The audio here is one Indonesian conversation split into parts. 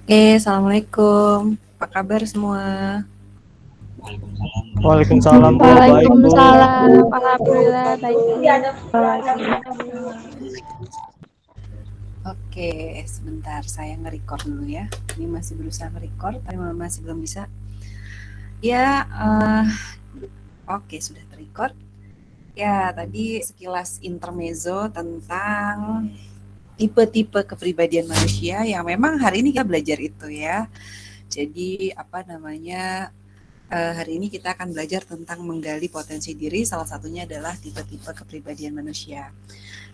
Oke, assalamualaikum. Apa kabar semua? Waalaikumsalam Bu, baik Bu. Waalaikumsalam. Alhamdulillah baik Bu. Gimana Bu? Oke, sebentar saya nge-record dulu ya. Ini masih berusaha nge-record, tapi masih belum bisa. Ya, oke sudah ter-record. Ya, tadi sekilas intermezzo tentang tipe-tipe kepribadian manusia yang memang hari ini kita belajar itu ya. Jadi hari ini kita akan belajar tentang menggali potensi diri. Salah satunya adalah tipe-tipe kepribadian manusia.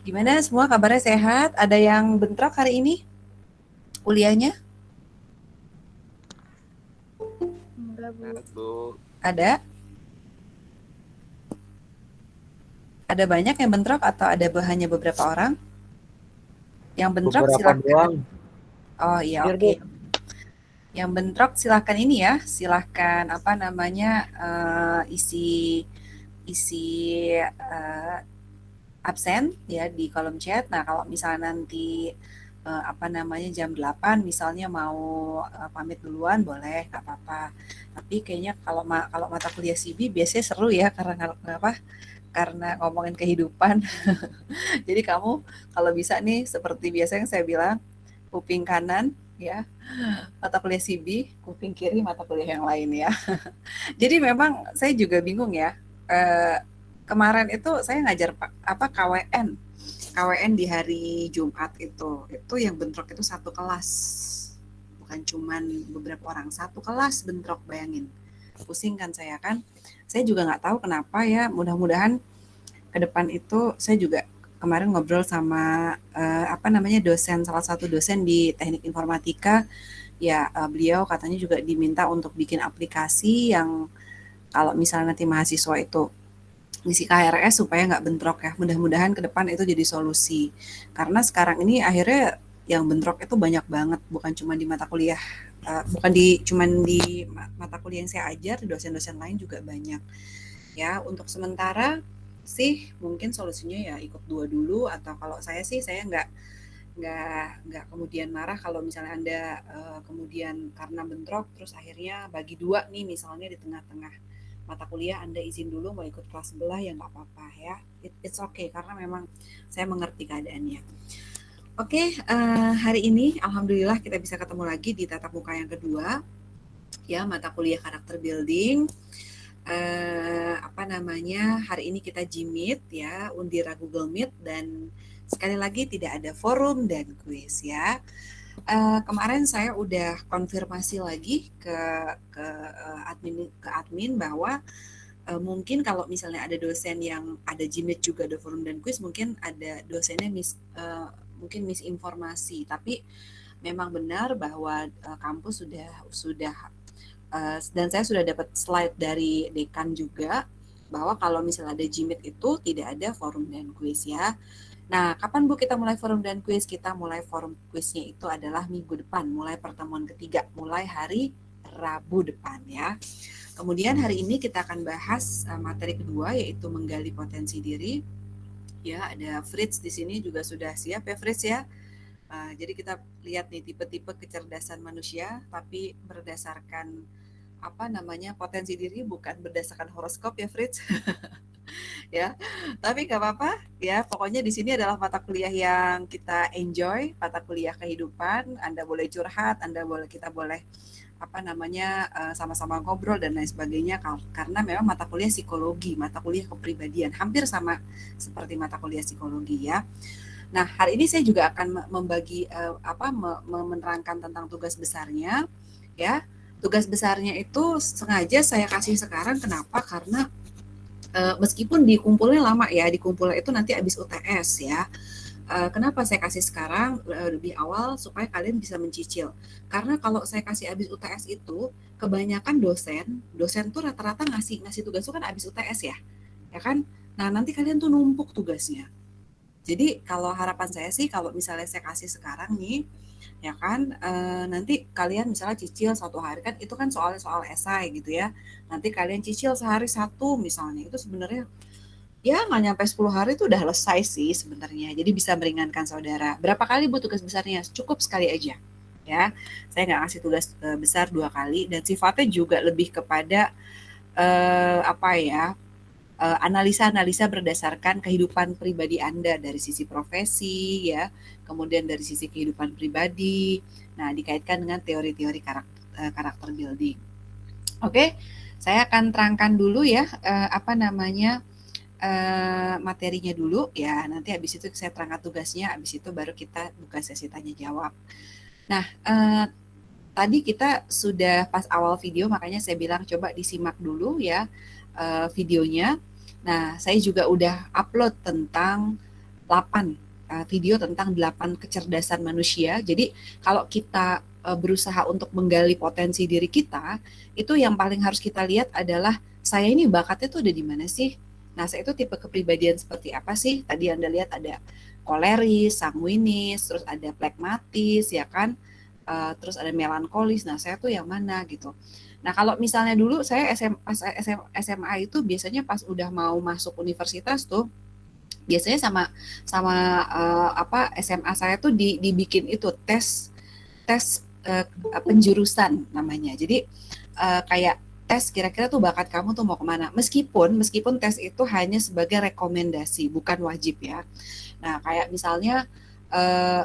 Gimana semua kabarnya sehat? Ada yang bentrok hari ini kuliahnya? Enggak Bu. Bu. Ada? Ada banyak yang bentrok atau ada hanya beberapa orang? Yang bentrok Beberapa silakan. doang. Oh iya, Biar, oke. Bu. Yang bentrok silahkan ini ya, silahkan isi absen ya di kolom chat. Nah kalau misalnya nanti jam 8 misalnya mau pamit duluan boleh, nggak apa-apa. Tapi kayaknya kalau mata kuliah CB biasanya seru ya karena ngomongin kehidupan. Jadi kamu kalau bisa nih seperti biasa yang saya bilang, kuping kanan ya mata kuliah CB, kuping kiri mata kuliah yang lain ya. Jadi memang saya juga bingung ya. Kemarin itu saya ngajar KWN di hari Jumat itu yang bentrok itu satu kelas, bukan cuman beberapa orang, satu kelas bentrok, bayangin. Pusing kan saya kan. Saya juga nggak tahu kenapa ya. Mudah-mudahan ke depan itu saya juga kemarin ngobrol sama salah satu dosen di teknik informatika ya, beliau katanya juga diminta untuk bikin aplikasi yang kalau misalnya nanti mahasiswa itu ngisi KRS supaya nggak bentrok ya. Mudah-mudahan ke depan itu jadi solusi. Karena sekarang ini akhirnya yang bentrok itu banyak banget, bukan cuma di mata kuliah, cuman di mata kuliah yang saya ajar, dosen-dosen lain juga banyak. Ya, untuk sementara sih mungkin solusinya ya ikut dua dulu, atau kalau saya sih saya nggak kemudian marah kalau misalnya Anda kemudian karena bentrok terus akhirnya bagi dua nih misalnya di tengah-tengah mata kuliah Anda izin dulu mau ikut kelas sebelah ya nggak apa-apa ya. It's okay karena memang saya mengerti keadaannya. Oke, hari ini alhamdulillah kita bisa ketemu lagi di tatap muka yang kedua ya, mata kuliah karakter building. Hari ini kita Gmeet ya, Undira Google Meet, dan sekali lagi tidak ada forum dan kuis ya. Kemarin saya udah konfirmasi lagi ke admin bahwa mungkin kalau misalnya ada dosen yang ada Gmeet juga ada forum dan kuis, mungkin ada dosennya mungkin misinformasi, tapi memang benar bahwa kampus sudah dan saya sudah dapat slide dari dekan juga bahwa kalau misalnya ada Gmeet itu tidak ada forum dan kuis ya. Nah, kapan Bu kita mulai forum dan kuis? Kita mulai forum kuisnya itu adalah minggu depan, mulai pertemuan ketiga, mulai hari Rabu depan ya. Kemudian hari ini kita akan bahas materi kedua yaitu menggali potensi diri. Ya, ada Fritz di sini juga sudah siap ya Fritz ya. Jadi kita lihat nih tipe-tipe kecerdasan manusia, tapi berdasarkan potensi diri, bukan berdasarkan horoskop ya Fritz. Ya, tapi nggak apa-apa ya. Pokoknya di sini adalah mata kuliah yang kita enjoy, mata kuliah kehidupan. Anda boleh curhat, kita boleh sama-sama ngobrol dan lain sebagainya, karena memang mata kuliah psikologi, mata kuliah kepribadian hampir sama seperti mata kuliah psikologi ya. Nah, hari ini saya juga akan menerangkan tentang tugas besarnya ya. Tugas besarnya itu sengaja saya kasih sekarang, kenapa? Karena meskipun dikumpulnya lama ya, dikumpulnya itu nanti habis UTS ya. Kenapa saya kasih sekarang lebih awal supaya kalian bisa mencicil? Karena kalau saya kasih habis UTS itu, kebanyakan dosen tuh rata-rata ngasih tugas itu kan habis UTS ya kan? Nah nanti kalian tuh numpuk tugasnya. Jadi kalau harapan saya sih kalau misalnya saya kasih sekarang nih, ya kan, nanti kalian misalnya cicil satu hari, kan itu kan soal esai gitu ya. Nanti kalian cicil sehari satu misalnya, itu sebenarnya ya nggak nyampe 10 hari itu udah selesai sih sebenarnya. Jadi bisa meringankan saudara. Berapa kali Bu tugas besarnya? Cukup sekali aja, ya. Saya nggak ngasih tugas besar 2 kali, dan sifatnya juga lebih kepada apa ya, analisa-analisa berdasarkan kehidupan pribadi Anda dari sisi profesi ya, kemudian dari sisi kehidupan pribadi. Nah, dikaitkan dengan teori-teori karakter building. Oke, saya akan terangkan dulu ya apa namanya materinya dulu ya. Nanti habis itu saya terangkan tugasnya, habis itu baru kita buka sesi tanya jawab. Nah, tadi kita sudah pas awal video, makanya saya bilang coba disimak dulu ya videonya. Nah, saya juga udah upload tentang 8 video tentang 8 kecerdasan manusia. Jadi kalau kita berusaha untuk menggali potensi diri kita, itu yang paling harus kita lihat adalah saya ini bakatnya tuh ada di mana sih? Nah, saya itu tipe kepribadian seperti apa sih? Tadi Anda lihat ada koleris, sanguinis, terus ada plekmatis, ya kan? Terus ada melankolis. Nah, saya tuh yang mana gitu. Nah, kalau misalnya dulu saya SMA itu biasanya pas udah mau masuk universitas tuh, biasanya sama sama apa SMA saya tuh dibikin itu tes tes penjurusan namanya. Jadi kayak tes kira-kira tuh bakat kamu tuh mau kemana. Meskipun tes itu hanya sebagai rekomendasi, bukan wajib ya. Nah, kayak misalnya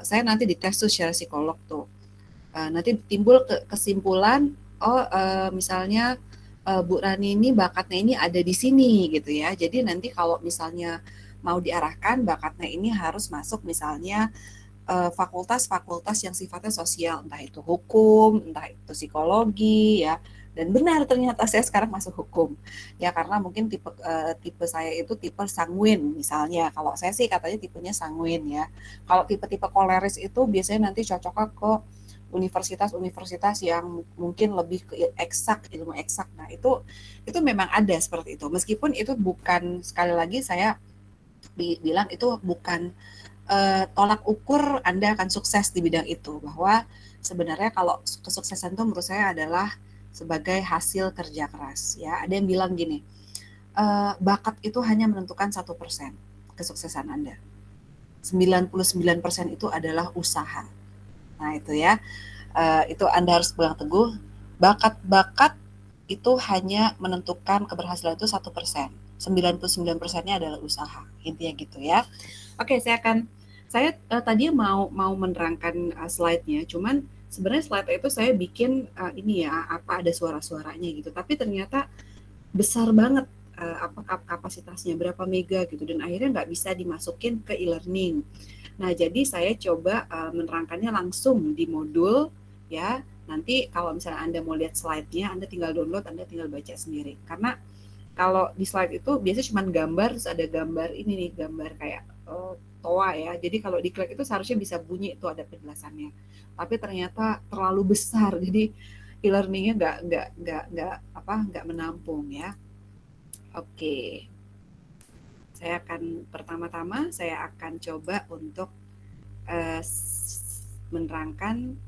saya nanti dites tuh secara psikolog tuh. Nanti timbul kesimpulan, oh misalnya Bu Rani ini bakatnya ini ada di sini gitu ya. Jadi nanti kalau misalnya mau diarahkan bakatnya ini harus masuk misalnya fakultas-fakultas yang sifatnya sosial, entah itu hukum, entah itu psikologi ya. Dan benar ternyata saya sekarang masuk hukum. Ya karena mungkin tipe saya itu tipe sanguin misalnya. Kalau saya sih katanya tipenya sanguin ya. Kalau tipe-tipe koleris itu biasanya nanti cocoknya ke universitas-universitas yang mungkin lebih ke eksak, ilmu eksak. Nah, itu memang ada seperti itu. Meskipun itu bukan, sekali lagi saya bilang itu bukan tolak ukur Anda akan sukses di bidang itu, bahwa sebenarnya kalau kesuksesan itu menurut saya adalah sebagai hasil kerja keras ya. Ada yang bilang gini, bakat itu hanya menentukan 1% kesuksesan Anda. 99% itu adalah usaha. Nah, itu ya. Itu Anda harus pegang teguh. Bakat itu hanya menentukan keberhasilan itu 1%. 99%-nya adalah usaha. Intinya gitu ya. Oke, saya tadi mau menerangkan slide-nya, cuman sebenarnya slide itu saya bikin ini ya, apa ada suara-suaranya gitu. Tapi ternyata besar banget apa kapasitasnya berapa mega gitu, dan akhirnya nggak bisa dimasukin ke e-learning. Nah, jadi saya coba menerangkannya langsung di modul ya. Nanti kalau misalnya Anda mau lihat slide-nya, Anda tinggal download, Anda tinggal baca sendiri. Karena kalau di slide itu biasanya cuma gambar, terus ada gambar ini nih, gambar kayak toa ya. Jadi kalau diklik itu seharusnya bisa bunyi itu ada penjelasannya. Tapi ternyata terlalu besar, jadi e-learningnya nggak menampung ya. Oke, pertama-tama saya akan coba untuk menerangkan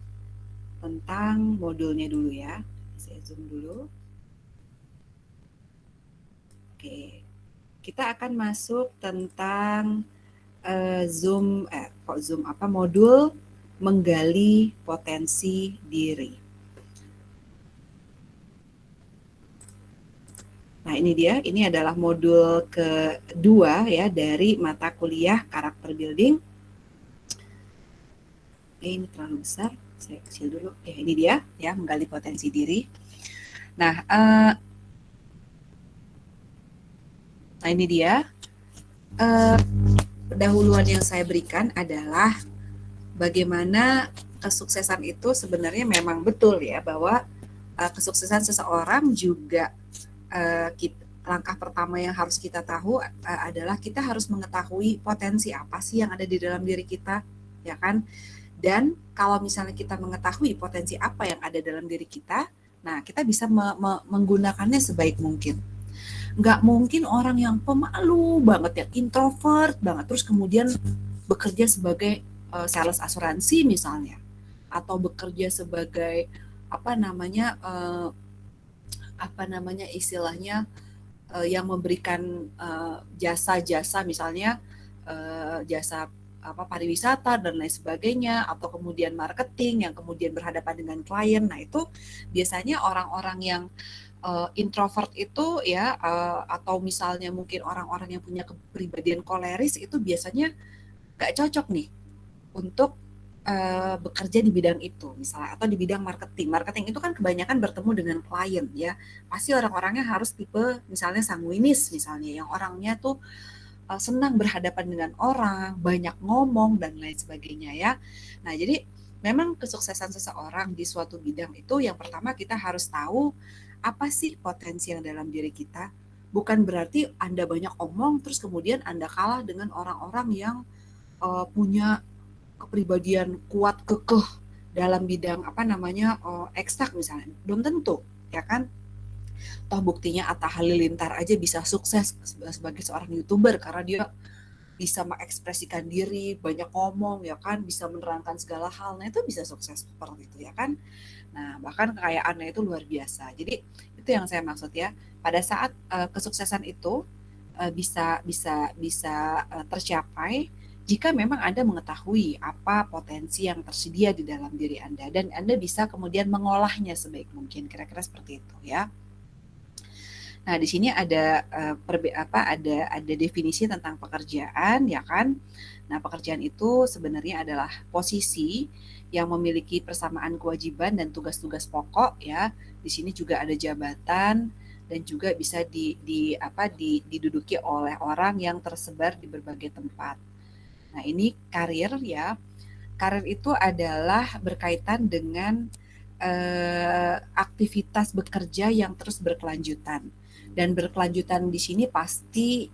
tentang modulnya dulu ya. Saya zoom dulu. Oke, kita akan masuk tentang modul menggali potensi diri. Nah, ini dia, ini adalah modul kedua ya dari mata kuliah karakter building. Ini terlalu besar, saya kecil dulu. Ya, ini dia ya, menggali potensi diri. Nah, ini dia. Pendahuluan yang saya berikan adalah bagaimana kesuksesan itu sebenarnya memang betul ya, bahwa kesuksesan seseorang juga langkah pertama yang harus kita tahu adalah kita harus mengetahui potensi apa sih yang ada di dalam diri kita, ya kan? Dan kalau misalnya kita mengetahui potensi apa yang ada dalam diri kita, nah kita bisa menggunakannya sebaik mungkin. Nggak mungkin orang yang pemalu banget ya, introvert banget, terus kemudian bekerja sebagai sales asuransi misalnya, atau bekerja sebagai istilahnya yang memberikan jasa-jasa misalnya jasa pariwisata dan lain sebagainya, atau kemudian marketing yang kemudian berhadapan dengan klien. Nah, itu biasanya orang-orang yang introvert itu ya, atau misalnya mungkin orang-orang yang punya kepribadian koleris itu biasanya nggak cocok nih untuk bekerja di bidang itu misalnya, atau di bidang marketing. Marketing itu kan kebanyakan bertemu dengan klien ya. Pasti orang-orangnya harus tipe misalnya sanguinis misalnya, yang orangnya tuh senang berhadapan dengan orang, banyak ngomong dan lain sebagainya ya. Nah, jadi memang kesuksesan seseorang di suatu bidang itu yang pertama kita harus tahu apa sih potensi yang dalam diri kita. Bukan berarti Anda banyak omong terus kemudian Anda kalah dengan orang-orang yang punya kepribadian kuat kekeh dalam bidang eksak misalnya, belum tentu ya kan. Toh buktinya Atta Halilintar aja bisa sukses sebagai seorang YouTuber karena dia bisa mengekspresikan diri, banyak ngomong ya kan, bisa menerangkan segala hal. Nah, itu bisa sukses seperti itu ya kan. Nah, bahkan kekayaannya itu luar biasa. Jadi itu yang saya maksud ya. Pada saat kesuksesan itu bisa tercapai jika memang Anda mengetahui apa potensi yang tersedia di dalam diri Anda dan Anda bisa kemudian mengolahnya sebaik mungkin. Kira-kira seperti itu ya. Nah, di sini ada ada definisi tentang pekerjaan ya kan. Nah, pekerjaan itu sebenarnya adalah posisi yang memiliki persamaan kewajiban dan tugas-tugas pokok ya. Di sini juga ada jabatan dan juga bisa diduduki oleh orang yang tersebar di berbagai tempat. Nah, ini karir ya. Karir itu adalah berkaitan dengan aktivitas bekerja yang terus berkelanjutan. Dan berkelanjutan di sini pasti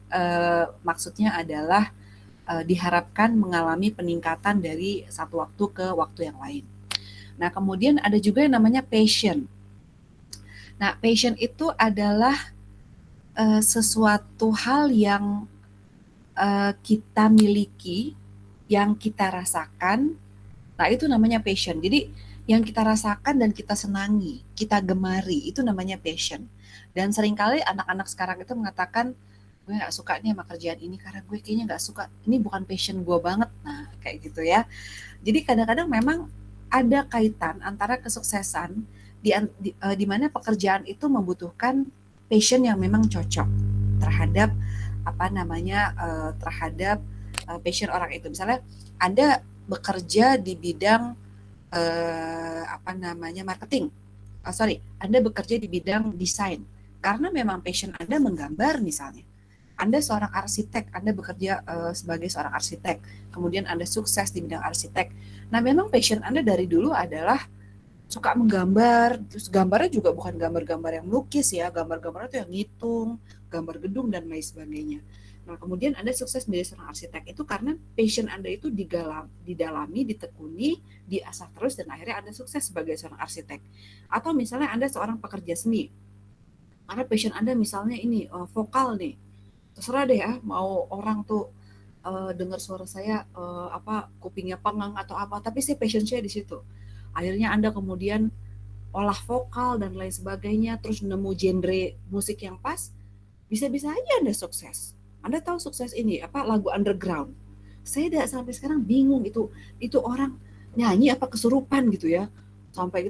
maksudnya adalah diharapkan mengalami peningkatan dari satu waktu ke waktu yang lain. Nah, kemudian ada juga yang namanya passion. Nah, passion itu adalah sesuatu hal yang kita miliki, yang kita rasakan. Nah, itu namanya passion. Jadi, yang kita rasakan dan kita senangi, kita gemari, itu namanya passion. Dan seringkali anak-anak sekarang itu mengatakan, gue gak suka nih sama kerjaan ini karena gue kayaknya gak suka, ini bukan passion gue banget. Nah, kayak gitu ya. Jadi kadang-kadang memang ada kaitan antara kesuksesan di mana pekerjaan itu membutuhkan passion yang memang cocok terhadap terhadap passion orang itu. Misalnya Anda bekerja di bidang marketing. Anda bekerja di bidang desain karena memang passion Anda menggambar misalnya. Anda seorang arsitek, Anda bekerja sebagai seorang arsitek, kemudian Anda sukses di bidang arsitek. Nah, memang passion Anda dari dulu adalah suka menggambar, terus gambarnya juga bukan gambar-gambar yang melukis ya, gambar-gambarnya itu yang ngitung, gambar gedung dan lain sebagainya. Nah, kemudian Anda sukses menjadi seorang arsitek itu karena passion Anda itu didalami, ditekuni, diasah terus, dan akhirnya Anda sukses sebagai seorang arsitek. Atau misalnya Anda seorang pekerja seni, karena passion Anda misalnya ini vokal nih, terserah deh ya, mau orang tuh dengar suara saya kupingnya pengang atau apa, tapi saya passion saya di situ. Akhirnya Anda kemudian olah vokal dan lain sebagainya, terus nemu genre musik yang pas, bisa-bisa aja Anda sukses. Anda tahu sukses ini lagu underground. Saya sampai sekarang bingung itu orang nyanyi apa kesurupan gitu ya. Tapi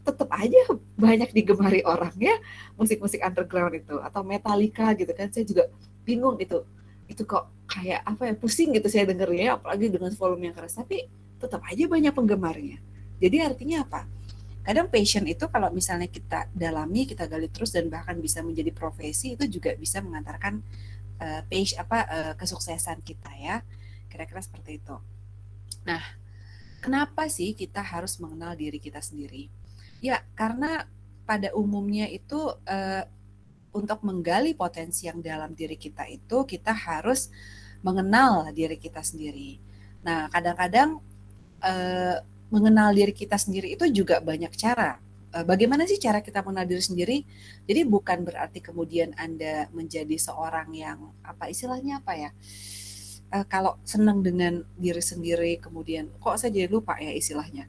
tetap aja banyak digemari orang ya, musik-musik underground itu, atau Metallica gitu kan. Saya juga bingung itu kok kayak pusing gitu saya dengernya, apalagi dengan volume yang keras, tapi tetap aja banyak penggemarnya. Jadi artinya apa? Kadang passion itu kalau misalnya kita dalami, kita gali terus dan bahkan bisa menjadi profesi, itu juga bisa mengantarkan kesuksesan kita ya. Kira-kira seperti itu. Nah, kenapa sih kita harus mengenal diri kita sendiri? Ya, karena pada umumnya itu untuk menggali potensi yang dalam diri kita itu, kita harus mengenal diri kita sendiri. Nah, kadang-kadang mengenal diri kita sendiri itu juga banyak cara. Bagaimana sih cara kita mengenal diri sendiri? Jadi bukan berarti kemudian Anda menjadi seorang yang kalau senang dengan diri sendiri, kemudian kok saya jadi lupa ya istilahnya.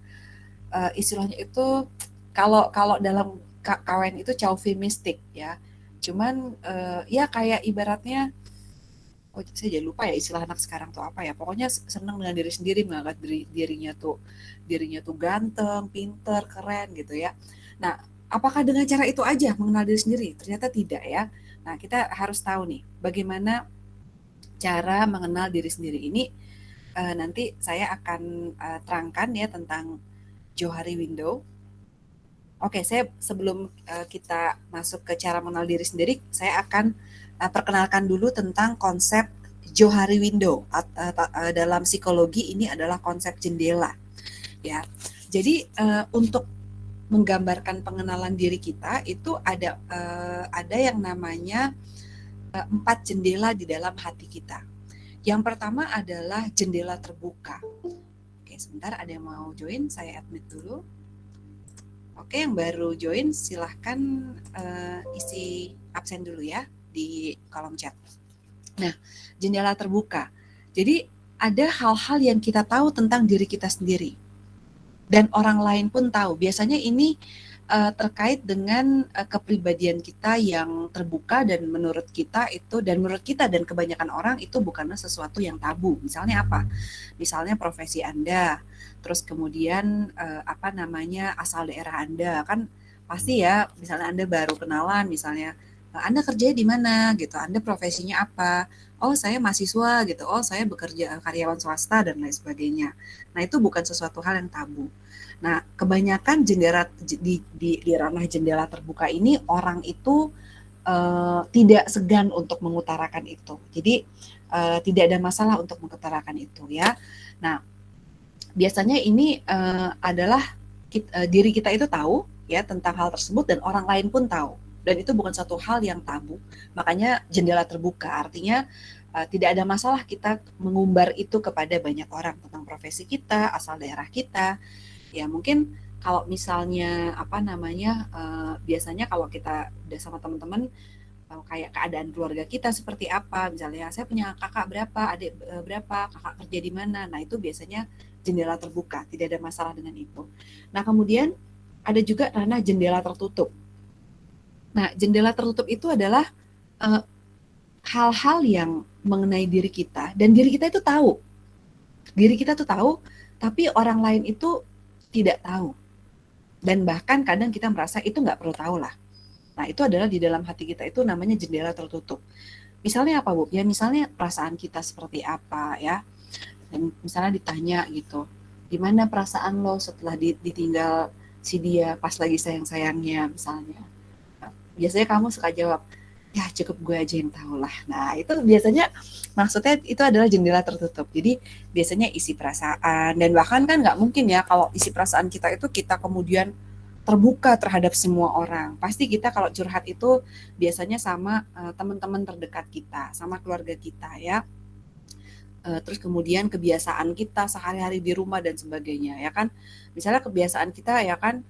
Istilahnya itu kalau dalam KWN itu chauvinistik ya. Cuman ya kayak ibaratnya oh saya jadi lupa ya istilah anak sekarang tuh apa ya. Pokoknya senang dengan diri sendiri, menganggap dirinya tuh ganteng, pinter, keren gitu ya. Nah, apakah dengan cara itu aja mengenal diri sendiri? Ternyata tidak ya. Nah, kita harus tahu nih bagaimana cara mengenal diri sendiri ini. Nanti saya akan terangkan ya tentang Johari Window. Oke, saya sebelum kita masuk ke cara mengenal diri sendiri, saya akan perkenalkan dulu tentang konsep Johari Window. Dalam psikologi ini adalah konsep jendela, ya. Jadi untuk menggambarkan pengenalan diri kita itu ada yang namanya 4 jendela di dalam hati kita. Yang pertama adalah jendela terbuka. Oke, sebentar ada yang mau join, saya admit dulu. Oke, yang baru join silahkan isi absen dulu ya di kolom chat. Nah, jendela terbuka. Jadi ada hal-hal yang kita tahu tentang diri kita sendiri. Dan orang lain pun tahu. Biasanya ini terkait dengan kepribadian kita yang terbuka dan menurut kita dan kebanyakan orang itu bukanlah sesuatu yang tabu. Misalnya apa? Misalnya profesi Anda, terus kemudian asal daerah Anda kan pasti ya. Misalnya Anda baru kenalan, misalnya Anda kerjanya di mana gitu, Anda profesinya apa? Oh saya mahasiswa gitu, oh saya bekerja karyawan swasta dan lain sebagainya. Nah itu bukan sesuatu hal yang tabu. Nah, kebanyakan jendela di ranah jendela terbuka ini orang itu tidak segan untuk mengutarakan itu. Jadi tidak ada masalah untuk mengutarakan itu ya. Nah, biasanya ini adalah diri kita itu tahu ya tentang hal tersebut dan orang lain pun tahu. Dan itu bukan satu hal yang tabu. Makanya jendela terbuka artinya tidak ada masalah kita mengumbar itu kepada banyak orang tentang profesi kita, asal daerah kita. Ya mungkin kalau misalnya biasanya kalau kita udah sama teman-teman kayak keadaan keluarga kita seperti apa, misalnya saya punya kakak berapa, adik berapa, kakak kerja di mana. Nah itu biasanya jendela terbuka, tidak ada masalah dengan itu. Nah kemudian ada juga ranah jendela tertutup. Nah jendela tertutup itu adalah hal-hal yang mengenai diri kita dan diri kita itu tahu. Diri kita tuh tahu, tapi orang lain itu tidak tahu. Dan bahkan kadang kita merasa itu nggak perlu tahu lah. Nah itu adalah di dalam hati kita itu namanya jendela tertutup. Misalnya apa Bu? Ya misalnya perasaan kita seperti apa ya. Dan misalnya ditanya gitu, gimana perasaan lo setelah ditinggal si dia pas lagi sayang-sayangnya misalnya. Nah, biasanya kamu suka jawab, ya cukup gue aja yang tahu lah. Nah itu biasanya maksudnya itu adalah jendela tertutup. Jadi biasanya isi perasaan dan bahkan kan nggak mungkin ya kalau isi perasaan kita itu kita kemudian terbuka terhadap semua orang. Pasti kita kalau curhat itu biasanya sama teman-teman terdekat kita, sama keluarga kita ya. Terus kemudian kebiasaan kita sehari-hari di rumah dan sebagainya ya kan. Misalnya kebiasaan kita ya kan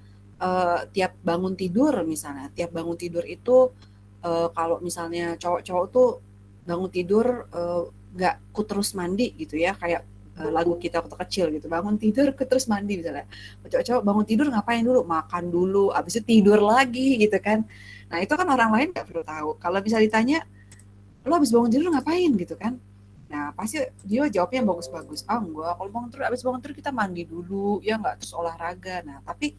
tiap bangun tidur itu kalau misalnya cowok-cowok tuh bangun tidur nggak ku terus mandi gitu ya kayak lagu kita waktu kecil gitu, bangun tidur ku terus mandi misalnya. Cowok-cowok bangun tidur ngapain dulu, makan dulu abis itu tidur lagi gitu kan. Nah itu kan orang lain nggak perlu tahu. Kalau bisa ditanya lo abis bangun tidur ngapain gitu kan, nah pasti dia jawabnya bagus-bagus. Enggak, kalau abis bangun tidur kita mandi dulu ya nggak, terus olahraga. Nah tapi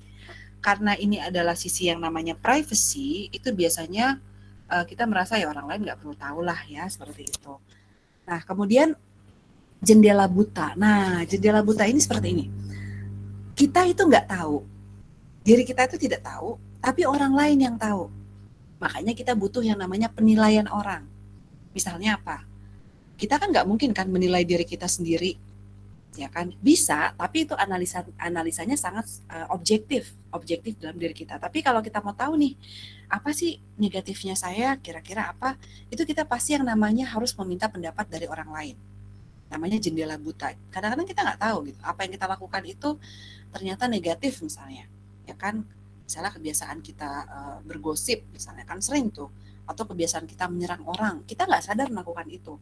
karena ini adalah sisi yang namanya privacy, itu biasanya kita merasa ya orang lain nggak perlu tahu lah ya seperti itu. Nah kemudian jendela buta. Nah jendela buta ini seperti ini. Kita itu nggak tahu, diri kita itu tidak tahu, tapi orang lain yang tahu. Makanya kita butuh yang namanya penilaian orang. Misalnya apa? Kita kan nggak mungkin kan menilai diri kita sendiri, ya kan? Bisa, tapi itu analisanya sangat objektif dalam diri kita. Tapi kalau kita mau tahu nih, apa sih negatifnya saya, kira-kira apa, itu kita pasti yang namanya harus meminta pendapat dari orang lain. Namanya jendela buta. Kadang-kadang kita nggak tahu gitu, apa yang kita lakukan itu ternyata negatif misalnya, ya kan? Misalnya kebiasaan kita bergosip, misalnya kan sering tuh, atau kebiasaan kita menyerang orang, kita nggak sadar melakukan itu.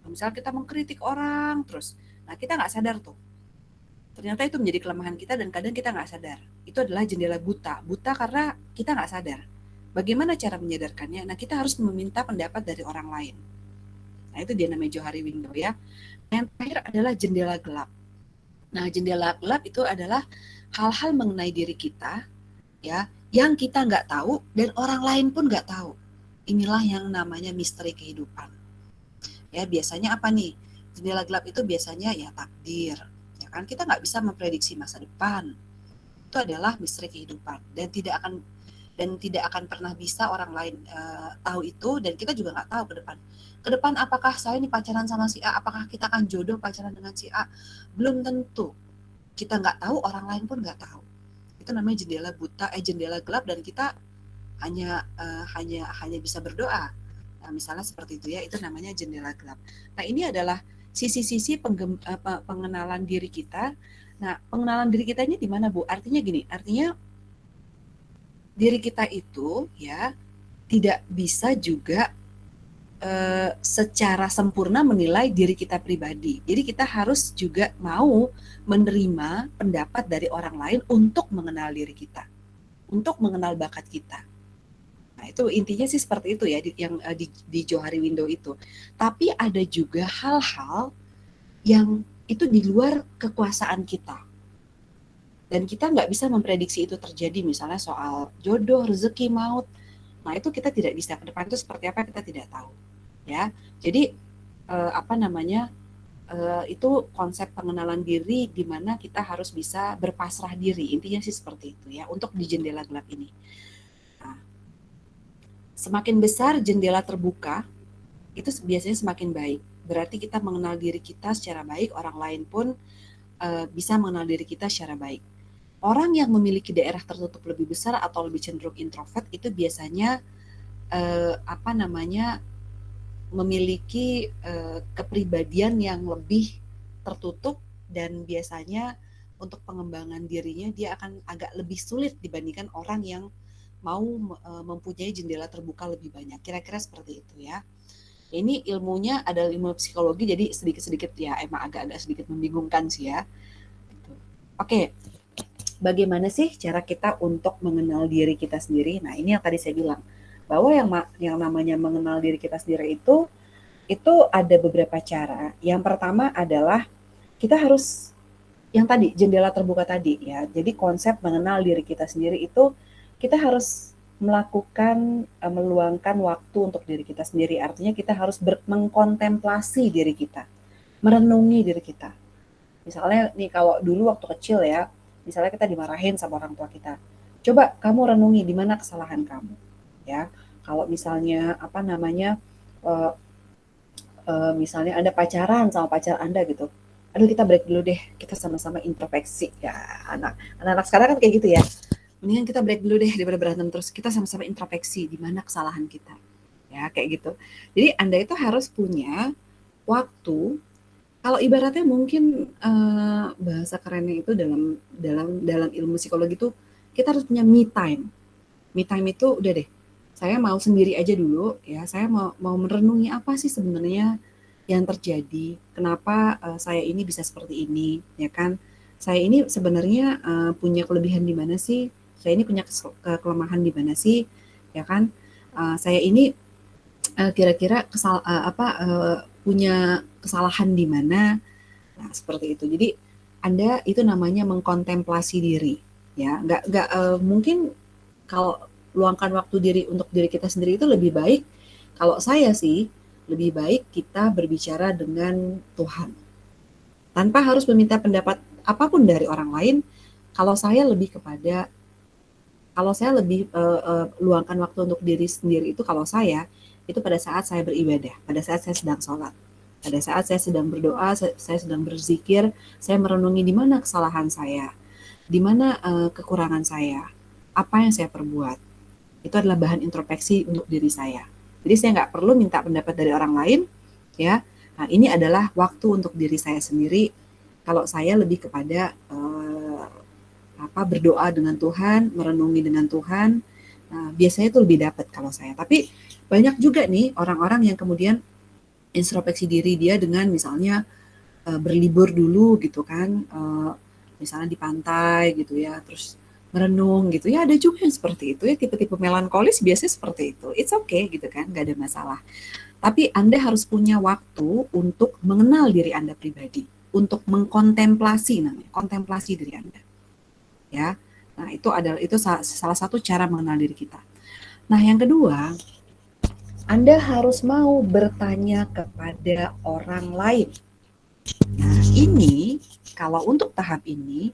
Misalnya kita mengkritik orang terus, nah kita nggak sadar tuh. Ternyata itu menjadi kelemahan kita dan kadang kita nggak sadar. Itu adalah jendela buta. Buta karena kita nggak sadar. Bagaimana cara menyadarkannya? Nah kita harus meminta pendapat dari orang lain. Nah, itu dia namanya Johari window ya. Yang terakhir adalah jendela gelap. Nah, jendela gelap itu adalah hal-hal mengenai diri kita ya, yang kita nggak tahu dan orang lain pun nggak tahu. Inilah yang namanya misteri kehidupan. Ya, biasanya apa nih? Jendela gelap itu biasanya ya takdir. Ya kan, kita nggak bisa memprediksi masa depan. Itu adalah misteri kehidupan dan tidak akan pernah bisa orang lain tahu itu, dan kita juga nggak tahu ke depan apakah saya ini pacaran sama si A, apakah kita akan jodoh pacaran dengan si A, belum tentu. Kita nggak tahu, orang lain pun nggak tahu. Itu namanya jendela gelap, dan kita hanya bisa berdoa. Nah, misalnya seperti itu ya, itu namanya jendela gelap. Nah, ini adalah sisi-sisi pengenalan diri kita. Nah, pengenalan diri kita ini di mana, Bu? Artinya gini, artinya diri kita itu ya tidak bisa juga secara sempurna menilai diri kita pribadi. Jadi kita harus juga mau menerima pendapat dari orang lain untuk mengenal diri kita, untuk mengenal bakat kita. Nah, itu intinya sih seperti itu ya, yang di Johari window itu. Tapi ada juga hal-hal yang itu di luar kekuasaan kita. Dan kita nggak bisa memprediksi itu terjadi, misalnya soal jodoh, rezeki, maut. Nah, itu kita tidak bisa, ke depan itu seperti apa kita tidak tahu. Ya, jadi itu konsep pengenalan diri di mana kita harus bisa berpasrah diri. Intinya sih seperti itu ya, untuk di jendela gelap ini. Nah, semakin besar jendela terbuka, itu biasanya semakin baik. Berarti kita mengenal diri kita secara baik, orang lain pun bisa mengenal diri kita secara baik. Orang yang memiliki daerah tertutup lebih besar atau lebih cenderung introvert itu biasanya memiliki kepribadian yang lebih tertutup, dan biasanya untuk pengembangan dirinya dia akan agak lebih sulit dibandingkan orang yang mau mempunyai jendela terbuka lebih banyak. Kira-kira seperti itu ya. Ini ilmunya adalah ilmu psikologi, jadi sedikit-sedikit ya emang agak-agak sedikit membingungkan sih ya. Oke, bagaimana sih cara kita untuk mengenal diri kita sendiri? Nah, ini yang tadi saya bilang, bahwa yang namanya mengenal diri kita sendiri itu ada beberapa cara. Yang pertama adalah kita harus yang tadi jendela terbuka tadi ya. Jadi konsep mengenal diri kita sendiri itu kita harus melakukan meluangkan waktu untuk diri kita sendiri. Artinya kita harus mengkontemplasi diri kita, merenungi diri kita. Misalnya nih, kalau dulu waktu kecil ya, misalnya kita dimarahin sama orang tua kita, coba kamu renungi di mana kesalahan kamu ya. Kalau misalnya misalnya Anda pacaran sama pacar Anda gitu, aduh kita break dulu deh, kita sama-sama introspeksi ya. Anak-anak sekarang kan kayak gitu ya, mendingan kita break dulu deh daripada berantem terus, kita sama-sama introspeksi di mana kesalahan kita ya, kayak gitu. Jadi Anda itu harus punya waktu. Kalau ibaratnya mungkin bahasa kerennya itu dalam ilmu psikologi itu kita harus punya me time. Me time itu udah deh, saya mau sendiri aja dulu ya. Saya mau merenungi apa sih sebenarnya yang terjadi. Kenapa saya ini bisa seperti ini, ya kan? Saya ini sebenarnya punya kelebihan di mana sih? Saya ini punya kelemahan di mana sih, ya kan? Saya ini kira-kira punya kesalahan di mana. Nah, seperti itu. Jadi Anda itu namanya mengkontemplasi diri ya. Nggak mungkin kalau luangkan waktu untuk diri kita sendiri itu lebih baik, kalau saya sih lebih baik kita berbicara dengan Tuhan tanpa harus meminta pendapat apapun dari orang lain. Kalau saya lebih luangkan waktu untuk diri sendiri itu, kalau saya itu pada saat saya beribadah, pada saat saya sedang sholat, pada saat saya sedang berdoa, saya sedang berzikir, saya merenungi di mana kesalahan saya, di mana kekurangan saya, apa yang saya perbuat. Itu adalah bahan introspeksi untuk diri saya. Jadi saya nggak perlu minta pendapat dari orang lain, ya. Nah, ini adalah waktu untuk diri saya sendiri. Kalau saya lebih kepada berdoa dengan Tuhan, merenungi dengan Tuhan. Nah, biasanya itu lebih dapat kalau saya. Tapi banyak juga nih orang-orang yang kemudian introspeksi diri dia dengan misalnya berlibur dulu gitu kan, misalnya di pantai gitu ya, terus merenung gitu ya. Ada juga yang seperti itu ya, tipe-tipe melankolis biasanya seperti itu. It's okay gitu kan, nggak ada masalah. Tapi Anda harus punya waktu untuk mengenal diri Anda pribadi, untuk mengkontemplasi namanya, kontemplasi diri Anda. Ya. Nah, itu salah satu cara mengenal diri kita. Nah, yang kedua, Anda harus mau bertanya kepada orang lain. Nah, ini kalau untuk tahap ini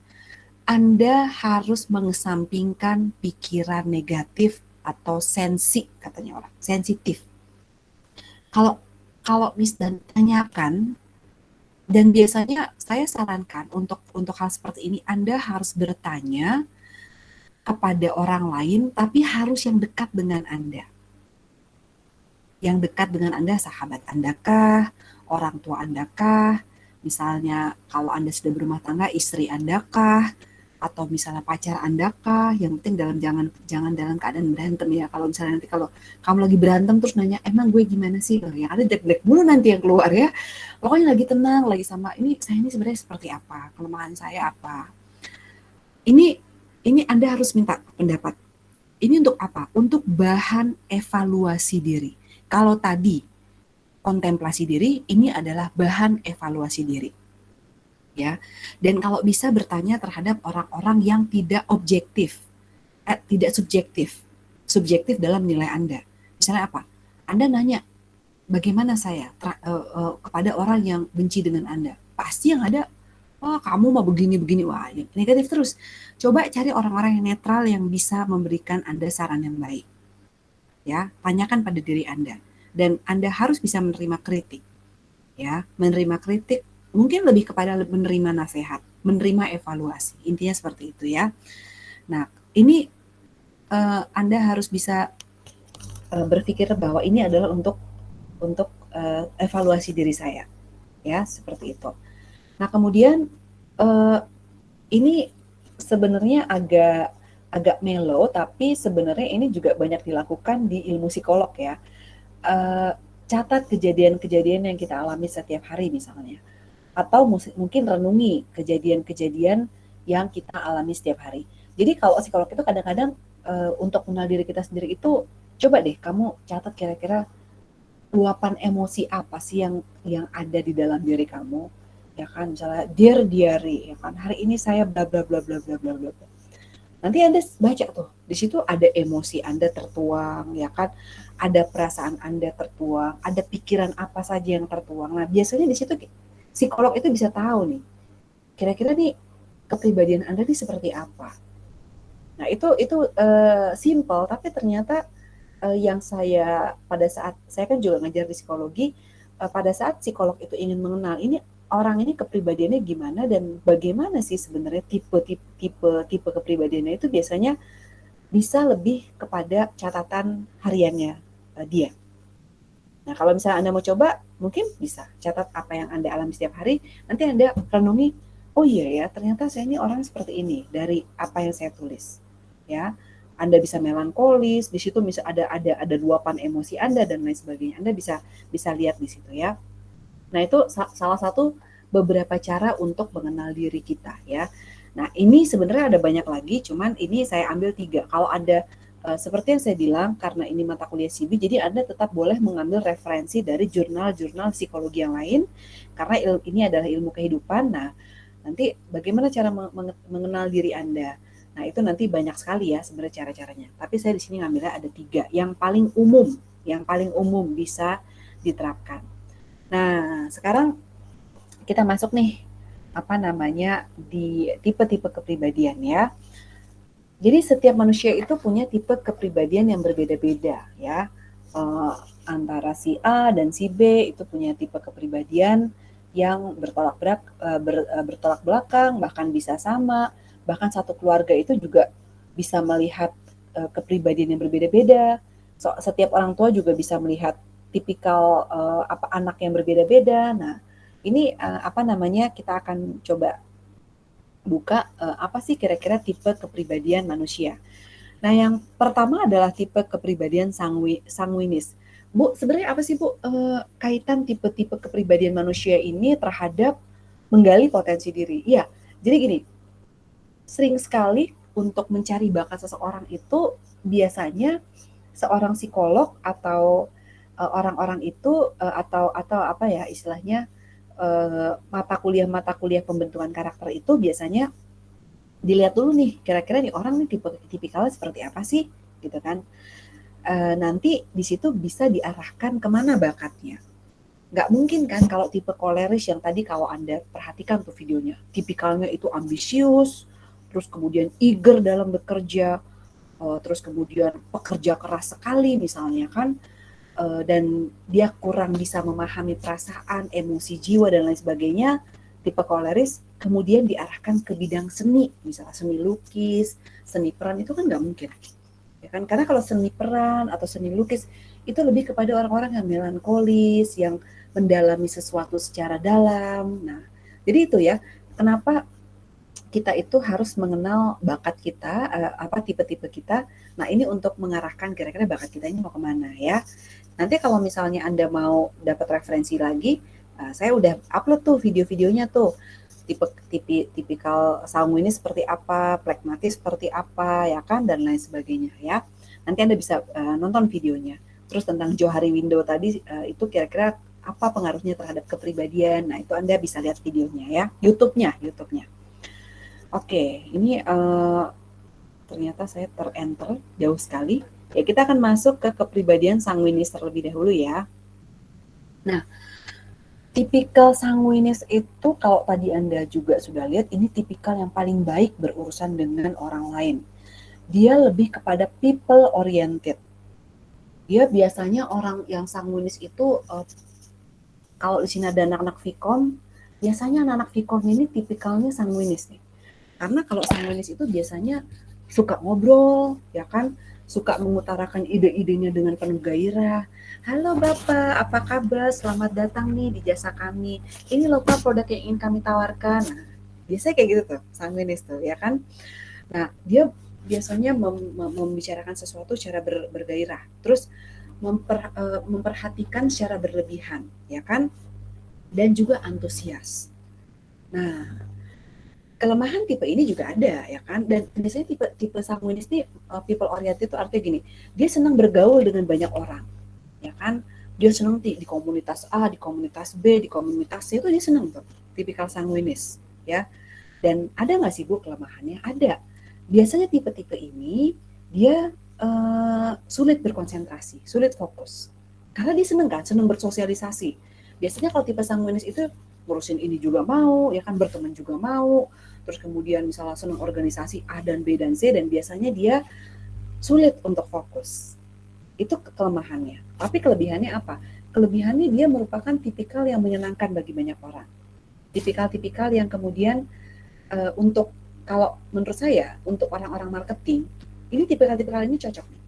Anda harus mengesampingkan pikiran negatif atau katanya orang, sensitif. Kalau kalau dan tanyakan, dan biasanya saya sarankan untuk hal seperti ini Anda harus bertanya kepada orang lain, tapi harus yang dekat dengan Anda. Yang dekat dengan Anda, sahabat Anda kah, orang tua Anda kah, misalnya kalau Anda sudah berumah tangga, istri Anda kah, atau misalnya pacar Anda kah, yang penting jangan dalam keadaan berantem ya. Kalau misalnya nanti kalau kamu lagi berantem terus nanya, emang gue gimana sih? Yang ada jelek-jelek mulu nanti yang keluar ya. Pokoknya lagi tenang, lagi sama saya ini sebenarnya seperti apa, kelemahan saya apa. Ini Anda harus minta pendapat. Ini untuk apa? Untuk bahan evaluasi diri. Kalau tadi kontemplasi diri, ini adalah bahan evaluasi diri. Ya. Dan kalau bisa bertanya terhadap orang-orang yang tidak objektif, tidak subjektif. Subjektif dalam nilai Anda. Misalnya apa? Anda nanya, bagaimana saya kepada orang yang benci dengan Anda? Pasti yang ada, oh kamu mau begini-begini, wah negatif terus. Coba cari orang-orang yang netral yang bisa memberikan Anda saran yang baik. Ya, tanyakan pada diri Anda. Dan Anda harus bisa menerima kritik. Ya, menerima kritik mungkin lebih kepada menerima nasihat, menerima evaluasi. Intinya seperti itu ya. Nah, ini Anda harus bisa berpikir bahwa ini adalah untuk evaluasi diri saya. Ya, seperti itu. Nah, kemudian ini sebenarnya agak melo, tapi sebenarnya ini juga banyak dilakukan di ilmu psikolog ya. Catat kejadian-kejadian yang kita alami setiap hari misalnya. Atau mungkin renungi kejadian-kejadian yang kita alami setiap hari. Jadi kalau psikolog itu kadang-kadang untuk mengenal diri kita sendiri itu, coba deh kamu catat kira-kira luapan emosi apa sih yang ada di dalam diri kamu, ya kan? Misalnya dear diary, ya kan, hari ini saya bla bla bla bla bla bla bla. Nanti Anda baca tuh, di situ ada emosi Anda tertuang, ya kan? Ada perasaan Anda tertuang, ada pikiran apa saja yang tertuang. Nah, biasanya di situ psikolog itu bisa tahu nih, kira-kira nih kepribadian Anda nih seperti apa. Nah, itu simple, tapi ternyata yang pada saat saya kan juga ngajar di psikologi, pada saat psikolog itu ingin mengenal ini orang ini kepribadiannya gimana dan bagaimana sih sebenarnya tipe kepribadiannya, itu biasanya bisa lebih kepada catatan hariannya dia. Nah, kalau misalnya Anda mau coba, mungkin bisa catat apa yang Anda alami setiap hari, nanti Anda renungi, oh iya ya, ternyata saya ini orang seperti ini dari apa yang saya tulis. Ya. Anda bisa melankolis, di situ bisa ada luapan emosi Anda dan lain sebagainya. Anda bisa lihat di situ ya. Nah, itu salah satu beberapa cara untuk mengenal diri kita ya. Nah, ini sebenarnya ada banyak lagi, cuman ini saya ambil 3. Kalau ada seperti yang saya bilang, karena ini mata kuliah CB, jadi Anda tetap boleh mengambil referensi dari jurnal-jurnal psikologi yang lain, karena ini adalah ilmu kehidupan. Nah, nanti bagaimana cara mengenal diri Anda? Nah, itu nanti banyak sekali ya sebenarnya cara-caranya. Tapi saya di sini ngambilnya ada 3, yang paling umum bisa diterapkan. Nah, sekarang kita masuk nih, di tipe-tipe kepribadian ya. Jadi setiap manusia itu punya tipe kepribadian yang berbeda-beda ya. Antara si A dan si B itu punya tipe kepribadian yang bertolak belakang, bahkan bisa sama, bahkan satu keluarga itu juga bisa melihat kepribadian yang berbeda-beda. Setiap orang tua juga bisa melihat tipikal anak yang berbeda-beda. Nah, ini kita akan coba buka apa sih kira-kira tipe kepribadian manusia. Nah, yang pertama adalah tipe kepribadian sanguinis. Bu, sebenarnya apa sih Bu kaitan tipe-tipe kepribadian manusia ini terhadap menggali potensi diri? Iya, jadi gini, sering sekali untuk mencari bakat seseorang itu biasanya seorang psikolog atau orang-orang itu atau apa ya istilahnya mata kuliah pembentukan karakter itu biasanya dilihat dulu nih kira-kira nih orang nih tipikalnya seperti apa sih gitu kan. Nanti di situ bisa diarahkan kemana bakatnya. Nggak mungkin kan kalau tipe koleris yang tadi kalau Anda perhatikan tuh videonya, tipikalnya itu ambisius, terus kemudian eager dalam bekerja, terus kemudian pekerja keras sekali misalnya kan, dan dia kurang bisa memahami perasaan, emosi jiwa dan lain sebagainya, tipe koleris kemudian diarahkan ke bidang seni, misalnya seni lukis, seni peran itu kan nggak mungkin. Ya kan? Karena kalau seni peran atau seni lukis itu lebih kepada orang-orang yang melankolis, yang mendalami sesuatu secara dalam. Nah, jadi itu ya, kenapa kita itu harus mengenal bakat kita, apa tipe-tipe kita. Nah, ini untuk mengarahkan kira-kira bakat kita ini mau kemana ya. Nanti kalau misalnya Anda mau dapat referensi lagi, saya udah upload tuh video-videonya tuh. Tipikal sanguinis seperti apa, plekmatis seperti apa, ya kan, dan lain sebagainya ya. Nanti Anda bisa nonton videonya. Terus tentang Johari Window tadi, itu kira-kira apa pengaruhnya terhadap kepribadian. Nah, itu Anda bisa lihat videonya ya, YouTube-nya. Oke, ini ternyata saya terenter jauh sekali. Ya, kita akan masuk ke kepribadian sanguinis terlebih dahulu ya. Nah, tipikal sanguinis itu kalau tadi Anda juga sudah lihat, ini tipikal yang paling baik berurusan dengan orang lain. Dia lebih kepada people oriented. Dia biasanya orang yang sanguinis itu, kalau di sini ada anak-anak Vkom, biasanya anak-anak Vkom ini tipikalnya sanguinis nih. Karena kalau sanguinis itu biasanya suka ngobrol, ya kan? Suka mengutarakan ide-idenya dengan penuh gairah. Halo Bapak, apa kabar? Selamat datang nih di jasa kami. Ini loh Pak produk yang ingin kami tawarkan. Nah, biasanya kayak gitu tuh, sanguinis tuh, ya kan? Nah, dia biasanya membicarakan sesuatu secara bergairah. Terus memperhatikan secara berlebihan, ya kan? Dan juga antusias. Nah, kelemahan tipe ini juga ada ya kan, dan biasanya tipe sanguinis ini people oriented itu artinya gini, dia senang bergaul dengan banyak orang ya kan, dia senang di komunitas A, di komunitas B, di komunitas C, itu dia senang tuh, tipikal sanguinis ya. Dan ada nggak sih Bu kelemahannya? Ada. Biasanya tipe-tipe ini dia sulit berkonsentrasi, sulit fokus, karena dia senang bersosialisasi. Biasanya kalau tipe sanguinis itu ngurusin ini juga mau, ya kan, berteman juga mau, terus kemudian misalnya senang organisasi A dan B dan C, dan biasanya dia sulit untuk fokus. Itu kelemahannya. Tapi kelebihannya apa? Kelebihannya dia merupakan tipikal yang menyenangkan bagi banyak orang. Tipikal-tipikal yang kemudian untuk, kalau menurut saya, untuk orang-orang marketing, ini tipikal-tipikal ini cocok nih.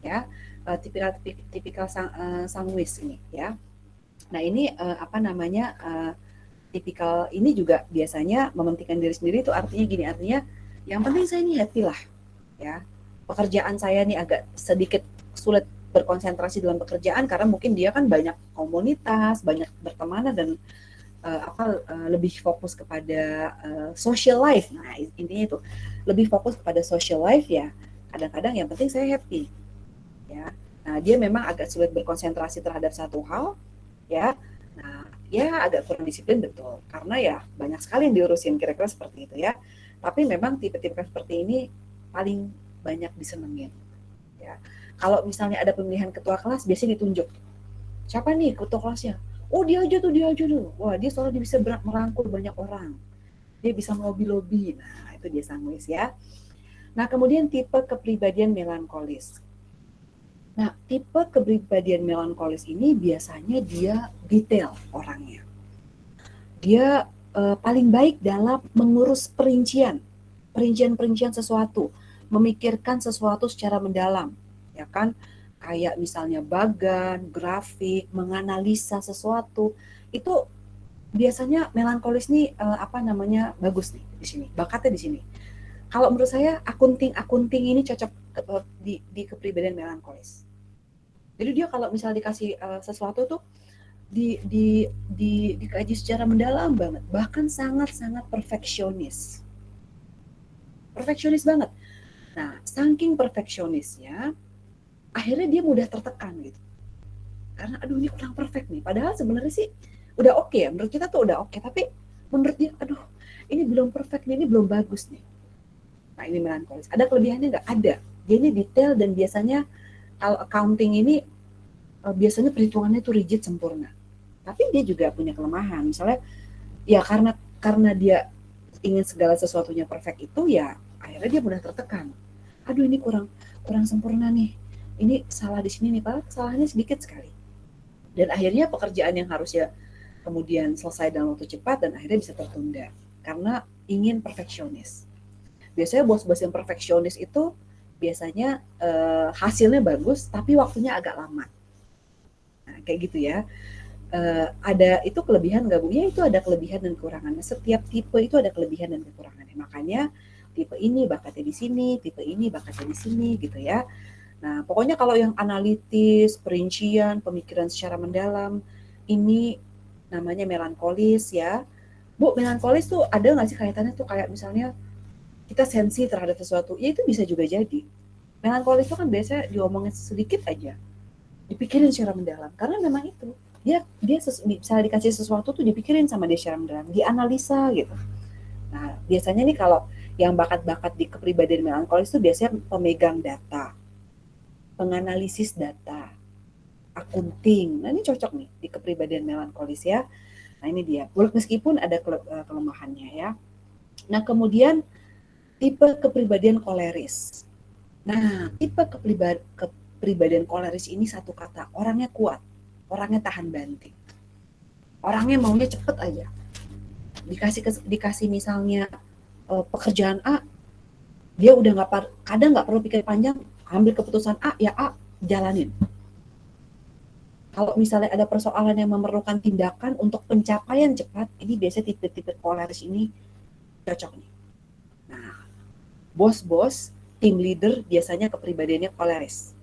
Ya, tipikal sanguis ini ya. Nah, ini apa namanya? Tipikal ini juga biasanya mementingkan diri sendiri, itu artinya gini, artinya yang penting saya ini happy lah ya, pekerjaan saya nih agak sedikit sulit berkonsentrasi dalam pekerjaan karena mungkin dia kan banyak komunitas, banyak berteman, dan lebih fokus kepada social life. Nah, intinya itu lebih fokus kepada social life ya. Kadang-kadang yang penting saya happy ya. Nah, dia memang agak sulit berkonsentrasi terhadap satu hal ya. Nah, ya agak kurang disiplin, betul, karena ya banyak sekali yang diurusin, kira-kira seperti itu ya. Tapi memang tipe-tipe seperti ini paling banyak disenengin ya. Kalau misalnya ada pemilihan ketua kelas, biasanya ditunjuk, siapa nih ketua kelasnya, oh dia aja tuh, wah dia soalnya dia bisa merangkul banyak orang, dia bisa ngelobi-lobi. Nah, itu dia sanguis ya. Nah, kemudian tipe kepribadian melankolis. Nah, tipe kepribadian melankolis ini biasanya dia detail orangnya. Dia paling baik dalam mengurus perincian sesuatu, memikirkan sesuatu secara mendalam, ya kan? Kayak misalnya bagan, grafik, menganalisa sesuatu, itu biasanya melankolis nih apa namanya, bagus nih di sini, bakatnya di sini. Kalau menurut saya akunting ini cocok di kepribadian melankolis. Jadi dia kalau misalnya dikasih sesuatu tuh dikaji secara mendalam banget, bahkan sangat perfeksionis banget. Nah, saking perfeksionisnya, akhirnya dia mudah tertekan gitu. Karena aduh ini kurang perfect nih. Padahal sebenarnya sih udah oke ya, menurut kita tuh udah oke, tapi menurut dia aduh ini belum perfect nih, ini belum bagus nih. Nah ini melankolis. Ada kelebihannya nggak? Ada. Dia ini detail dan biasanya kalau accounting ini biasanya perhitungannya tuh rigid sempurna. Tapi dia juga punya kelemahan. Misalnya ya karena dia ingin segala sesuatunya perfect itu ya akhirnya dia mudah tertekan. Aduh ini kurang kurang sempurna nih. Ini salah di sini nih, padahal kesalahannya sedikit sekali. Dan akhirnya pekerjaan yang harusnya kemudian selesai dalam waktu cepat dan akhirnya bisa tertunda karena ingin perfeksionis. Biasanya bos-bos yang perfeksionis itu biasanya hasilnya bagus tapi waktunya agak lama. Nah, kayak gitu ya. Ada itu kelebihan nggak Bu? Ya itu ada kelebihan dan kekurangannya. Setiap tipe itu ada kelebihan dan kekurangannya. Makanya tipe ini bakatnya di sini, tipe ini bakatnya di sini gitu ya. Nah, pokoknya kalau yang analitis, perincian, pemikiran secara mendalam, ini namanya melankolis ya. Bu, melankolis tuh ada nggak sih kaitannya tuh kayak misalnya kita sensi terhadap sesuatu? Ya itu bisa juga jadi. Melankolis itu kan biasanya diomongin sedikit aja, dipikirin secara mendalam. Karena memang itu, dia bisa dikasih sesuatu tuh dipikirin sama dia secara mendalam, dianalisa gitu. Nah, biasanya nih kalau yang bakat-bakat di kepribadian melankolis itu biasanya pemegang data, penganalisis data, akunting. Nah, ini cocok nih di kepribadian melankolis ya. Nah, ini dia. Meskipun ada kelemahannya ya. Nah, kemudian tipe kepribadian koleris. Nah, tipe kepribadian koleris ini satu kata, orangnya kuat, orangnya tahan banting. Orangnya maunya cepet aja. Dikasih misalnya pekerjaan A, dia udah kadang nggak perlu pikir panjang, ambil keputusan A, ya A, jalanin. Kalau misalnya ada persoalan yang memerlukan tindakan untuk pencapaian cepat, ini biasanya tipe-tipe koleris ini cocok nih. Nah, bos-bos, tim leader biasanya kepribadiannya koleris.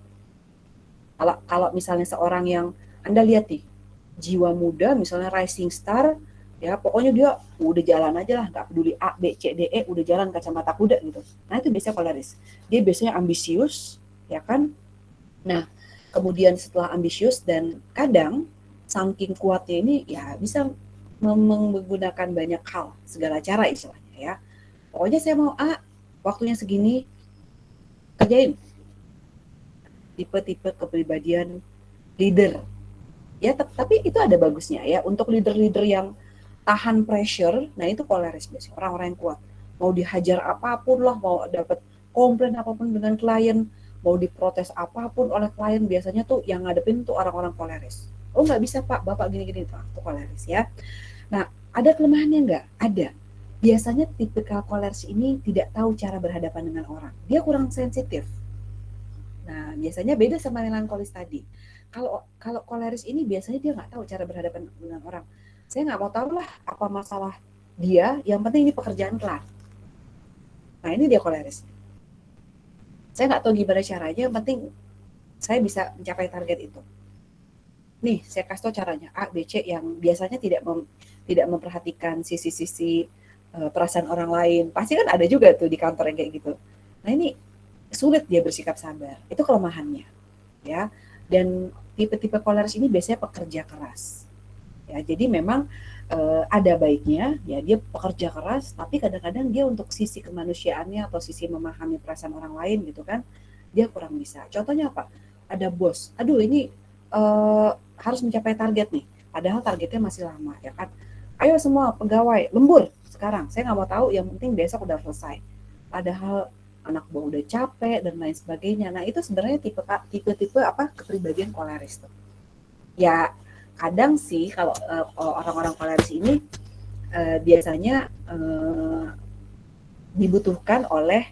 Kalau misalnya seorang yang Anda lihat nih, jiwa muda, misalnya rising star, ya pokoknya dia udah jalan aja lah, nggak peduli A, B, C, D, E, udah jalan kacamata kuda gitu. Nah itu biasanya koleris. Dia biasanya ambisius, ya kan? Nah, kemudian setelah ambisius dan kadang saking kuatnya ini ya bisa menggunakan banyak hal, segala cara istilahnya ya. Pokoknya saya mau A, waktunya segini, kerjain. Tipe-tipe kepribadian leader. Ya, tapi itu ada bagusnya ya. Untuk leader-leader yang tahan pressure, nah itu koleris biasanya, orang-orang yang kuat. Mau dihajar apapun lah, mau dapat komplain apapun dengan klien, mau diprotes apapun oleh klien, biasanya tuh yang ngadepin tuh orang-orang koleris. Oh nggak bisa Pak, Bapak gini-gini, tuh koleris ya. Nah, ada kelemahannya nggak? Ada. Biasanya tipikal koleris ini tidak tahu cara berhadapan dengan orang. Dia kurang sensitif. Nah, biasanya beda sama melankolis tadi. Kalau koleris ini biasanya dia nggak tahu cara berhadapan dengan orang. Saya nggak mau tahu lah apa masalah dia, yang penting ini pekerjaan kelar. Nah, ini dia koleris. Saya nggak tahu gimana caranya, yang penting saya bisa mencapai target itu. Nih, saya kasih tahu caranya A, B, C yang biasanya tidak memperhatikan sisi-sisi perasaan orang lain. Pasti kan ada juga tuh di kantor yang kayak gitu. Nah, ini sulit dia bersikap sabar. Itu kelemahannya, ya. Dan tipe-tipe koleris ini biasanya pekerja keras. Ya, jadi memang ada baiknya ya dia pekerja keras, tapi kadang-kadang dia untuk sisi kemanusiaannya atau sisi memahami perasaan orang lain gitu kan, dia kurang bisa. Contohnya apa? Ada bos, aduh ini harus mencapai target nih, padahal targetnya masih lama ya kan. Ayo semua pegawai lembur sekarang, saya nggak mau tahu, yang penting besok udah selesai. Padahal anak buah udah capek dan lain sebagainya. Nah itu sebenarnya tipe apa kepribadian koleris tuh. Ya kadang sih kalau orang-orang koleris ini biasanya dibutuhkan oleh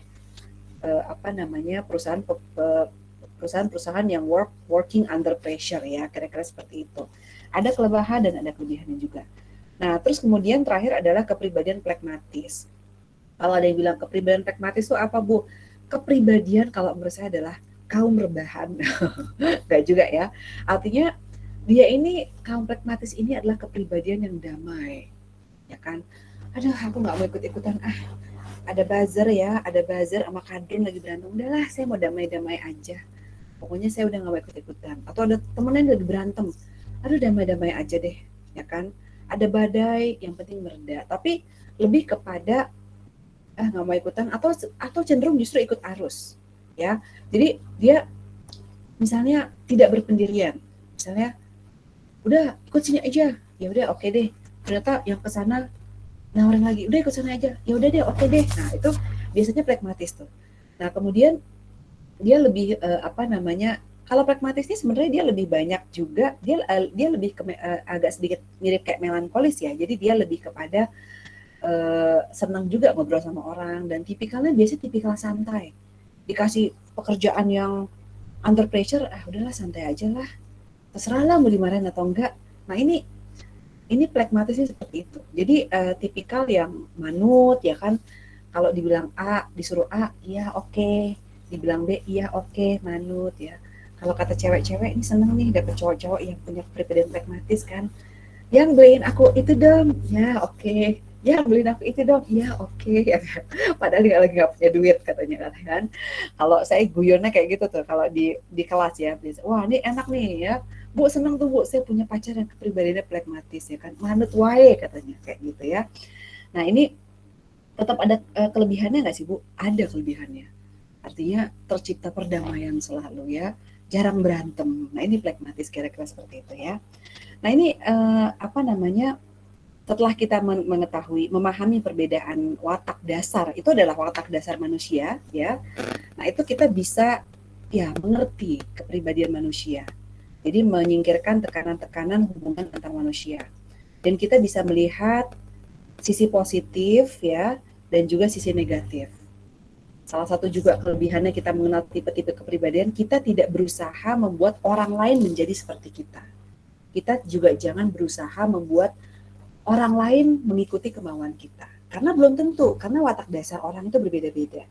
perusahaan-perusahaan yang working under pressure ya, kira-kira seperti itu. Ada kelebihan dan ada kelebihannya juga. Nah terus kemudian terakhir adalah kepribadian pragmatis. Kalau ada yang bilang kepribadian pragmatis itu apa Bu? Kepribadian kalau menurut saya adalah kaum rebahan. Enggak juga ya. Artinya dia ini, kaum pragmatis ini adalah kepribadian yang damai. Ya kan? Aduh aku nggak mau ikut-ikutan. Ada buzzer ya, ada buzzer sama kadrun lagi berantem. Udahlah saya mau damai-damai aja. pokoknya saya udah nggak mau ikut-ikutan. Atau ada temennya udah berantem, aduh damai-damai aja deh, ya kan. Ada badai, yang penting mereda. Tapi lebih kepada nggak mau ikutan atau cenderung justru ikut arus, ya. Jadi dia misalnya tidak berpendirian, misalnya udah ikut sini aja, ya udah oke deh. Ternyata yang ke sana nawarin lagi, udah ikut sana aja, ya udah deh oke deh. Nah itu biasanya pragmatis tuh. Nah kemudian dia lebih kalau pragmatis ini sebenarnya dia lebih banyak juga dia lebih agak sedikit mirip kayak melankolis ya. Jadi dia lebih kepada senang juga ngobrol sama orang, dan tipikalnya biasanya tipikal santai. Dikasih pekerjaan yang under pressure, udahlah santai aja lah, terserah lah mau dimarahin atau enggak. Nah ini pragmatisnya seperti itu. Jadi tipikal yang manut ya kan. Kalau dibilang A, disuruh A, iya oke. Dibilang B, iya oke, manut ya. Kalau kata cewek-cewek ini seneng nih dapet cowok-cowok yang punya kepribadian pragmatis kan. Yang beliin aku itu dong, ya oke. Yang beliin aku itu dong, ya oke. Padahal dia lagi nggak punya duit katanya kan. Kalau saya guyonnya kayak gitu tuh, kalau di kelas ya, wah ini enak nih ya. Bu seneng tuh Bu, saya punya pacar yang kepribadiannya pragmatis ya kan, manut wae katanya kayak gitu ya. Nah ini tetap ada kelebihannya nggak sih Bu? Ada kelebihannya. Artinya tercipta perdamaian selalu ya, jarang berantem. Nah ini pragmatis kira-kira seperti itu ya. Nah ini setelah kita memahami perbedaan watak dasar, itu adalah watak dasar manusia ya. Nah itu kita bisa ya mengerti kepribadian manusia. Jadi menyingkirkan tekanan-tekanan hubungan antar manusia. Dan kita bisa melihat sisi positif ya, dan juga sisi negatif. Salah satu juga kelebihannya kita mengenal tipe-tipe kepribadian, kita tidak berusaha membuat orang lain menjadi seperti kita. Kita juga jangan berusaha membuat orang lain mengikuti kemauan kita. Karena belum tentu, karena watak dasar orang itu berbeda-beda.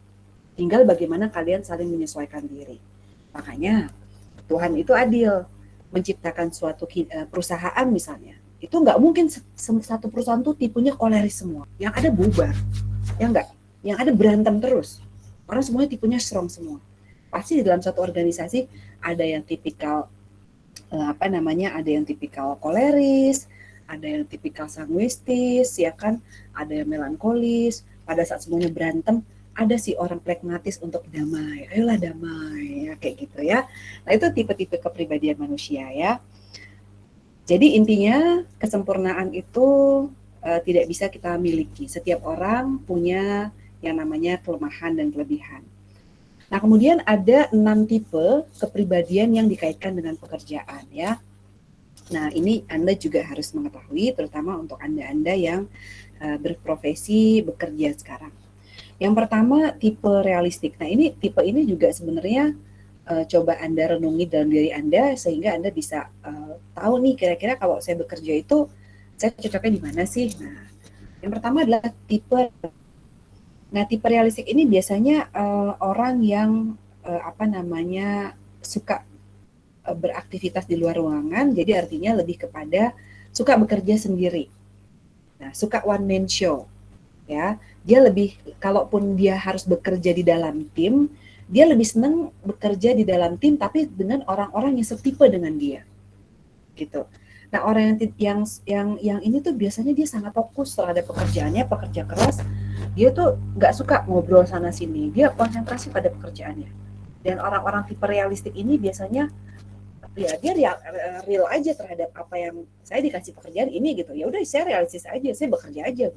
Tinggal bagaimana kalian saling menyesuaikan diri. Makanya Tuhan itu adil, menciptakan suatu perusahaan misalnya. Itu nggak mungkin satu perusahaan tuh tipenya koleris semua. Yang ada bubar, ya nggak? Yang ada berantem terus. Orang semuanya tipenya strong semua. Pasti di dalam satu organisasi ada yang tipikal ada yang tipikal koleris, ada yang tipikal sanguistis, ya kan, ada yang melankolis. Pada saat semuanya berantem, ada sih orang pragmatis untuk damai, ayolah damai, ya kayak gitu ya. Nah itu tipe-tipe kepribadian manusia ya. Jadi intinya kesempurnaan itu tidak bisa kita miliki. Setiap orang punya yang namanya kelemahan dan kelebihan. Nah, kemudian ada 6 tipe kepribadian yang dikaitkan dengan pekerjaan ya. Nah, ini Anda juga harus mengetahui, terutama untuk Anda yang berprofesi bekerja sekarang. Yang pertama, tipe realistik. Nah, tipe ini juga sebenarnya coba Anda renungi dalam diri Anda sehingga Anda bisa tahu nih kira-kira kalau saya bekerja itu saya cocoknya di mana sih. Nah, yang pertama adalah tipe realistik ini biasanya orang yang suka beraktivitas di luar ruangan, jadi artinya lebih kepada suka bekerja sendiri. Nah, suka one man show. Ya, dia lebih, kalaupun dia harus bekerja di dalam tim, dia lebih senang bekerja di dalam tim tapi dengan orang-orang yang setipe dengan dia. Gitu. Nah, orang yang ini tuh biasanya dia sangat fokus terhadap pekerjaannya, pekerja keras. Dia tuh nggak suka ngobrol sana sini, dia konsentrasi pada pekerjaannya. Dan orang-orang tipe realistik ini biasanya ya dia real aja terhadap apa yang saya dikasih pekerjaan ini gitu. Ya udah saya realistis aja, saya bekerja aja.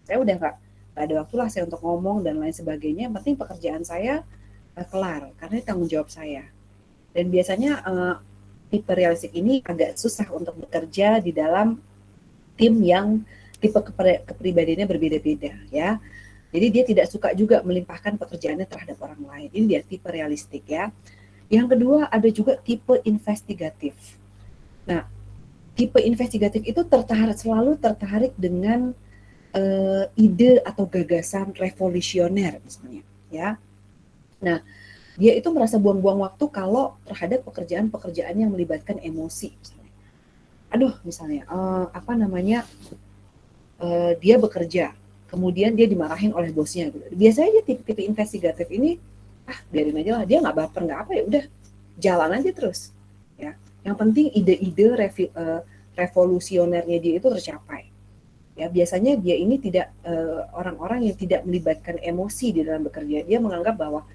Saya udah nggak ada waktu lah saya untuk ngomong dan lain sebagainya. Yang penting pekerjaan saya kelar karena ini tanggung jawab saya. Dan biasanya tipe realistik ini agak susah untuk bekerja di dalam tim yang tipe kepribadiannya berbeda-beda ya. Jadi dia tidak suka juga melimpahkan pekerjaannya terhadap orang lain. Ini dia tipe realistik ya. Yang kedua ada juga tipe investigatif. Nah, tipe investigatif itu selalu tertarik dengan ide atau gagasan revolusioner misalnya ya. Nah, dia itu merasa buang-buang waktu kalau terhadap pekerjaan-pekerjaan yang melibatkan emosi misalnya. Aduh, misalnya dia bekerja, kemudian dia dimarahin oleh bosnya gitu. Biasanya tipe-tipe investigatif ini biarin aja lah, dia nggak baper nggak apa ya udah jalan aja terus ya. Yang penting ide-ide revolusionernya dia itu tercapai. Ya, biasanya dia ini tidak orang-orang yang tidak melibatkan emosi di dalam bekerja. Dia menganggap bahwa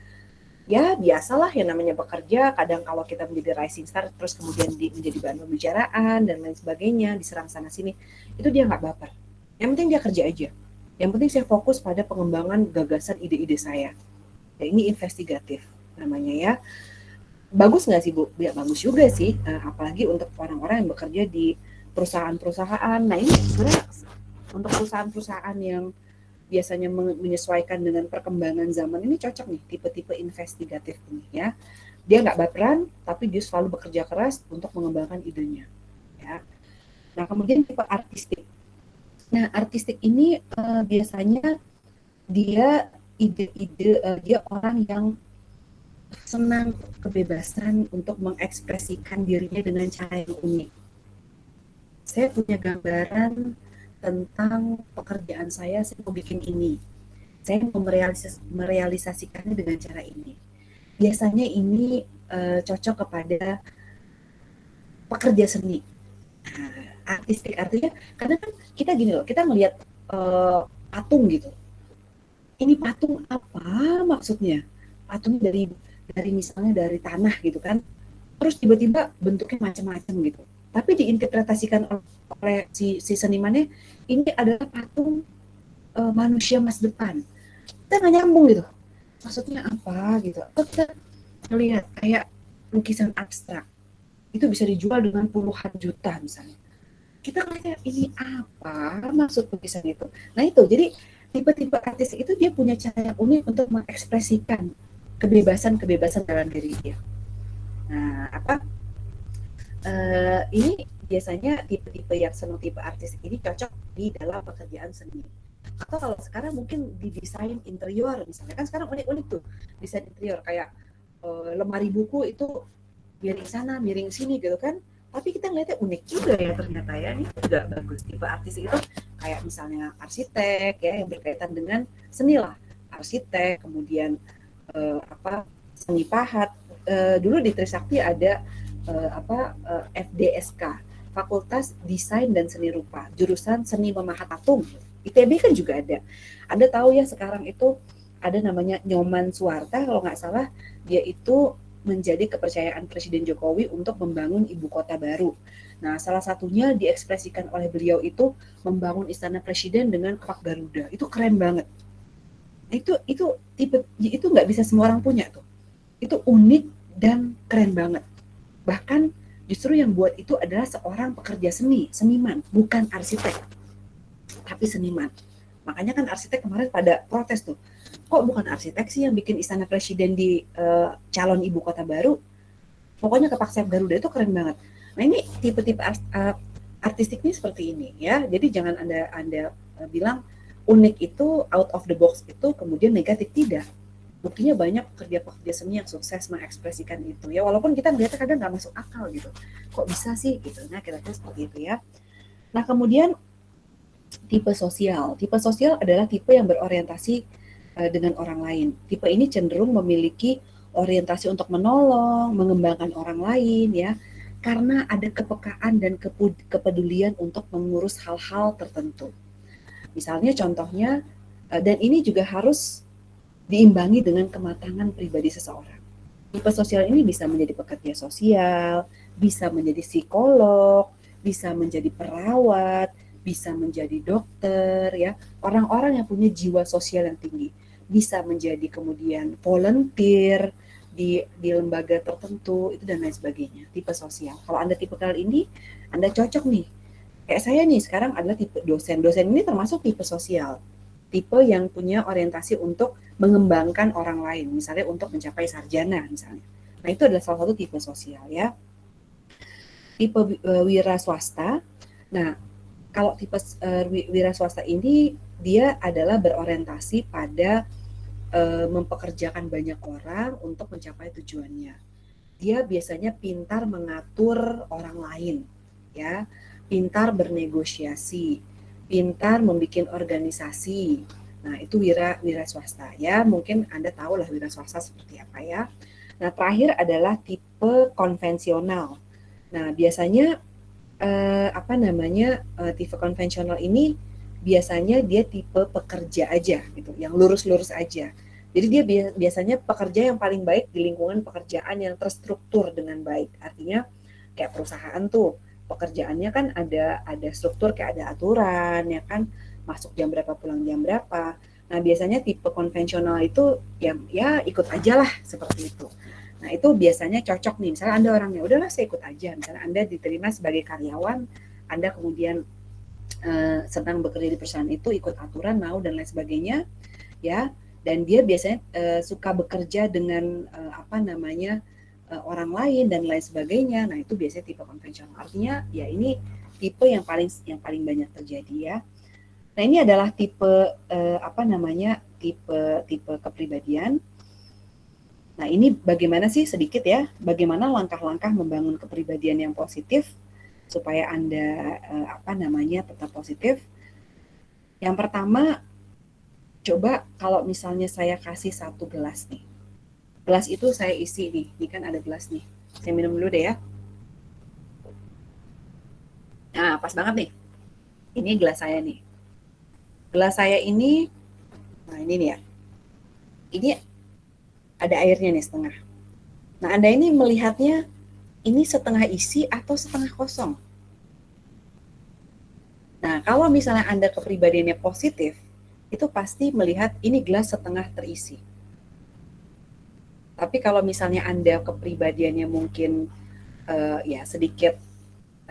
ya biasalah yang namanya bekerja, kadang kalau kita menjadi rising star terus kemudian menjadi bahan pembicaraan dan lain sebagainya, diserang sana sini, itu dia nggak baper. Yang penting dia kerja aja. Yang penting saya fokus pada pengembangan gagasan ide-ide saya. Ya, ini investigatif namanya ya. Bagus nggak sih Bu? Ya bagus juga sih, apalagi untuk orang-orang yang bekerja di perusahaan-perusahaan. Nah ini sebenarnya untuk perusahaan-perusahaan yang biasanya menyesuaikan dengan perkembangan zaman ini cocok nih tipe-tipe investigatif ini ya. Dia nggak baperan, tapi dia selalu bekerja keras untuk mengembangkan idenya. Ya. Nah kemudian tipe artistik. Nah artistik ini biasanya dia dia orang yang senang kebebasan untuk mengekspresikan dirinya dengan cara yang unik. Saya punya gambaran tentang pekerjaan saya mau bikin ini. Saya mau merealisasikannya dengan cara ini. Biasanya ini cocok kepada pekerja seni. Artistik artinya, karena kan kita gini loh, kita ngelihat patung gitu. Ini patung apa maksudnya? Patung dari misalnya dari tanah gitu kan. Terus tiba-tiba bentuknya macam-macam gitu. Tapi diinterpretasikan oleh si senimannya, ini adalah patung manusia masa depan. Kita nggak nyambung gitu. Maksudnya apa gitu. Atau kita melihat kayak lukisan abstrak. Itu bisa dijual dengan puluhan juta misalnya. Kita kayak ini apa maksud lukisan itu. Nah itu, jadi tipe-tipe artis itu dia punya cara yang unik untuk mengekspresikan kebebasan dalam diri dia. Nah, ini biasanya tipe-tipe yang senang tipe artis ini cocok di dalam pekerjaan seni. Atau kalau sekarang mungkin di desain interior misalnya, kan sekarang unik-unik tuh desain interior kayak lemari buku itu miring sana, miring sini gitu kan. Tapi kita ngeliatnya unik juga ya ternyata ya, ini juga bagus. Tipe artis itu kayak misalnya arsitek ya yang berkaitan dengan seni lah, arsitek, kemudian seni pahat. Dulu di Trisakti ada FDSK, Fakultas Desain dan Seni Rupa, jurusan Seni Memahat Patung. ITB kan juga ada. Anda tahu ya sekarang itu ada namanya Nyoman Suwarta kalau nggak salah, dia itu menjadi kepercayaan Presiden Jokowi untuk membangun ibu kota baru. Nah, salah satunya diekspresikan oleh beliau itu membangun istana presiden dengan Pak Garuda. Itu keren banget. Itu tipe itu nggak bisa semua orang punya tuh. Itu unik dan keren banget. Bahkan justru yang buat itu adalah seorang pekerja seniman, bukan arsitek, tapi seniman. Makanya kan arsitek kemarin pada protes tuh, kok bukan arsitek sih yang bikin istana presiden di calon ibu kota baru? Pokoknya kepaksa Garuda itu keren banget. Nah ini tipe-tipe artistik ini seperti ini ya. Jadi jangan anda bilang unik itu out of the box itu kemudian negatif, tidak. Buktinya banyak pekerja-pekerja seni yang sukses mengekspresikan itu ya, walaupun kita melihatnya kadang nggak masuk akal gitu, kok bisa sih gitu. Nah kira-kira seperti itu ya. Nah kemudian tipe sosial adalah tipe yang berorientasi dengan orang lain. Tipe ini cenderung memiliki orientasi untuk menolong, mengembangkan orang lain ya, karena ada kepekaan dan kepedulian untuk mengurus hal-hal tertentu. Misalnya contohnya, dan ini juga harus diimbangi dengan kematangan pribadi seseorang. Tipe sosial ini bisa menjadi pekerja sosial, bisa menjadi psikolog, bisa menjadi perawat, bisa menjadi dokter ya. Orang-orang yang punya jiwa sosial yang tinggi bisa menjadi kemudian volunteer di lembaga tertentu itu dan lain sebagainya. Tipe sosial. Kalau Anda tipe kali ini, Anda cocok nih. Kayak saya nih sekarang adalah tipe dosen. Dosen ini termasuk tipe sosial. Tipe yang punya orientasi untuk mengembangkan orang lain, misalnya untuk mencapai sarjana misalnya. Nah itu adalah salah satu tipe sosial ya. Tipe wira swasta. Nah kalau tipe wira swasta ini dia adalah berorientasi pada mempekerjakan banyak orang untuk mencapai tujuannya. Dia biasanya pintar mengatur orang lain, ya, pintar bernegosiasi, pintar membuat organisasi. Nah itu wira swasta ya. Mungkin Anda tahu lah wira swasta seperti apa ya. Nah, terakhir adalah tipe konvensional. Nah, biasanya tipe konvensional ini biasanya dia tipe pekerja aja gitu, yang lurus-lurus aja. Jadi dia biasanya pekerja yang paling baik di lingkungan pekerjaan yang terstruktur dengan baik. Artinya kayak perusahaan tuh pekerjaannya kan ada struktur, kayak ada aturan ya kan, masuk jam berapa pulang jam berapa. Nah, biasanya tipe konvensional itu ya ikut aja lah seperti itu. Nah, itu biasanya cocok nih. Misalnya Anda orangnya, udahlah saya ikut aja. Misalnya Anda diterima sebagai karyawan, Anda kemudian sedang bekerja di perusahaan itu, ikut aturan, mau dan lain sebagainya, ya. Dan dia biasanya suka bekerja dengan orang lain dan lain sebagainya. Nah, itu biasanya tipe konvensional. Artinya, ya ini tipe yang paling banyak terjadi ya. Nah, ini adalah tipe tipe kepribadian. Nah, ini bagaimana sih sedikit ya, bagaimana langkah-langkah membangun kepribadian yang positif supaya Anda tetap positif. Yang pertama, coba kalau misalnya saya kasih satu gelas nih. Gelas itu saya isi nih, ini kan ada gelas nih. Saya minum dulu deh ya. Nah, pas banget nih. Ini gelas saya nih. Gelas saya ini, nah ini nih ya. Ini ada airnya nih setengah. Nah, Anda ini melihatnya ini setengah isi atau setengah kosong. Nah, kalau misalnya Anda kepribadiannya positif, itu pasti melihat ini gelas setengah terisi. Tapi kalau misalnya Anda kepribadiannya mungkin sedikit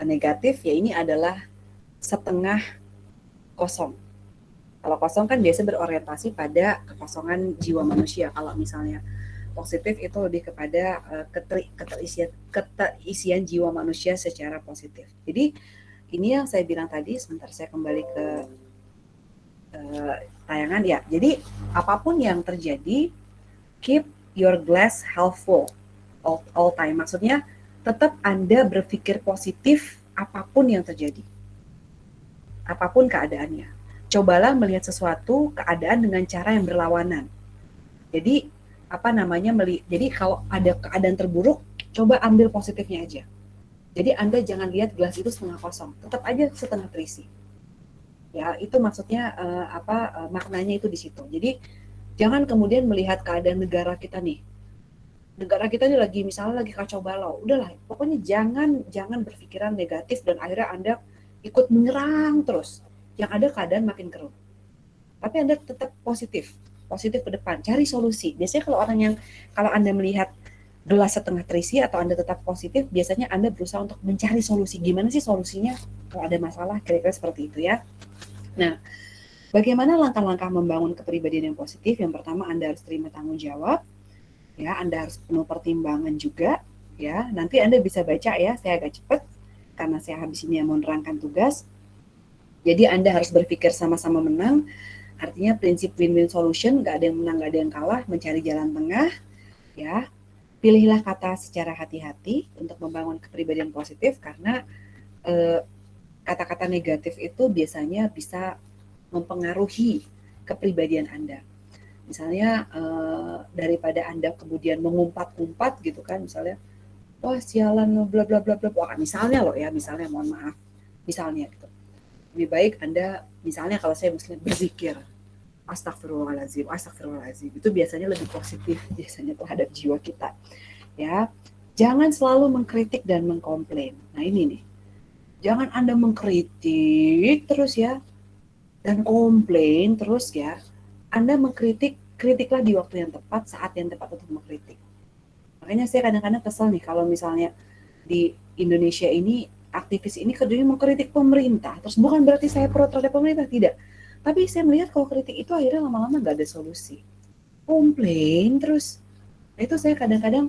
negatif, ya ini adalah setengah kosong. Kalau kosong kan biasa berorientasi pada kekosongan jiwa manusia. Kalau misalnya positif itu lebih kepada keterisian jiwa manusia secara positif. Jadi ini yang saya bilang tadi, sebentar saya kembali ke tayangan ya. Jadi apapun yang terjadi, keep your glass half full all time. Maksudnya tetap Anda berpikir positif apapun yang terjadi. Apapun keadaannya. Cobalah melihat sesuatu keadaan dengan cara yang berlawanan. Jadi jadi kalau ada keadaan terburuk, coba ambil positifnya aja. Jadi Anda jangan lihat gelas itu setengah kosong, tetap aja setengah terisi. Ya, itu maksudnya maknanya itu di situ. Jadi jangan kemudian melihat keadaan negara kita nih. Negara kita ini misalnya lagi kacau balau. Udahlah, pokoknya jangan berpikiran negatif dan akhirnya Anda ikut menyerang terus. Yang ada keadaan makin keruh. Tapi Anda tetap positif ke depan, cari solusi. Biasanya kalau Anda melihat gelas setengah terisi atau Anda tetap positif, biasanya Anda berusaha untuk mencari solusi. Gimana sih solusinya kalau ada masalah? Kira-kira seperti itu ya. Nah, bagaimana langkah-langkah membangun kepribadian yang positif? Yang pertama, Anda harus terima tanggung jawab. Ya, Anda harus penuh pertimbangan juga. Ya, nanti Anda bisa baca ya. Saya agak cepat karena saya habis ini mau menerangkan tugas. Jadi Anda harus berpikir sama-sama menang. Artinya prinsip win-win solution, nggak ada yang menang, nggak ada yang kalah, mencari jalan tengah. Ya, pilihlah kata secara hati-hati untuk membangun kepribadian positif karena kata-kata negatif itu biasanya bisa mempengaruhi kepribadian Anda. Misalnya daripada Anda kemudian mengumpat-umpat gitu kan, misalnya, wah sialan bla bla bla bla, wah misalnya mohon maaf, misalnya gitu. Lebih baik Anda, misalnya kalau saya muslim, berzikir, astagfirullahaladzim, itu biasanya lebih positif biasanya terhadap jiwa kita. Ya, jangan selalu mengkritik dan mengkomplain. Nah ini nih, jangan Anda mengkritik terus ya, dan komplain terus ya. Anda kritiklah di waktu yang tepat, saat yang tepat untuk mengkritik. Makanya saya kadang-kadang kesel nih kalau misalnya di Indonesia ini aktivis ini kerjanya mengkritik pemerintah. Terus bukan berarti saya pro terhadap pemerintah, tidak. Tapi saya melihat kalau kritik itu akhirnya lama-lama nggak ada solusi. Komplain terus. Nah, itu saya kadang-kadang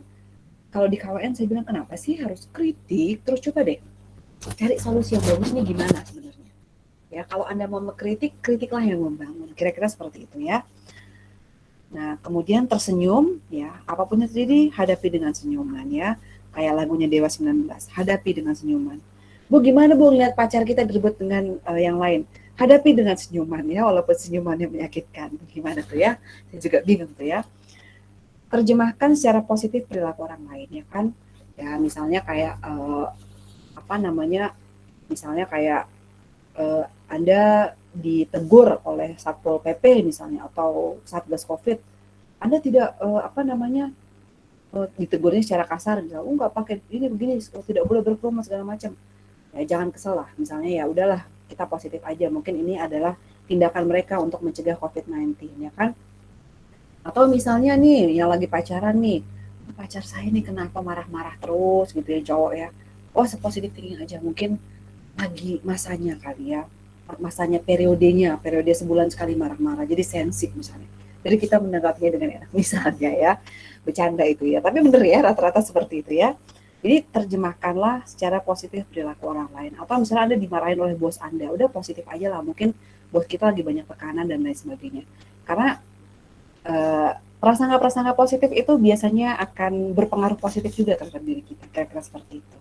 kalau di KWN saya bilang kenapa sih harus kritik? Terus coba deh cari solusi yang bagus nih gimana sebenarnya. Ya, kalau Anda mau mengkritik, kritiklah yang membangun. Kira-kira seperti itu ya. Nah, kemudian tersenyum ya, apapun yang terjadi hadapi dengan senyuman ya. Kayak lagunya Dewa 19, hadapi dengan senyuman. Bu, gimana Bu lihat pacar kita direbut dengan yang lain? Hadapi dengan senyuman ya, walaupun senyumannya menyakitkan. Gimana tuh ya? Saya juga bingung tuh ya. terjemahkan secara positif perilaku orang lain, ya kan? Ya, misalnya kayak misalnya kayak Anda ditegur oleh Satpol PP misalnya atau Satgas Covid, Anda tidak ditegurnya secara kasar, misalnya, nggak pakai ini begini, tidak boleh berkerumun segala macam. Ya jangan kesel lah, misalnya ya udahlah kita positif aja, mungkin ini adalah tindakan mereka untuk mencegah COVID-19, ya kan? Atau misalnya nih yang lagi pacaran nih, pacar saya nih kenapa marah-marah terus gitu ya cowok ya, oh sepositif thinking aja, mungkin lagi masanya kali ya, masanya periode sebulan sekali marah-marah, jadi sensitif misalnya. Jadi kita menanggapinya dengan enak misalnya ya, bercanda itu ya, tapi bener ya rata-rata seperti itu ya. Jadi terjemahkanlah secara positif perilaku orang lain. Atau misalnya Anda dimarahin oleh bos Anda, udah positif aja lah, mungkin bos kita lagi banyak tekanan dan lain sebagainya. Karena prasangka-prasangka positif itu biasanya akan berpengaruh positif juga terhadap diri kita, kira-kira seperti itu.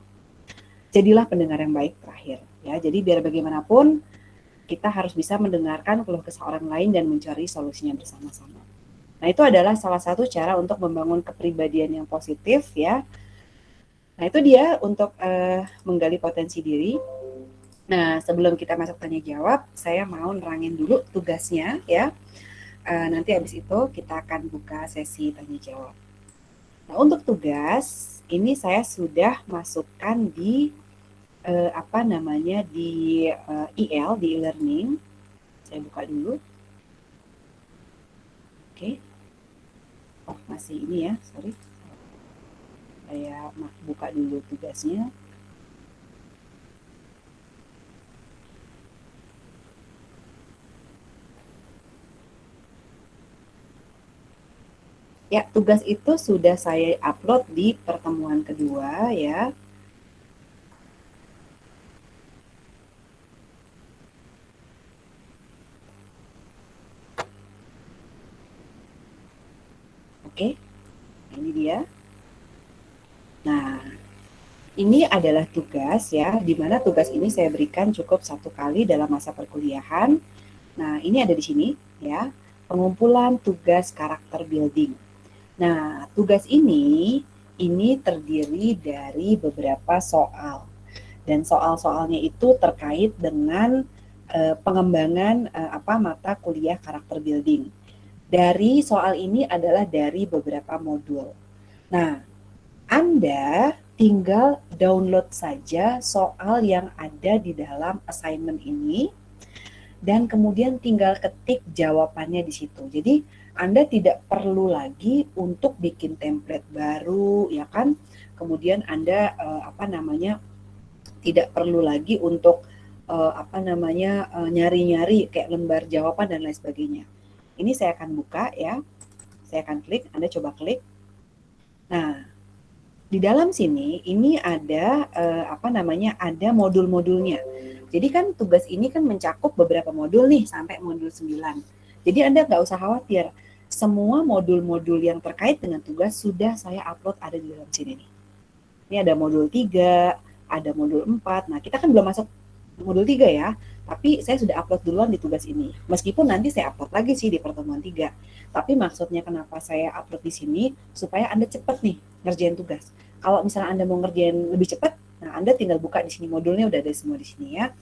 Jadilah pendengar yang baik terakhir ya. Jadi biar bagaimanapun kita harus bisa mendengarkan keluh kesah orang lain dan mencari solusinya bersama-sama. Nah, itu adalah salah satu cara untuk membangun kepribadian yang positif ya. Nah, itu dia untuk menggali potensi diri. Nah, sebelum kita masuk tanya jawab, saya mau nerangin dulu tugasnya ya. Nanti habis itu kita akan buka sesi tanya jawab. Nah, untuk tugas ini saya sudah masukkan di di IL, di e-learning. Saya buka dulu. Oke. Oh, masih ini ya, sorry. Saya buka dulu tugasnya. Ya, tugas itu sudah saya upload di pertemuan kedua ya. Oke, ini dia. Nah, ini adalah tugas ya, di mana tugas ini saya berikan cukup 1 kali dalam masa perkuliahan. Nah, ini ada di sini ya, pengumpulan tugas karakter building. Nah, tugas ini terdiri dari beberapa soal. Dan soal-soalnya itu terkait dengan pengembangan mata kuliah karakter building. Dari soal ini adalah dari beberapa modul. Nah, Anda tinggal download saja soal yang ada di dalam assignment ini dan kemudian tinggal ketik jawabannya di situ. Jadi Anda tidak perlu lagi untuk bikin template baru, ya kan? Kemudian Anda tidak perlu lagi untuk nyari-nyari kayak lembar jawaban dan lain sebagainya. Ini saya akan buka ya. Saya akan klik, Anda coba klik. Nah, di dalam sini ini ada ada modul-modulnya. Jadi kan tugas ini kan mencakup beberapa modul nih sampai modul 9. Jadi Anda nggak usah khawatir. Semua modul-modul yang terkait dengan tugas sudah saya upload ada di dalam sini nih. Ini ada modul 3, ada modul 4. Nah, kita kan belum masuk modul 3 ya. Tapi saya sudah upload duluan di tugas ini. Meskipun nanti saya upload lagi sih di pertemuan 3. Tapi maksudnya kenapa saya upload di sini supaya Anda cepat nih ngerjain tugas. Kalau misalnya Anda mau ngerjain lebih cepat, nah Anda tinggal buka di sini modulnya udah ada semua di sini ya.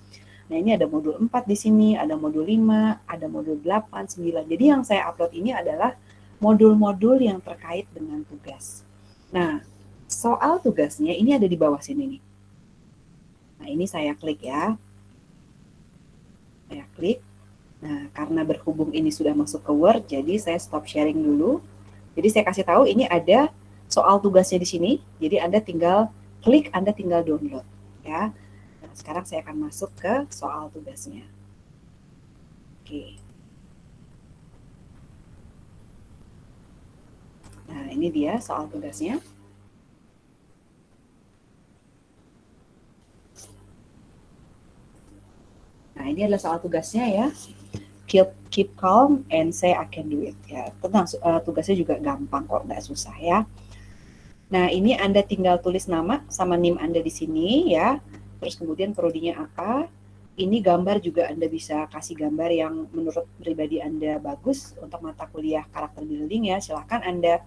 Nah, ini ada modul 4 di sini, ada modul 5, ada modul 8, 9. Jadi yang saya upload ini adalah modul-modul yang terkait dengan tugas. Nah, soal tugasnya ini ada di bawah sini nih. Nah, ini saya klik ya. Saya klik. Nah, karena berhubung ini sudah masuk ke Word, jadi saya stop sharing dulu. Jadi saya kasih tahu ini ada soal tugasnya di sini. Jadi Anda tinggal klik, Anda tinggal download ya. Nah, sekarang saya akan masuk ke soal tugasnya. Oke. Nah, ini dia soal tugasnya. Nah, ini adalah soal tugasnya ya. Keep calm and say I can do it. Ya, tenang, tugasnya juga gampang kok, nggak susah ya. Nah, ini Anda tinggal tulis nama sama NIM Anda di sini ya. Terus kemudian prodinya apa. Ini gambar juga Anda bisa kasih gambar yang menurut pribadi Anda bagus untuk mata kuliah karakter building ya. Silahkan Anda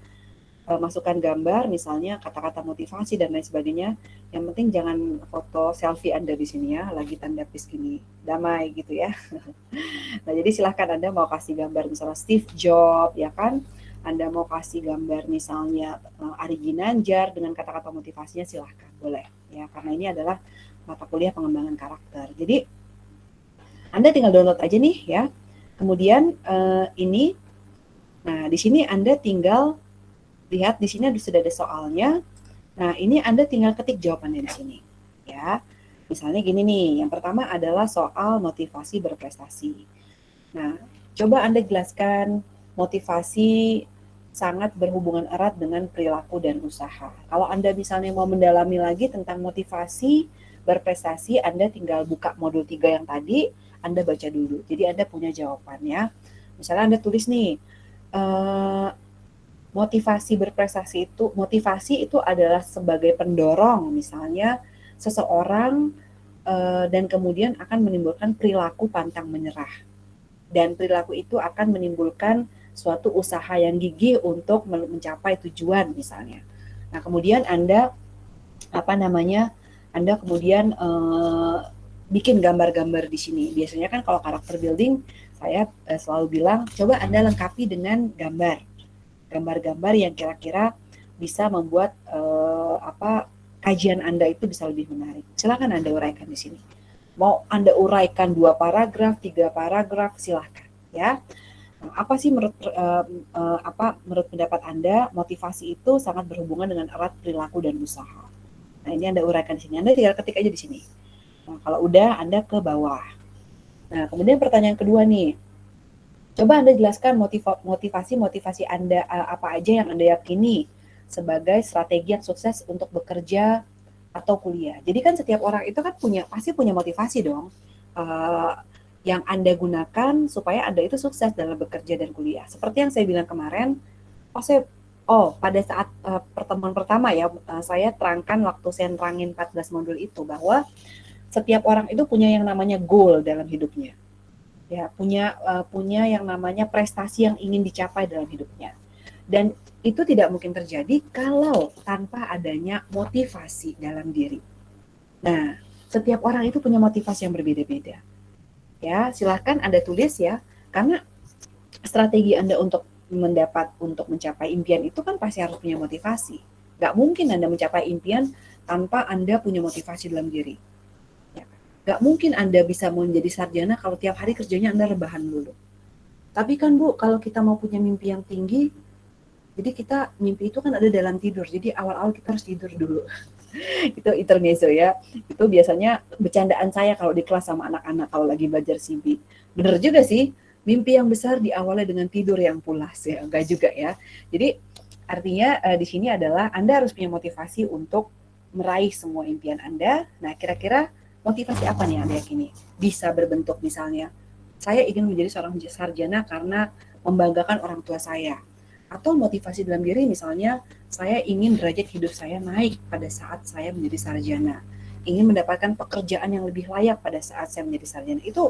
masukkan gambar, misalnya kata-kata motivasi dan lain sebagainya. Yang penting jangan foto selfie Anda di sini ya, lagi tanda peace gini, damai gitu ya. Nah, jadi silahkan Anda mau kasih gambar misalnya Steve Jobs, ya kan? Anda mau kasih gambar misalnya Ari Ginanjar dengan kata-kata motivasinya, silahkan, boleh. Ya, karena ini adalah mata kuliah pengembangan karakter. Jadi, Anda tinggal download aja nih ya. Kemudian ini, nah di sini Anda tinggal lihat, di sini sudah ada soalnya. Nah, ini Anda tinggal ketik jawabannya di sini. Ya, misalnya gini nih, yang pertama adalah soal motivasi berprestasi. Nah, coba Anda jelaskan motivasi sangat berhubungan erat dengan perilaku dan usaha. Kalau Anda misalnya mau mendalami lagi tentang motivasi berprestasi, Anda tinggal buka modul 3 yang tadi, Anda baca dulu. Jadi Anda punya jawabannya. Misalnya Anda tulis nih, motivasi itu adalah sebagai pendorong, misalnya seseorang dan kemudian akan menimbulkan perilaku pantang menyerah. Dan perilaku itu akan menimbulkan suatu usaha yang gigih untuk mencapai tujuan misalnya. Nah, kemudian Anda Anda kemudian bikin gambar-gambar di sini. Biasanya kan kalau karakter building saya selalu bilang coba Anda lengkapi dengan gambar-gambar yang kira-kira bisa membuat kajian Anda itu bisa lebih menarik. Silakan Anda uraikan di sini. Mau Anda uraikan 2 paragraf, 3 paragraf, silahkan ya. Nah, apa sih menurut pendapat Anda motivasi itu sangat berhubungan dengan erat perilaku dan usaha. Nah, ini Anda uraikan di sini. Anda tinggal ketik aja di sini. Nah, kalau udah Anda ke bawah. Nah, kemudian pertanyaan kedua nih. Coba Anda jelaskan motivasi Anda apa aja yang Anda yakini sebagai strategi yang sukses untuk bekerja atau kuliah. Jadi kan setiap orang itu kan pasti punya motivasi dong yang Anda gunakan supaya Anda itu sukses dalam bekerja dan kuliah. Seperti yang saya bilang kemarin, pada saat pertemuan pertama ya, saya terangkan waktu saya nerangin 14 modul itu bahwa setiap orang itu punya yang namanya goal dalam hidupnya. Ya, punya yang namanya prestasi yang ingin dicapai dalam hidupnya. Dan itu tidak mungkin terjadi kalau tanpa adanya motivasi dalam diri. Nah, setiap orang itu punya motivasi yang berbeda-beda. Ya, silahkan Anda tulis ya, karena strategi Anda untuk mencapai impian itu kan pasti harus punya motivasi. Gak mungkin Anda mencapai impian tanpa Anda punya motivasi dalam diri. Ya. Gak mungkin Anda bisa menjadi sarjana kalau tiap hari kerjanya Anda rebahan dulu. Tapi kan Bu, kalau kita mau punya mimpi yang tinggi, jadi mimpi itu kan ada dalam tidur. Jadi awal-awal kita harus tidur dulu. Itu intermezzo ya. Itu biasanya bercandaan saya kalau di kelas sama anak-anak kalau lagi belajar CB. Bener juga sih, mimpi yang besar diawali dengan tidur yang pulas ya. Enggak juga ya. Jadi artinya di sini adalah Anda harus punya motivasi untuk meraih semua impian Anda. Nah, kira-kira motivasi apa nih Anda yakini? Bisa berbentuk misalnya, saya ingin menjadi seorang sarjana karena membanggakan orang tua saya. Atau motivasi dalam diri misalnya, saya ingin derajat hidup saya naik pada saat saya menjadi sarjana. Ingin mendapatkan pekerjaan yang lebih layak pada saat saya menjadi sarjana. Itu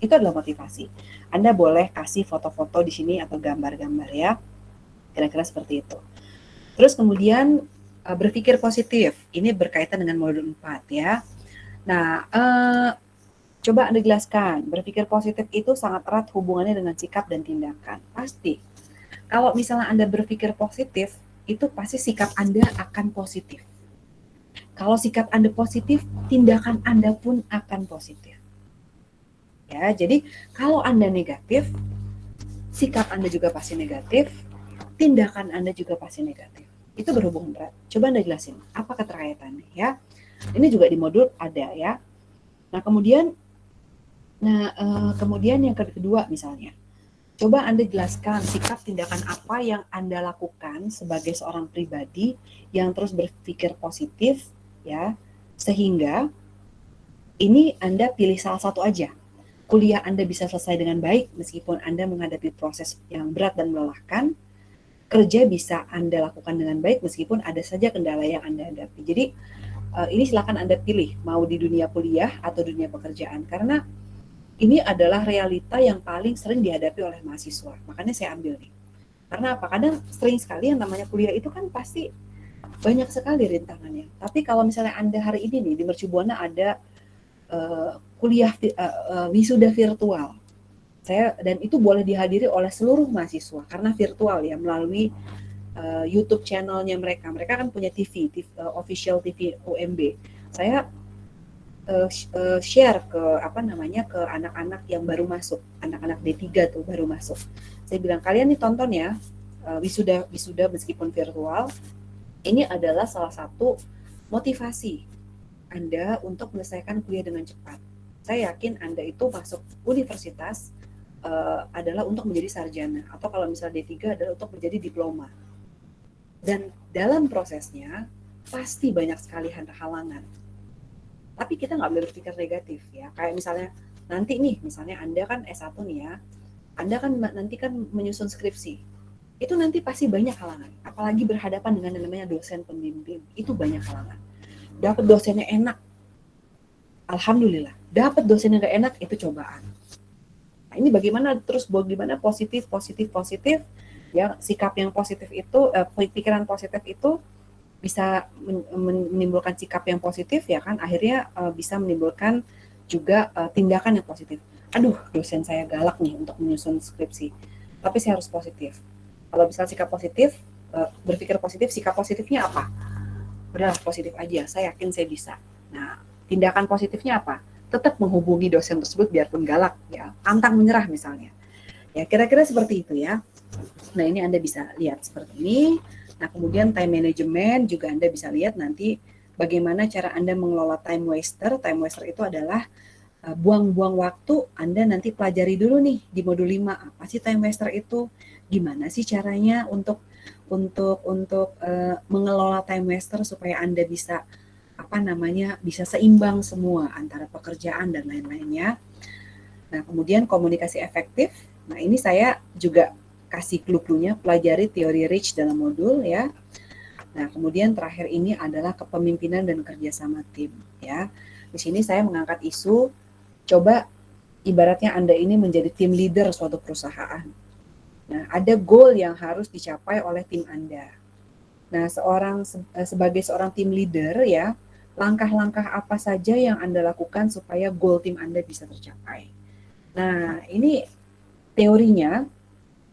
adalah motivasi. Anda boleh kasih foto-foto di sini atau gambar-gambar ya. Kira-kira seperti itu. Terus kemudian berpikir positif. Ini berkaitan dengan modul 4 ya. Nah, coba Anda jelaskan. Berpikir positif itu sangat erat hubungannya dengan sikap dan tindakan. Pasti. Kalau misalnya Anda berpikir positif, itu pasti sikap Anda akan positif. Kalau sikap Anda positif, tindakan Anda pun akan positif. Ya, jadi kalau Anda negatif, sikap Anda juga pasti negatif, tindakan Anda juga pasti negatif. Itu berhubungan erat. Coba Anda jelasin, apa keterkaitannya ya? Ini juga di modul ada ya. Nah, kemudian yang kedua misalnya, coba Anda jelaskan sikap tindakan apa yang Anda lakukan sebagai seorang pribadi yang terus berpikir positif ya, sehingga ini Anda pilih salah satu aja. Kuliah Anda bisa selesai dengan baik meskipun Anda menghadapi proses yang berat dan melelahkan. Kerja bisa Anda lakukan dengan baik meskipun ada saja kendala yang Anda hadapi. Jadi ini silakan Anda pilih mau di dunia kuliah atau dunia pekerjaan, karena ini adalah realita yang paling sering dihadapi oleh mahasiswa. Makanya saya ambil nih. Karena apa? Kadang sering sekali yang namanya kuliah itu kan pasti banyak sekali rintangannya. Tapi kalau misalnya Anda hari ini nih di Mercu Buana ada kuliah wisuda virtual. Dan itu boleh dihadiri oleh seluruh mahasiswa karena virtual ya, melalui YouTube channelnya mereka. Mereka kan punya TV official TV UMB. Saya share ke ke anak-anak yang baru masuk, anak-anak D3 tuh baru masuk. Saya bilang, kalian nih tonton ya, wisuda meskipun virtual. Ini adalah salah satu motivasi Anda untuk menyelesaikan kuliah dengan cepat. Saya yakin Anda itu masuk universitas adalah untuk menjadi sarjana, atau kalau misalnya D3 adalah untuk menjadi diploma. Dan dalam prosesnya pasti banyak sekali halangan. Tapi kita nggak boleh berpikir negatif ya. Kayak misalnya nanti nih, misalnya Anda kan S1 nih ya, Anda kan nanti kan menyusun skripsi. Itu nanti pasti banyak halangan. Apalagi berhadapan dengan yang namanya dosen pembimbing, itu banyak halangan. Dapat dosennya enak, alhamdulillah. Dapat dosen yang gak enak, itu cobaan. Nah, ini bagaimana positif ya, sikap yang positif itu, pikiran positif itu bisa menimbulkan sikap yang positif ya kan, akhirnya bisa menimbulkan juga tindakan yang positif. Aduh, dosen saya galak nih untuk menyusun skripsi, tapi saya harus positif. Kalau bisa sikap positif, berpikir positif, sikap positifnya apa? Udah positif aja, saya yakin saya bisa. Nah, tindakan positifnya apa? Tetap menghubungi dosen tersebut biarpun galak ya, pantang menyerah misalnya. Ya, kira-kira seperti itu ya. Nah, ini Anda bisa lihat seperti ini. Nah, kemudian time management juga Anda bisa lihat nanti bagaimana cara Anda mengelola time waster. Time waster itu adalah buang-buang waktu. Anda nanti pelajari dulu nih di modul 5, apa sih time waster itu? Gimana sih caranya untuk mengelola time waster supaya Anda bisa bisa seimbang semua antara pekerjaan dan lain-lainnya. Nah, kemudian komunikasi efektif. Nah, ini saya juga kasih clue-cluenya, pelajari teori Rich dalam modul ya. Nah, kemudian terakhir ini adalah kepemimpinan dan kerjasama tim ya. Di sini saya mengangkat isu, coba ibaratnya Anda ini menjadi tim leader suatu perusahaan. Nah, ada goal yang harus dicapai oleh tim Anda. Nah, sebagai seorang tim leader ya, langkah-langkah apa saja yang Anda lakukan supaya goal tim Anda bisa tercapai. Nah, ini teorinya.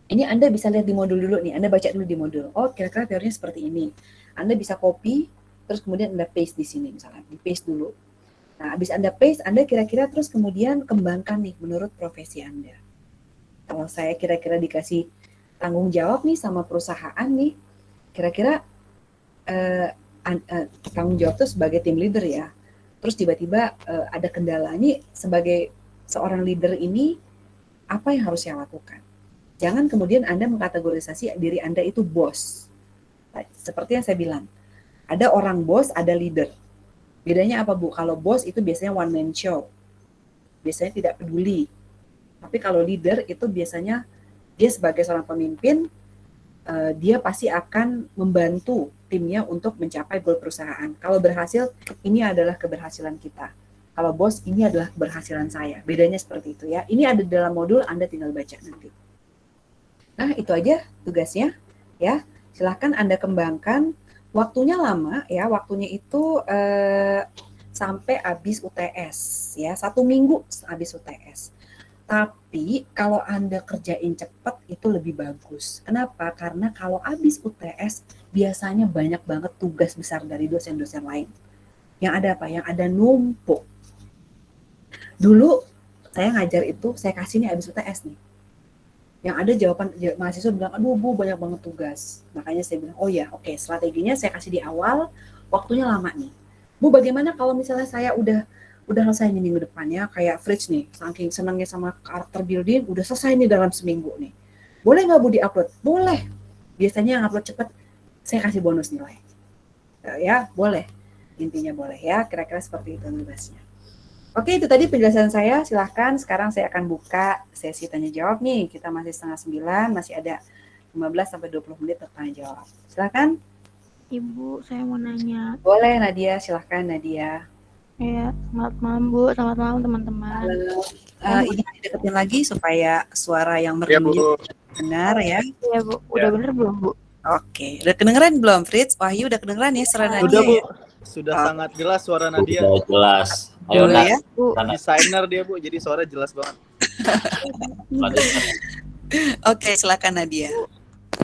Ini Anda bisa lihat di modul dulu nih, Anda baca dulu di modul. Oh, kira-kira teorinya seperti ini. Anda bisa copy, terus kemudian Anda paste di sini misalnya, di paste dulu. Nah, habis Anda paste, Anda kira-kira terus kemudian kembangkan nih menurut profesi Anda. Kalau saya kira-kira dikasih tanggung jawab nih sama perusahaan nih, kira-kira tanggung jawab itu sebagai tim leader ya. Terus tiba-tiba ada kendala nih, sebagai seorang leader ini, apa yang harus saya lakukan? Jangan kemudian Anda mengkategorisasi diri Anda itu bos. Seperti yang saya bilang, ada orang bos, ada leader. Bedanya apa, Bu? Kalau bos itu biasanya one man show. Biasanya tidak peduli. Tapi kalau leader itu biasanya dia sebagai seorang pemimpin, dia pasti akan membantu timnya untuk mencapai goal perusahaan. Kalau berhasil, ini adalah keberhasilan kita. Kalau bos, ini adalah keberhasilan saya. Bedanya seperti itu ya. Ini ada dalam modul, Anda tinggal baca nanti. Nah, itu aja tugasnya ya. Silahkan Anda kembangkan. Waktunya lama ya, waktunya itu sampai habis UTS ya, 1 minggu habis UTS. Tapi kalau Anda kerjain cepat itu lebih bagus. Kenapa? Karena kalau habis UTS biasanya banyak banget tugas besar dari dosen-dosen lain. Yang ada apa? Yang ada numpuk. Dulu saya ngajar itu, saya kasih nih habis UTS nih. Yang ada jawaban mahasiswa bilang, aduh Bu, banyak banget tugas. Makanya saya bilang, oh ya, oke, strateginya saya kasih di awal, waktunya lama nih. Bu, bagaimana kalau misalnya saya udah selesai nih minggu depannya, kayak Fritz nih, saking senangnya sama karakter building, udah selesai nih dalam seminggu nih. Boleh nggak Bu di-upload? Boleh. Biasanya yang upload cepat, saya kasih bonus nilai. Ya, boleh. Intinya boleh ya, kira-kira seperti itu tugasnya. Oke, itu tadi penjelasan saya. Silahkan, sekarang saya akan buka sesi tanya-jawab nih. Kita masih 8:30, masih ada 15-20 menit bertanya jawab. Silahkan. Ibu, saya mau nanya. Boleh, Nadia. Silahkan, Nadia. Ya, selamat malam Bu, selamat malam teman-teman. Ini dideketin lagi supaya suara yang Ya, merdu. Bu. Dengar ya. Iya Bu, udah bener belum Bu? Oke, udah kedengeran belum Fritz? Wahyu udah kedengeran ya suara Nadia Udah Bu, ya? sudah Oh. sangat jelas suara Nadia. Udah jelas. Ayo Dulu Nat. ya. Bu, Sana. Desainer dia Bu, jadi suara jelas banget. Oke, silakan Nadia.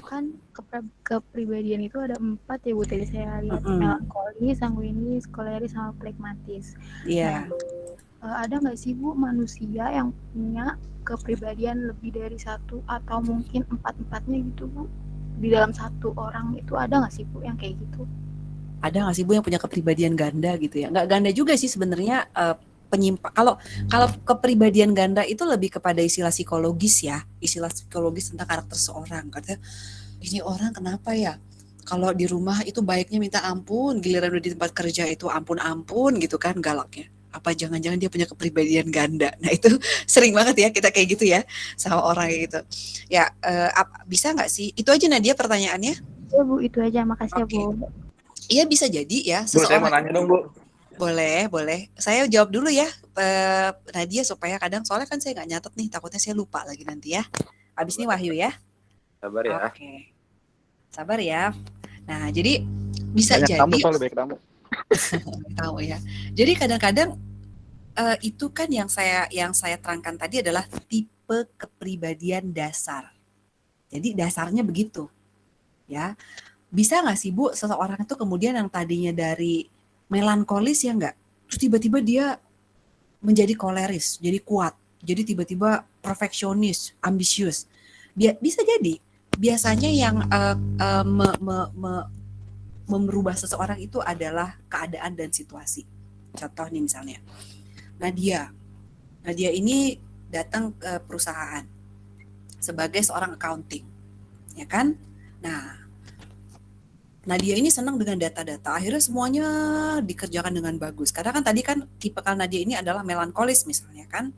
kan kepribadian itu ada 4 ya Bu, tadi saya lihat. Mm-mm. Melankolis, sanguinis, koleris, sama pragmatis. Iya. Ada nggak sih Bu manusia yang punya kepribadian lebih dari satu atau mungkin 4-4-nya gitu Bu? Di dalam satu orang itu ada nggak sih Bu yang kayak gitu? Ada nggak sih Bu yang punya kepribadian ganda gitu ya? Nggak ganda juga sih sebenarnya, kalau kepribadian ganda itu lebih kepada istilah psikologis ya, istilah psikologis tentang karakter seorang. Katanya ini orang kenapa ya? Kalau di rumah itu baiknya minta ampun, giliran udah di tempat kerja itu ampun-ampun gitu kan galaknya. Apa jangan-jangan dia punya kepribadian ganda? Nah itu sering banget ya kita kayak gitu ya sama orang kayak gitu. Ya bisa nggak sih? Itu aja Nadia pertanyaannya? Ya Bu, itu aja. Makasih Oke. ya Bu. Iya bisa jadi ya. Bu, saya mau Seseorang nanya dong Bu. boleh. Saya jawab dulu ya, Nadia, supaya kadang soalnya kan saya nggak nyatet nih, takutnya saya lupa lagi nanti ya. Abis ini Wahyu ya. Sabar ya. Oke. Sabar ya. Nah, jadi bisa Banyak tamu jadi soalnya, banyak tamu. tahu ya. Jadi kadang-kadang itu kan yang saya terangkan tadi adalah tipe kepribadian dasar. Jadi dasarnya begitu, ya. Bisa nggak sih Bu, seseorang itu kemudian yang tadinya dari melankolis ya nggak, terus tiba-tiba dia menjadi koleris, jadi kuat, jadi tiba-tiba perfeksionis, ambisius. Bisa jadi. Biasanya yang merubah seseorang itu adalah keadaan dan situasi. Contoh nih misalnya, Nadia ini datang ke perusahaan sebagai seorang accounting, ya kan? Nah, Nadia ini senang dengan data-data, akhirnya semuanya dikerjakan dengan bagus. Karena kan tadi kan tipikal Nadia ini adalah melankolis misalnya kan.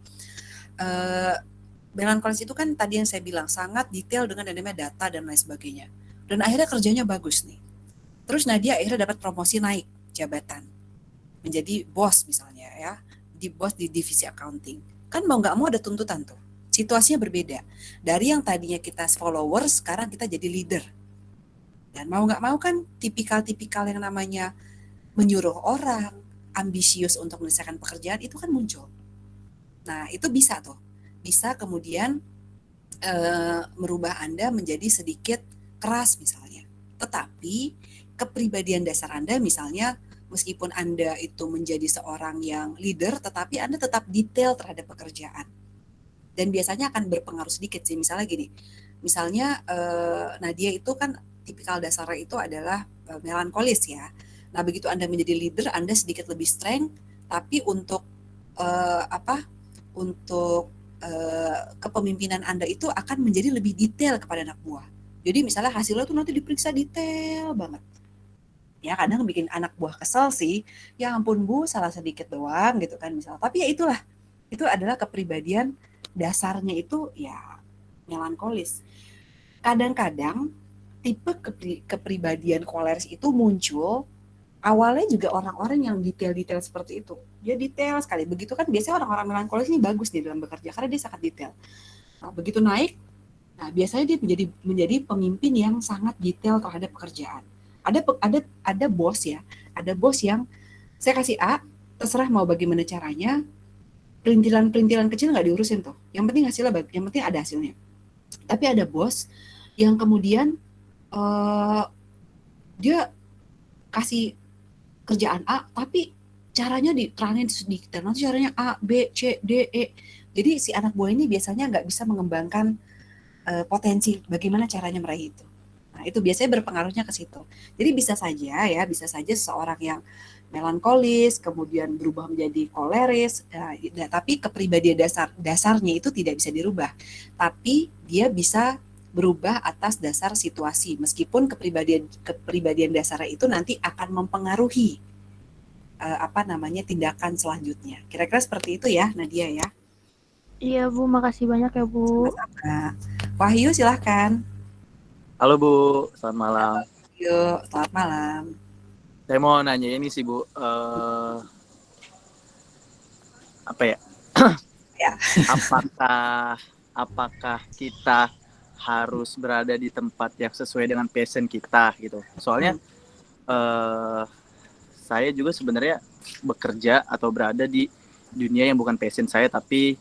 Melankolis itu kan tadi yang saya bilang sangat detail dengan yang namanya data dan lain sebagainya. Dan akhirnya kerjanya bagus nih. Terus Nadia akhirnya dapat promosi naik jabatan. Menjadi bos misalnya ya, bos di divisi accounting. Kan mau nggak mau ada tuntutan tuh. Situasinya berbeda. Dari yang tadinya kita followers, sekarang kita jadi leader. Dan mau nggak mau kan tipikal-tipikal yang namanya menyuruh orang, ambisius untuk menyelesaikan pekerjaan itu kan muncul. Nah itu bisa tuh, bisa kemudian merubah Anda menjadi sedikit keras misalnya. Tetapi kepribadian dasar Anda misalnya, meskipun Anda itu menjadi seorang yang leader, tetapi Anda tetap detail terhadap pekerjaan. Dan biasanya akan berpengaruh sedikit sih, misalnya gini, misalnya Nadia itu kan tipikal dasarnya itu adalah melankolis ya. Nah begitu Anda menjadi leader, Anda sedikit lebih strength, tapi untuk kepemimpinan Anda itu akan menjadi lebih detail kepada anak buah. Jadi misalnya hasilnya tuh nanti diperiksa detail banget. Ya kadang bikin anak buah kesel sih. Ya ampun Bu, salah sedikit doang gitu kan misalnya. Tapi ya itulah, itu adalah kepribadian dasarnya itu ya melankolis. Kadang-kadang tipe kepribadian koleris itu muncul awalnya juga orang-orang yang detail-detail seperti itu. Dia detail sekali. Begitu kan biasanya orang-orang melankolis ini bagus di dalam bekerja karena dia sangat detail. Nah, begitu naik, nah biasanya dia menjadi pemimpin yang sangat detail terhadap pekerjaan. Ada bos ya, ada bos yang saya kasih A, terserah mau bagaimana caranya, perintilan-perintilan kecil nggak diurusin tuh. Yang penting hasilnya bagus, yang penting ada hasilnya. Tapi ada bos yang kemudian dia kasih kerjaan A, tapi caranya diterangin sedikit. Nanti caranya A, B, C, D, E. Jadi si anak buah ini biasanya nggak bisa mengembangkan potensi bagaimana caranya meraih itu. Nah itu biasanya berpengaruhnya ke situ. Jadi bisa saja seorang yang melankolis, kemudian berubah menjadi koleris, tapi kepribadian dasarnya itu tidak bisa dirubah. Tapi dia bisa berubah atas dasar situasi, meskipun kepribadian dasarnya itu nanti akan mempengaruhi tindakan selanjutnya. Kira-kira seperti itu ya Nadia ya. Iya Bu, makasih banyak ya Bu. Sama-sama. Wahyu silahkan. Halo Bu, selamat malam. Yuk, selamat malam. Saya mau nanya ini sih Bu, apa ya? Ya. Apakah kita harus berada di tempat yang sesuai dengan passion kita gitu. Soalnya saya juga sebenarnya bekerja atau berada di dunia yang bukan passion saya, tapi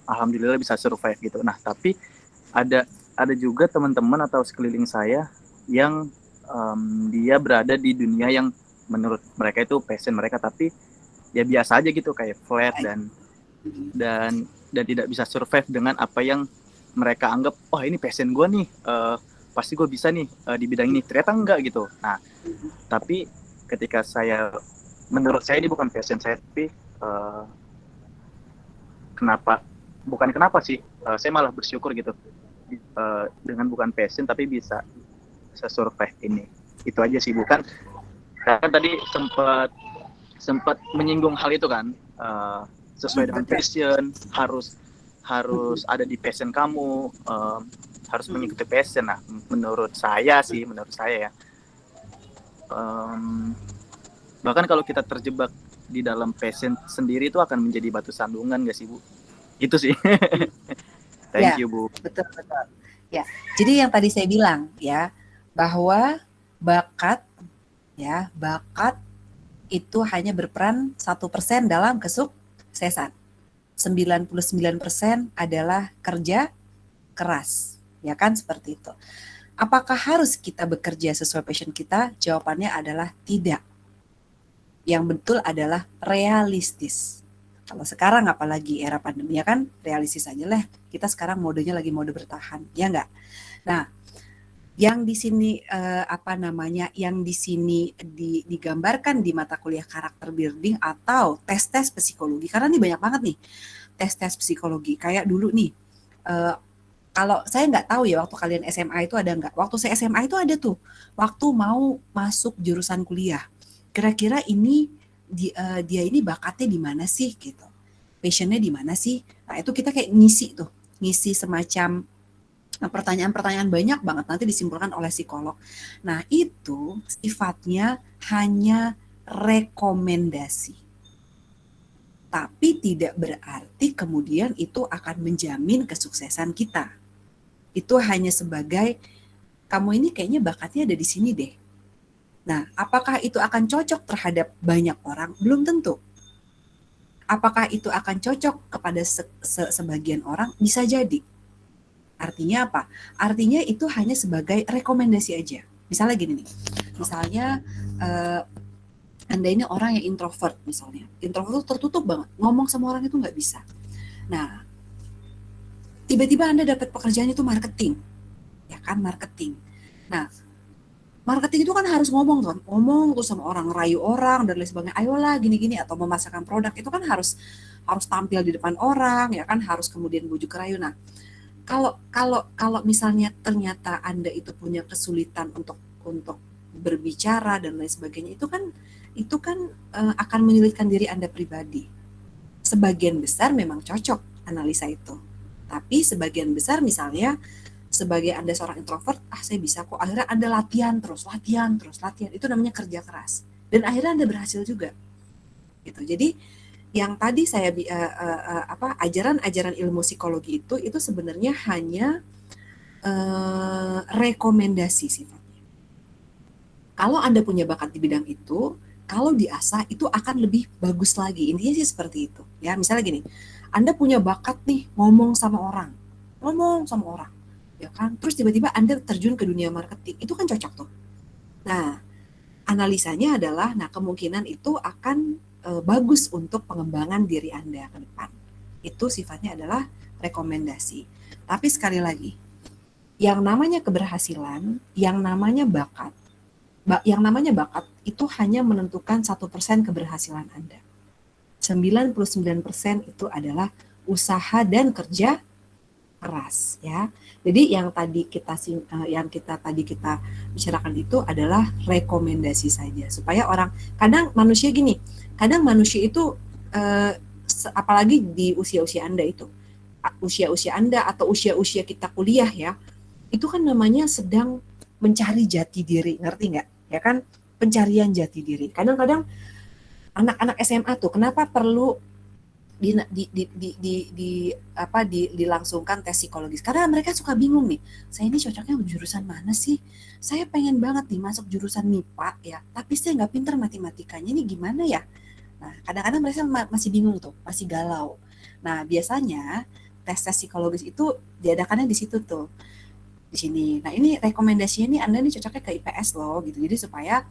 alhamdulillah bisa survive gitu. Nah, tapi ada juga teman-teman atau sekeliling saya yang dia berada di dunia yang menurut mereka itu passion mereka, tapi ya biasa aja gitu, kayak flat dan tidak bisa survive dengan apa yang mereka anggap, oh ini passion gue nih, pasti gue bisa nih di bidang ini. Ternyata enggak gitu. Nah, tapi ketika menurut saya ini bukan passion saya, tapi kenapa sih, saya malah bersyukur gitu, dengan bukan passion tapi bisa survive ini. Itu aja sih, bukan karena tadi sempat menyinggung hal itu kan, sesuai dengan passion, harus ada di passion kamu, harus mengikuti passion. Nah, menurut saya ya, bahkan kalau kita terjebak di dalam passion sendiri itu akan menjadi batu sandungan, nggak sih Bu? Itu sih. Thank you Bu. Betul. Ya, jadi yang tadi saya bilang ya, bahwa bakat itu hanya berperan 1% dalam kesuksesan. 99% adalah kerja keras, ya kan, seperti itu. Apakah harus kita bekerja sesuai passion kita? Jawabannya adalah tidak. Yang betul adalah realistis. Kalau sekarang apalagi era pandemi, ya kan, realistis aja lah. Kita sekarang modenya lagi mode bertahan, ya enggak? Nah, yang di sini yang di sini digambarkan di mata kuliah karakter building atau tes psikologi, karena ini banyak banget nih tes psikologi. Kayak dulu nih, kalau saya nggak tahu ya waktu kalian SMA itu ada nggak? Waktu saya SMA itu ada tuh, waktu mau masuk jurusan kuliah, kira-kira ini dia ini bakatnya di mana sih gitu, passionnya di mana sih? Nah itu kita kayak ngisi semacam pertanyaan-pertanyaan banyak banget, nanti disimpulkan oleh psikolog. Nah itu sifatnya hanya rekomendasi, tapi tidak berarti kemudian itu akan menjamin kesuksesan kita. Itu hanya sebagai, kamu ini kayaknya bakatnya ada di sini deh. Nah, apakah itu akan cocok terhadap banyak orang? Belum tentu. Apakah itu akan cocok kepada sebagian orang? Bisa jadi. Artinya apa? Artinya itu hanya sebagai rekomendasi aja. Misalnya gini nih, misalnya Anda ini orang yang introvert misalnya. Introvert itu tertutup banget, ngomong sama orang itu nggak bisa. Nah, tiba-tiba Anda dapat pekerjaan itu marketing, ya kan, marketing. Nah, marketing itu kan harus ngomong tuh sama orang, rayu orang dan lain sebagainya. Ayolah gini-gini, atau memasarkan produk itu kan harus tampil di depan orang, ya kan, harus kemudian bujuk rayu. Nah, kalau misalnya ternyata Anda itu punya kesulitan untuk berbicara dan lain sebagainya, itu kan akan menyulitkan diri Anda pribadi. Sebagian besar memang cocok analisa itu, tapi sebagian besar misalnya sebagai Anda seorang introvert, saya bisa kok, akhirnya Anda latihan terus, itu namanya kerja keras, dan akhirnya Anda berhasil juga gitu. Jadi yang tadi saya ajaran ilmu psikologi itu sebenarnya hanya rekomendasi sifatnya. Kalau Anda punya bakat di bidang itu, kalau diasah itu akan lebih bagus lagi. Intinya sih seperti itu. Ya, misalnya gini, Anda punya bakat nih ngomong sama orang, ya kan? Terus tiba-tiba Anda terjun ke dunia marketing, itu kan cocok tuh. Nah, analisanya adalah, kemungkinan itu akan bagus untuk pengembangan diri Anda ke depan. Itu sifatnya adalah rekomendasi. Tapi sekali lagi, yang namanya keberhasilan, yang namanya bakat itu hanya menentukan 1% keberhasilan Anda. 99% itu adalah usaha dan kerja keras, ya. Jadi yang kita bicarakan itu adalah rekomendasi saja, supaya kadang manusia itu apalagi di usia-usia Anda itu, usia-usia Anda atau usia-usia kita kuliah ya, itu kan namanya sedang mencari jati diri, ngerti nggak? Ya kan, pencarian jati diri. Kadang-kadang anak-anak SMA tuh kenapa perlu dilangsungkan tes psikologis. Karena mereka suka bingung nih, saya ini cocoknya jurusan mana sih? Saya pengen banget nih masuk jurusan MIPA ya, tapi saya nggak pinter matematikanya, ini gimana ya? Nah, kadang-kadang mereka masih bingung tuh, masih galau. Nah, biasanya tes psikologis itu diadakannya di situ tuh, di sini. Nah, ini rekomendasinya nih Anda nih cocoknya ke IPS loh gitu. Jadi supaya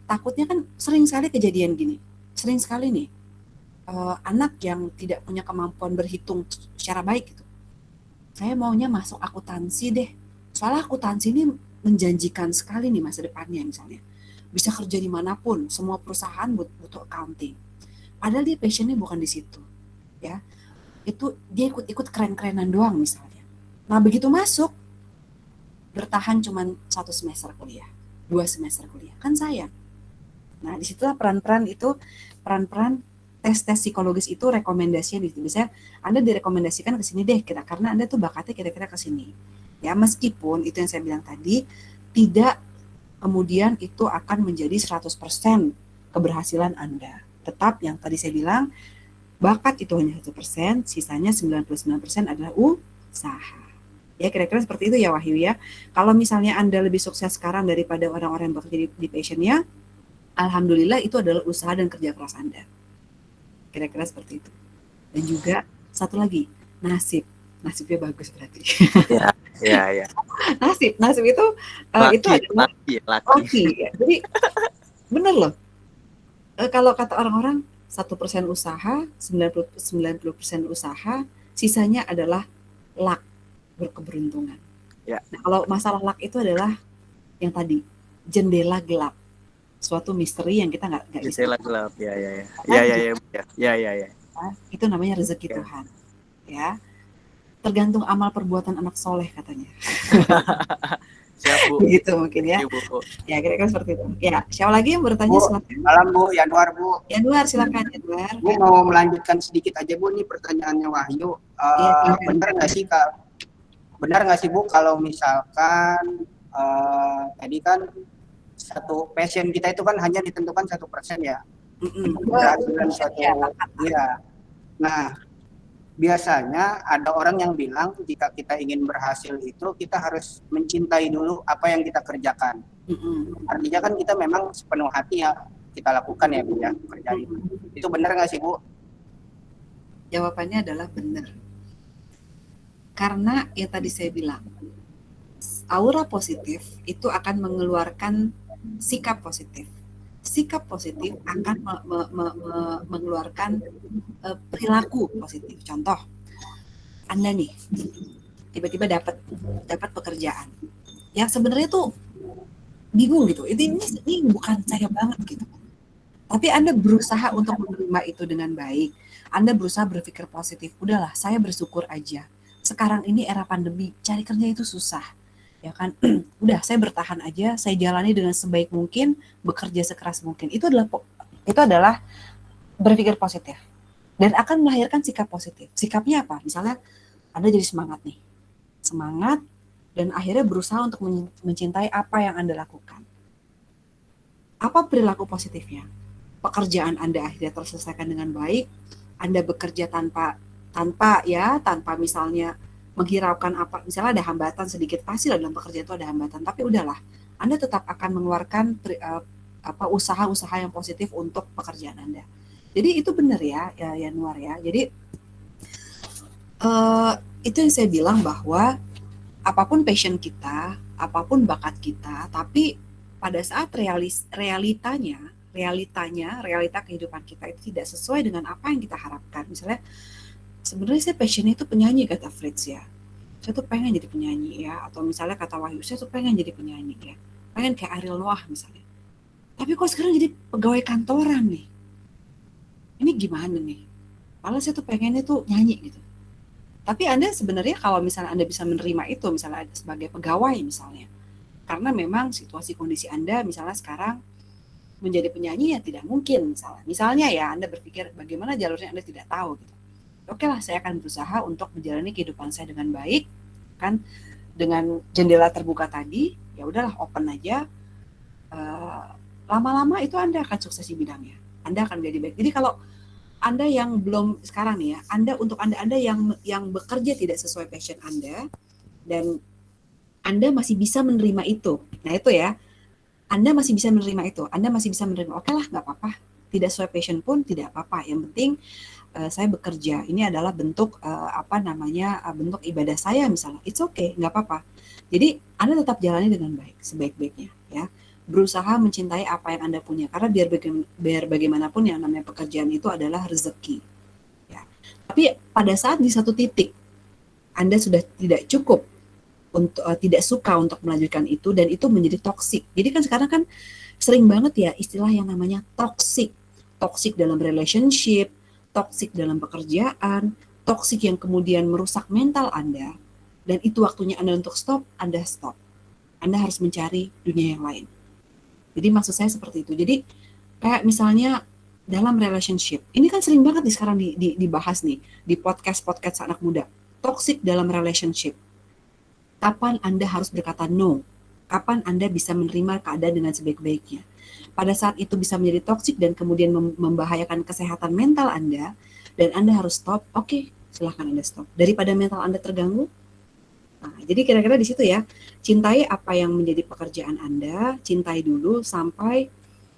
takutnya kan sering sekali kejadian gini. Sering sekali nih anak yang tidak punya kemampuan berhitung secara baik gitu. Saya maunya masuk akuntansi deh. Soalnya akuntansi ini menjanjikan sekali nih masa depannya misalnya. Bisa kerja dimanapun, semua perusahaan butuh accounting. Padahal dia passionnya bukan di situ, ya. Itu dia ikut keren-kerenan doang misalnya. Nah begitu masuk, bertahan cuma 1 semester kuliah, 2 semester kuliah, kan sayang. Nah disitulah peran-peran tes psikologis itu rekomendasinya di situ. Misalnya Anda direkomendasikan ke sini deh, karena Anda tuh bakatnya kira-kira ke sini. Ya meskipun itu yang saya bilang tadi tidak kemudian itu akan menjadi 100% keberhasilan Anda. Tetap yang tadi saya bilang, bakat itu hanya 1%, sisanya 99% adalah usaha. Ya kira-kira seperti itu ya Wahyu ya. Kalau misalnya Anda lebih sukses sekarang daripada orang-orang yang bekerja di passionnya, alhamdulillah itu adalah usaha dan kerja keras Anda. Kira-kira seperti itu. Dan juga satu lagi, nasibnya bagus berarti. Ya. Nasib itu itu adalah laki. Ya. Jadi benar loh. Kalau kata orang-orang 1% usaha, 90% usaha, sisanya adalah luck, berkeberuntungan. Ya. Nah, kalau masalah luck itu adalah yang tadi, jendela gelap. Suatu misteri yang kita nggak bisa. Jendela gelap, ya. Itu namanya rezeki Tuhan, ya. Tergantung amal perbuatan anak soleh katanya. Siap Bu. Begitu mungkin ya. Bu. Ya kira-kira seperti itu. Ya, siapa lagi yang bertanya Bu, silakan. Malam Bu, Yanuar Bu. Yanuar silakan Yanuar. Bu mau melanjutkan sedikit aja Bu, nih pertanyaannya Wahyu. Benar nggak sih Bu kalau misalkan tadi kan satu passion kita itu kan hanya ditentukan 1% ya. Keberhasilan suatu ya. Nah, biasanya ada orang yang bilang jika kita ingin berhasil itu kita harus mencintai dulu apa yang kita kerjakan. Artinya kan kita memang sepenuh hati ya kita lakukan ya Bu ya, kerja itu. Itu benar nggak sih Bu? Jawabannya adalah benar. Karena yang tadi saya bilang, aura positif itu akan mengeluarkan sikap positif. Sikap positif akan mengeluarkan perilaku positif. Contoh, Anda nih tiba-tiba dapat pekerjaan yang sebenarnya tuh bingung gitu. Ini bukan saya banget gitu. Tapi Anda berusaha untuk menerima itu dengan baik. Anda berusaha berpikir positif. Udahlah, saya bersyukur aja. Sekarang ini era pandemi, cari kerja itu susah. Ya kan, udah saya bertahan aja, saya jalani dengan sebaik mungkin, bekerja sekeras mungkin. Itu adalah berpikir positif dan akan melahirkan sikap positif. Sikapnya apa? Misalnya Anda jadi semangat dan akhirnya berusaha untuk mencintai apa yang Anda lakukan. Apa perilaku positifnya? Pekerjaan Anda akhirnya terselesaikan dengan baik. Anda bekerja tanpa misalnya menghiraukan apa, misalnya ada hambatan sedikit, pasti dalam pekerjaan itu ada hambatan, tapi udahlah, Anda tetap akan mengeluarkan usaha-usaha yang positif untuk pekerjaan Anda. Jadi itu benar ya Yanuar ya. Jadi itu yang saya bilang bahwa apapun passion kita, apapun bakat kita, tapi pada saat realita kehidupan kita itu tidak sesuai dengan apa yang kita harapkan. Misalnya sebenarnya saya passionnya itu penyanyi kata Fritz ya. Saya tuh pengen jadi penyanyi ya. Atau misalnya kata Wahyu, saya tuh pengen jadi penyanyi ya. Pengen kayak Ariel Noah misalnya. Tapi kok sekarang jadi pegawai kantoran nih. Ini gimana nih? Padahal saya tuh pengennya tuh nyanyi gitu. Tapi Anda sebenarnya kalau misalnya Anda bisa menerima itu, misalnya sebagai pegawai misalnya. Karena memang situasi kondisi Anda misalnya sekarang menjadi penyanyi ya tidak mungkin misalnya. Misalnya ya Anda berpikir bagaimana jalurnya Anda tidak tahu gitu. Oke lah, saya akan berusaha untuk menjalani kehidupan saya dengan baik, kan, dengan jendela terbuka tadi, ya udahlah open aja. Lama-lama itu Anda akan sukses di bidangnya, Anda akan menjadi baik. Jadi kalau Anda yang belum sekarang nih ya, Anda yang bekerja tidak sesuai passion Anda dan Anda masih bisa menerima itu. Nah, itu ya. Anda masih bisa menerima itu. Anda masih bisa menerima. Oke lah, nggak apa-apa. Tidak sesuai passion pun tidak apa-apa. Yang penting saya bekerja. Ini adalah bentuk bentuk ibadah saya misalnya. It's okay, nggak apa-apa. Jadi Anda tetap jalani dengan baik, sebaik-baiknya ya. Berusaha mencintai apa yang Anda punya karena biar bagaimanapun yang namanya pekerjaan itu adalah rezeki. Ya. Tapi pada saat di satu titik Anda sudah tidak cukup untuk tidak suka untuk melanjutkan itu dan itu menjadi toksik. Jadi kan sekarang kan sering banget ya istilah yang namanya toksik. Toksik dalam relationship, toksik dalam pekerjaan, toksik yang kemudian merusak mental Anda. Dan itu waktunya Anda untuk stop, Anda stop. Anda harus mencari dunia yang lain. Jadi maksud saya seperti itu. Jadi kayak misalnya dalam relationship, ini kan sering banget nih sekarang dibahas nih di podcast anak muda. Toxic dalam relationship. Kapan Anda harus berkata no? Kapan Anda bisa menerima keadaan dengan sebaik-baiknya? Pada saat itu bisa menjadi toxic dan kemudian membahayakan kesehatan mental Anda dan Anda harus stop. Oke, silahkan Anda stop. Daripada mental Anda terganggu. Nah, jadi kira-kira di situ ya, cintai apa yang menjadi pekerjaan Anda, cintai dulu sampai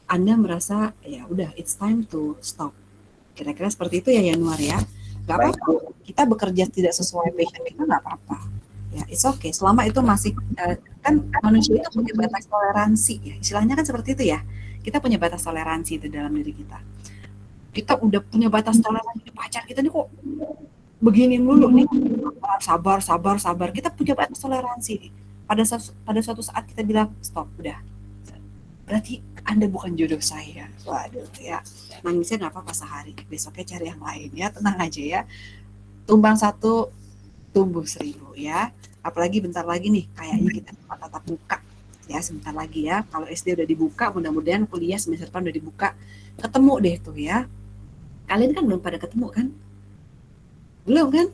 Anda merasa ya udah it's time to stop. Kira-kira seperti itu ya Yanuar ya. Gak apa-apa, kita bekerja tidak sesuai passion kita gak apa-apa. Ya, it's okay. Selama itu masih kan manusia itu punya batas toleransi ya. Istilahnya kan seperti itu ya. Kita punya batas toleransi itu dalam diri kita. Kita udah punya batas toleransi pacar kita nih kok begini dulu nih. Sabar. Kita punya batas toleransi nih. Pada suatu saat kita bilang stop, udah. Berarti Anda bukan jodoh saya. Waduh ya. Nangisnya nggak apa-apa sehari. Besoknya cari yang lain ya. Tenang aja ya. Tumbang 1, tumbuh 1000 ya. Apalagi bentar lagi nih, kayaknya kita tatap muka ya sebentar lagi ya. Kalau SD udah dibuka, mudah-mudahan kuliah semester depan udah dibuka. Ketemu deh tuh ya. Kalian kan belum pada ketemu kan? Belum kan?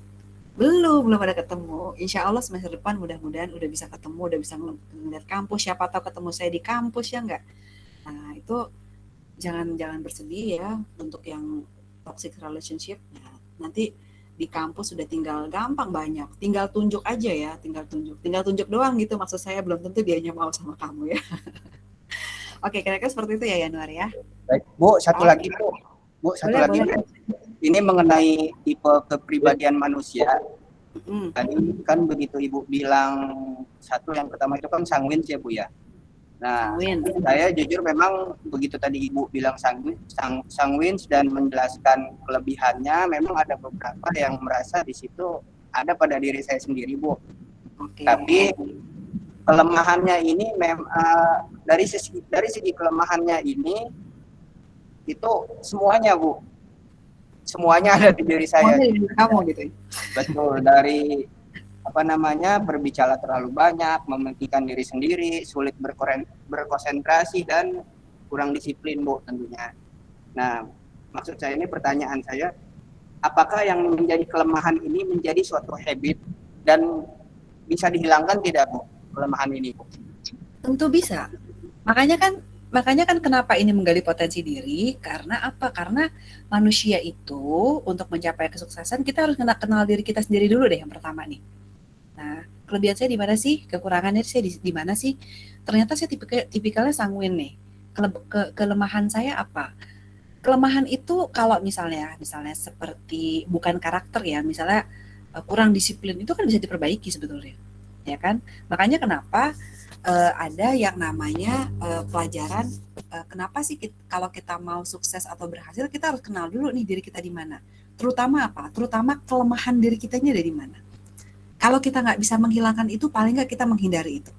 Belum pada ketemu. Insya Allah semester depan mudah-mudahan udah bisa ketemu, udah bisa ngeliat kampus. Siapa tahu ketemu saya di kampus ya enggak? Nah itu jangan bersedih ya untuk yang toxic relationship. Nah, nanti di kampus sudah tinggal gampang banyak, tinggal tunjuk aja ya, tinggal tunjuk doang gitu, maksud saya belum tentu dianya mau sama kamu ya. Oke, kira-kira seperti itu ya Yanuar ya. Baik, Bu, satu lagi Bu, satu Boleh, lagi. boleh. Ini mengenai tipe kepribadian manusia. Tadi kan begitu Ibu bilang satu yang pertama itu kan sanguin ya Bu ya. Nah, saya jujur memang begitu tadi Ibu bilang sanguin dan menjelaskan kelebihannya, memang ada beberapa yang merasa di situ ada pada diri saya sendiri Bu. Okay. Tapi kelemahannya ini dari segi kelemahannya ini itu semuanya Bu, semuanya ada di diri saya. Kamu gitu. Betul, dari berbicara terlalu banyak, mementingkan diri sendiri, sulit berkonsentrasi dan kurang disiplin Bu tentunya. Nah, maksud saya ini pertanyaan saya, apakah yang menjadi kelemahan ini menjadi suatu habit dan bisa dihilangkan tidak Bu kelemahan ini Bu? Tentu bisa. Makanya kan kenapa ini menggali potensi diri, karena apa? Karena manusia itu untuk mencapai kesuksesan kita harus kenal diri kita sendiri dulu deh yang pertama nih. Nah, kelebihan saya di mana sih? Kekurangannya saya di mana sih? Ternyata saya tipikalnya sanguin nih. Kelemahan saya apa? Kelemahan itu kalau misalnya seperti bukan karakter ya, misalnya kurang disiplin itu kan bisa diperbaiki sebetulnya, ya kan? Makanya kenapa ada yang namanya pelajaran kenapa sih kalau kita mau sukses atau berhasil kita harus kenal dulu nih diri kita di mana. Terutama apa? Terutama kelemahan diri kita ini ada di mana. Kalau kita nggak bisa menghilangkan itu, paling nggak kita menghindari itu.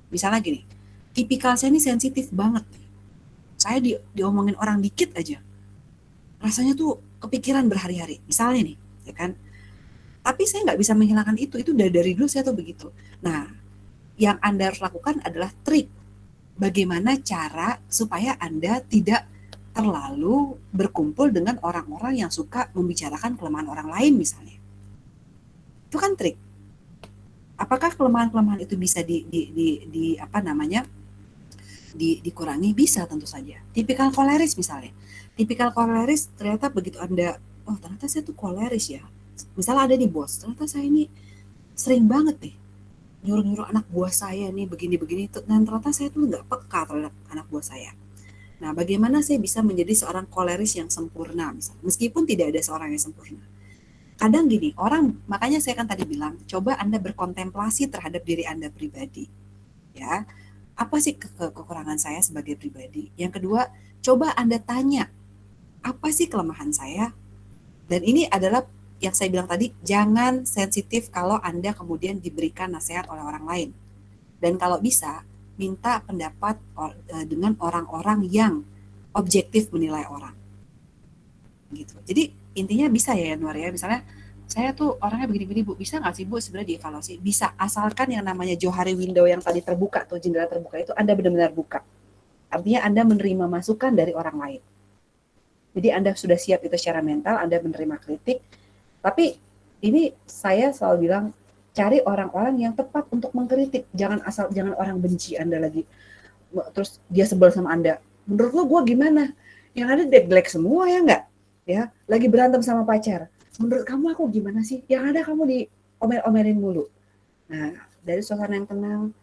Misalnya gini, tipikal saya ini sensitif banget. Saya diomongin orang dikit aja, rasanya tuh kepikiran berhari-hari. Misalnya nih, ya kan? Tapi saya nggak bisa menghilangkan itu dari dulu saya tuh begitu. Nah, yang Anda harus lakukan adalah trik. Bagaimana cara supaya Anda tidak terlalu berkumpul dengan orang-orang yang suka membicarakan kelemahan orang lain misalnya. Itu kan trik. Apakah kelemahan-kelemahan itu bisa dikurangi? Bisa tentu saja. Tipikal koleris misalnya. Tipikal koleris ternyata begitu Anda, oh ternyata saya tuh koleris ya. Misalnya ada nih bos, ternyata saya ini sering banget nih nyuruh-nyuruh anak buah saya nih begini-begini, dan ternyata saya tuh nggak peka terhadap anak buah saya. Nah, bagaimana saya bisa menjadi seorang koleris yang sempurna misalnya, meskipun tidak ada seorang yang sempurna. Kadang gini, orang, makanya saya kan tadi bilang, coba Anda berkontemplasi terhadap diri Anda pribadi. Ya, apa sih kekurangan saya sebagai pribadi? Yang kedua, coba Anda tanya, apa sih kelemahan saya? Dan ini adalah yang saya bilang tadi, jangan sensitif kalau Anda kemudian diberikan nasihat oleh orang lain. Dan kalau bisa, minta pendapat dengan orang-orang yang objektif menilai orang. Gitu. Jadi intinya bisa ya Yanuar ya, misalnya saya tuh orangnya begini-begini Bu, bisa nggak sih Bu sebenarnya dievaluasi? Bisa, asalkan yang namanya Johari window yang tadi terbuka tuh, jendela terbuka itu Anda benar-benar buka. Artinya Anda menerima masukan dari orang lain. Jadi Anda sudah siap itu secara mental, Anda menerima kritik. Tapi ini saya selalu bilang, cari orang-orang yang tepat untuk mengkritik. Jangan orang benci Anda lagi. Terus dia sebel sama Anda. Menurut lo gue gimana? Yang ada deg-deg semua ya nggak? Ya, lagi berantem sama pacar. Menurut kamu aku gimana sih? Yang ada kamu diomel-omelin mulu. Nah, dari suasana yang tenang,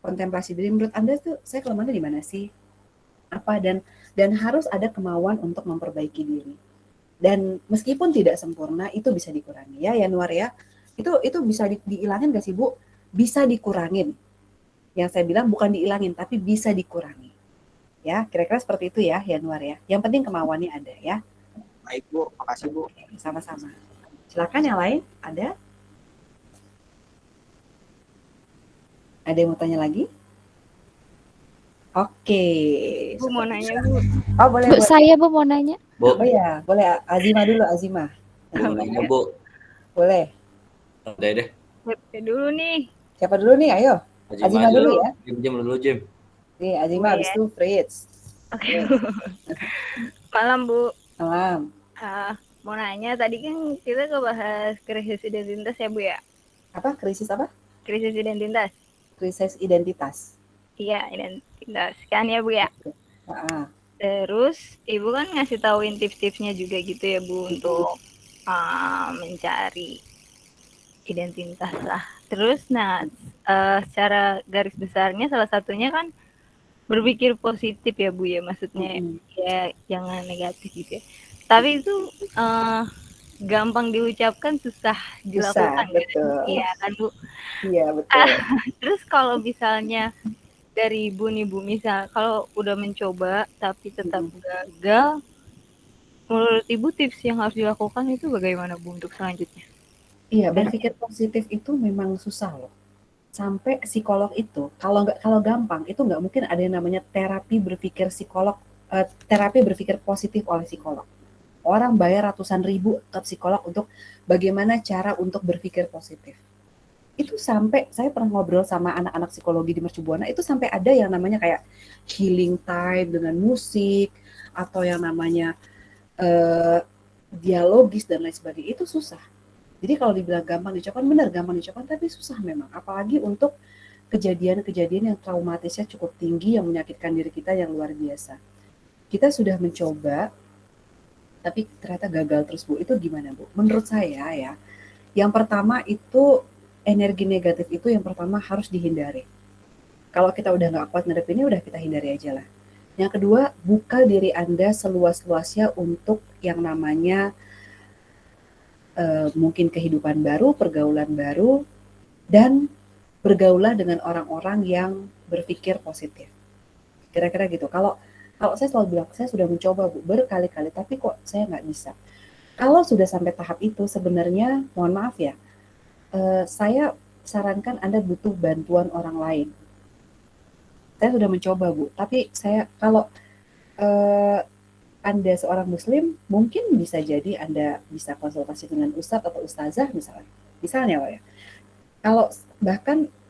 kontemplasi diri, menurut Anda tuh saya kelemahannya di mana sih? Apa, dan harus ada kemauan untuk memperbaiki diri. Dan meskipun tidak sempurna, itu bisa dikurangi ya Yanuar ya. Itu bisa dihilangin gak sih Bu? Bisa dikurangin. Yang saya bilang bukan dihilangin, tapi bisa dikurangi. Ya, kira-kira seperti itu ya Yanuar ya. Yang penting kemauannya ada ya. Baik Bu, makasih Bu. Sama-sama. Silakan yang lain, ada? Ada yang mau tanya lagi? Oke. Bu mau nanya Bu. Oh boleh. Bu, saya Bu mau nanya. Bu, Oh ya, boleh Azima dulu Azima. nanya Bu. Boleh. Udah deh. Siapa dulu nih? Siapa dulu nih? Ayo. Azima dulu ya. Jam dulu, Jim. Nih Azima habis itu Fritz. Oke. Malam Bu. Malam. Mau nanya, tadi kan kita ngebahas krisis identitas ya Bu ya? Apa? Krisis apa? Krisis identitas. Krisis identitas. Iya, identitas kan ya Bu ya? Ah. Terus Ibu kan ngasih tauin tips-tipsnya juga gitu ya Bu untuk mencari identitas lah. Terus secara garis besarnya salah satunya kan berpikir positif ya Bu ya, maksudnya ya jangan negatif gitu ya. Tapi itu gampang diucapkan, susah dilakukan. Betul. Iya kan Bu? Iya betul. Terus kalau misalnya dari Ibu nih Bu, misal kalau udah mencoba tapi tetap gagal, menurut Ibu tips yang harus dilakukan itu bagaimana Bu untuk selanjutnya? Iya, berpikir positif itu memang susah loh. Sampai psikolog itu kalau gampang itu nggak mungkin ada yang namanya terapi berpikir positif oleh psikolog. Orang bayar ratusan ribu ke psikolog untuk bagaimana cara untuk berpikir positif. Itu sampai saya pernah ngobrol sama anak-anak psikologi di Mercu Buana, itu sampai ada yang namanya kayak healing time dengan musik atau yang namanya dialogis dan lain sebagainya. Itu susah. Jadi kalau dibilang gampang diucapkan, benar gampang diucapkan, tapi susah memang. Apalagi untuk kejadian-kejadian yang traumatisnya cukup tinggi, yang menyakitkan diri kita yang luar biasa. Kita sudah mencoba, tapi ternyata gagal terus Bu. Itu gimana Bu? Menurut saya ya, yang pertama itu energi negatif itu yang pertama harus dihindari. Kalau kita udah nggak kuat ngadepinnya, udah kita hindari aja lah. Yang kedua, buka diri Anda seluas-luasnya untuk yang namanya mungkin kehidupan baru, pergaulan baru, dan bergaulah dengan orang-orang yang berpikir positif. Kira-kira gitu. Kalau saya selalu bilang, saya sudah mencoba Bu, berkali-kali, tapi kok saya nggak bisa. Kalau sudah sampai tahap itu, sebenarnya, mohon maaf ya, saya sarankan Anda butuh bantuan orang lain. Saya sudah mencoba Bu, tapi kalau Anda seorang Muslim, mungkin bisa jadi Anda bisa konsultasi dengan ustadz atau ustazah misalnya Pak ya.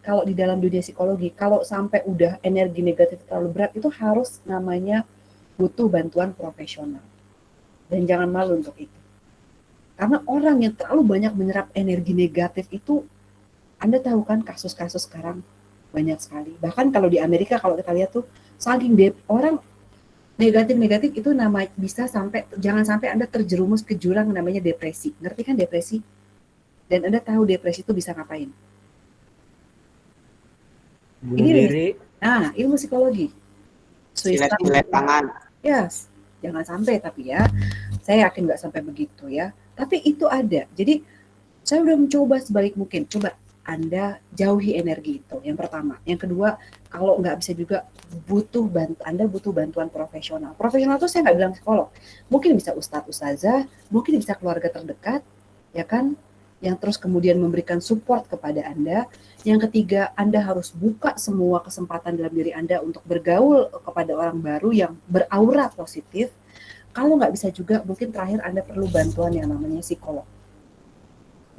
Kalau di dalam dunia psikologi, kalau sampai udah energi negatif terlalu berat, itu harus namanya butuh bantuan profesional. Dan jangan malu untuk itu. Karena orang yang terlalu banyak menyerap energi negatif itu, Anda tahu kan kasus-kasus sekarang banyak sekali. Bahkan kalau di Amerika, kalau kita lihat tuh Saking orang negatif itu bisa sampai, jangan sampai Anda terjerumus ke jurang namanya depresi. Ngerti kan depresi? Dan Anda tahu depresi itu bisa ngapain? Bunuh Ini diri. Nah, ilmu psikologi. Silet tangan. Yes, jangan sampai, tapi ya, saya yakin nggak sampai begitu ya. Tapi itu ada. Jadi saya udah mencoba sebalik mungkin. Coba Anda jauhi energi itu. Yang pertama. Yang kedua, kalau nggak bisa juga Anda butuh bantuan profesional. Profesional itu saya nggak bilang psikolog. Mungkin bisa ustadz, ustazah, mungkin bisa keluarga terdekat, ya kan? Yang terus kemudian memberikan support kepada Anda. Yang ketiga, Anda harus buka semua kesempatan dalam diri Anda untuk bergaul kepada orang baru yang beraura positif. Kalau nggak bisa juga, mungkin terakhir Anda perlu bantuan yang namanya psikolog.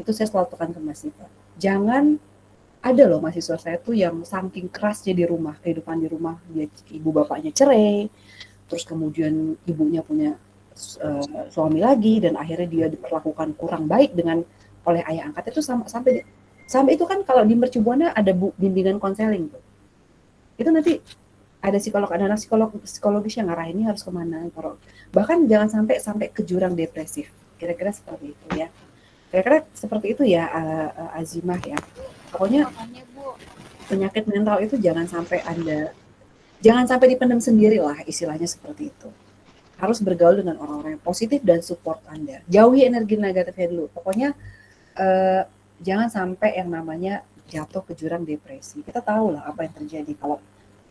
Itu saya selalu tekan ke mahasiswa. Jangan, ada loh mahasiswa saya tuh yang saking kerasnya di rumah, kehidupan di rumah, ibu bapaknya cerai, terus kemudian ibunya punya suami lagi, dan akhirnya dia diperlakukan kurang baik oleh ayah angkat itu sampai itu kan kalau di Mercu Buana ada bimbingan konseling tuh. Itu nanti ada psikolog, ada anak psikologis yang ngarahinnya harus kemana. Bahkan jangan sampai ke jurang depresif. Kira-kira seperti itu ya. Kira-kira seperti itu ya, Azimah ya. Pokoknya penyakit mental itu jangan sampai dipendam sendiri lah, istilahnya seperti itu. Harus bergaul dengan orang-orang yang positif dan support Anda. Jauhi energi negatifnya dulu. Pokoknya jangan sampai yang namanya jatuh ke jurang depresi. Kita tahu lah apa yang terjadi kalau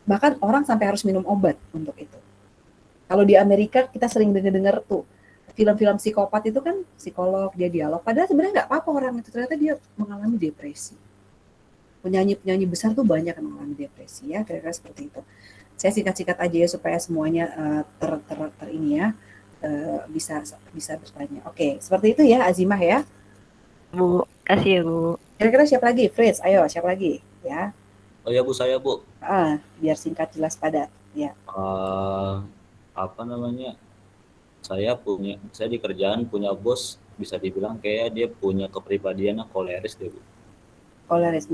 bahkan orang sampai harus minum obat untuk itu. Kalau di Amerika kita sering dengar tuh film-film psikopat itu kan psikolog, dia dialog. Padahal sebenarnya nggak apa-apa orang itu, ternyata dia mengalami depresi. Penyanyi-penyanyi besar tuh banyak yang mengalami depresi ya, kira-kira seperti itu. Saya singkat-singkat aja ya supaya semuanya ini ya bisa bertanya. Oke, seperti itu ya Azimah ya. Bu, kasih ya Bu. Kira-kira siapa lagi? Fritz, ayo siapa lagi ya? Oh ya Bu, saya Bu. Biar singkat jelas padat ya. Apa namanya? Saya di kerjaan punya bos, bisa dibilang kayak dia punya kepribadiannya koleris deh Bu. Koleris,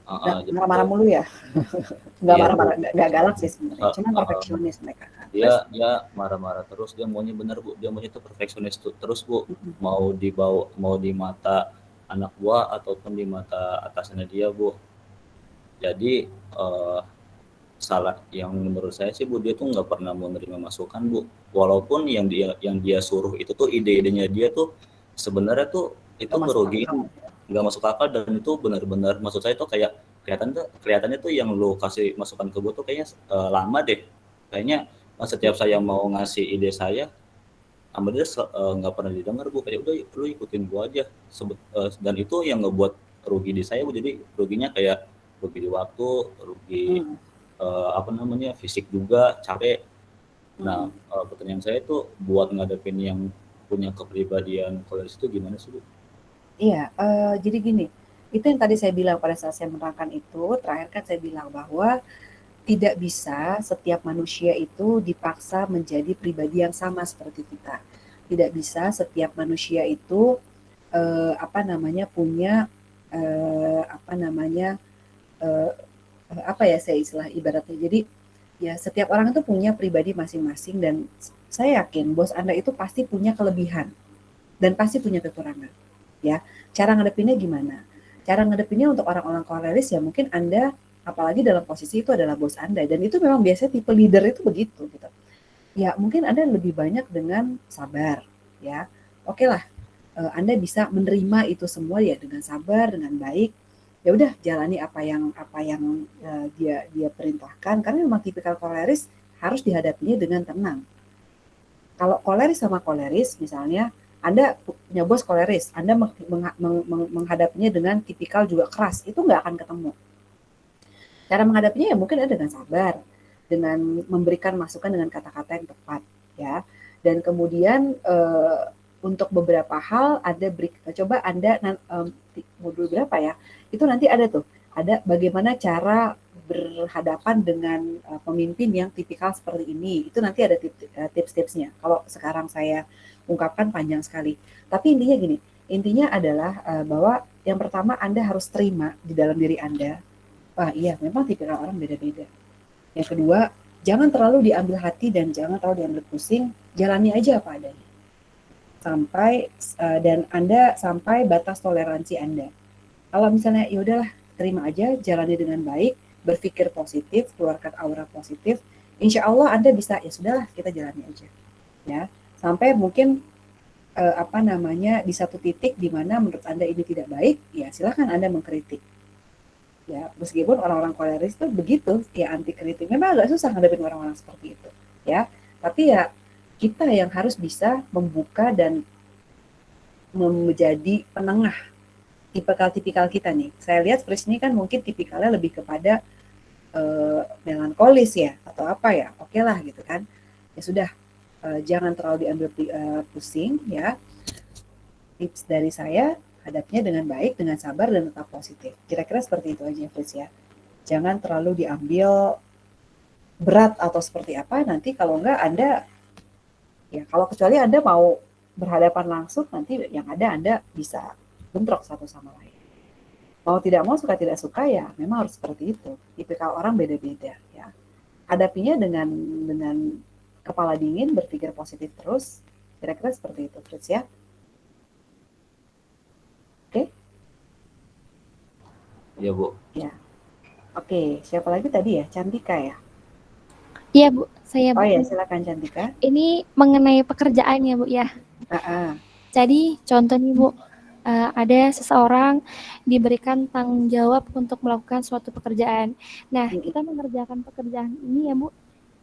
marah-marah gitu. mulu ya? Nggak marah-marah, nggak galak sih sebenarnya, cuma perfeksionis mereka. Dia marah-marah terus, dia maunya benar Bu, dia maunya itu perfeksionis terus Bu, mau di mata anak buah ataupun di mata atasannya dia Bu. Jadi salah yang menurut saya sih Bu, dia tuh nggak pernah mau menerima masukan Bu, walaupun yang dia suruh itu tuh ide-idenya dia tuh sebenarnya tuh itu merugikan, nggak masuk akal, dan itu benar-benar maksud saya tuh kayak kelihatannya tuh yang lo kasih masukan ke gue tuh kayaknya lama deh, kayaknya setiap saya mau ngasih ide saya sama dia nggak pernah didengar Bu, kayak udah lu ikutin gue aja, dan itu yang ngebuat rugi di saya Bu. Jadi ruginya kayak rugi di waktu, rugi fisik juga, capek. Nah, pertanyaan saya itu buat ngadepin yang punya kepribadian koleris itu gimana sih Bu? Iya, jadi gini, itu yang tadi saya bilang pada saat saya menerangkan itu, terakhir kan saya bilang bahwa tidak bisa setiap manusia itu dipaksa menjadi pribadi yang sama seperti kita. Tidak bisa setiap manusia itu punya saya istilah ibaratnya. Jadi ya setiap orang itu punya pribadi masing-masing, dan saya yakin bos Anda itu pasti punya kelebihan dan pasti punya kekurangan. Ya, cara ngadepinnya gimana? Cara ngadepinnya untuk orang-orang koleris ya mungkin Anda, apalagi dalam posisi itu adalah bos Anda, dan itu memang biasanya tipe leader itu begitu gitu. Ya mungkin Anda lebih banyak dengan sabar, ya. Oke lah, Anda bisa menerima itu semua ya dengan sabar, dengan baik. Ya udah jalani apa yang dia perintahkan, karena memang tipikal koleris harus dihadapinya dengan tenang. Kalau koleris sama koleris, misalnya Anda punya bos koleris, Anda menghadapinya dengan tipikal juga keras, itu nggak akan ketemu. Cara menghadapinya ya mungkin ada dengan sabar, dengan memberikan masukan dengan kata-kata yang tepat, ya. Dan kemudian untuk beberapa hal coba Anda modul berapa ya? Itu nanti ada bagaimana cara berhadapan dengan pemimpin yang tipikal seperti ini. Itu nanti ada tips-tipsnya. Kalau sekarang saya ungkapkan panjang sekali. Tapi intinya adalah bahwa yang pertama Anda harus terima di dalam diri Anda. Iya, memang tipikal orang beda-beda. Yang kedua, jangan terlalu diambil hati dan jangan terlalu diambil pusing, jalani aja apa adanya. Dan Anda sampai batas toleransi Anda. Kalau misalnya ya udahlah, terima aja, jalani dengan baik, berpikir positif, keluarkan aura positif, insya Allah Anda bisa, ya sudahlah, kita jalani aja. Ya, sampai mungkin di satu titik di mana menurut Anda ini tidak baik, ya silakan Anda mengkritik. Ya, meskipun orang-orang koleris itu begitu, ya anti kritik. Memang agak susah ngadepin orang-orang seperti itu, ya. Tapi ya kita yang harus bisa membuka dan menjadi penengah tipikal kita nih. Saya lihat Fris ini kan mungkin tipikalnya lebih kepada melankolis ya, atau apa ya, oke lah gitu kan. Ya sudah, jangan terlalu diambil pusing ya. Tips dari saya, hadapnya dengan baik, dengan sabar, dan tetap positif. Kira-kira seperti itu aja Fris ya. Jangan terlalu diambil berat atau seperti apa, nanti kalau enggak Anda, ya kalau kecuali Anda mau berhadapan langsung, nanti yang ada Anda bisa bentrok satu sama lain. Mau tidak mau, suka tidak suka, ya memang harus seperti itu. Tipikal orang beda-beda ya. Hadapinya dengan kepala dingin, berpikir positif terus. Kira-kira seperti itu Fritz ya. Oke? Iya, Bu. Ya. Oke, siapa lagi tadi ya? Cantika ya? Iya Bu, saya Bu. Oh ya, silakan Cantika. Ini mengenai pekerjaan ya Bu ya. Jadi contoh nih Bu, ada seseorang diberikan tanggung jawab untuk melakukan suatu pekerjaan. Nah, kita mengerjakan pekerjaan ini ya Bu,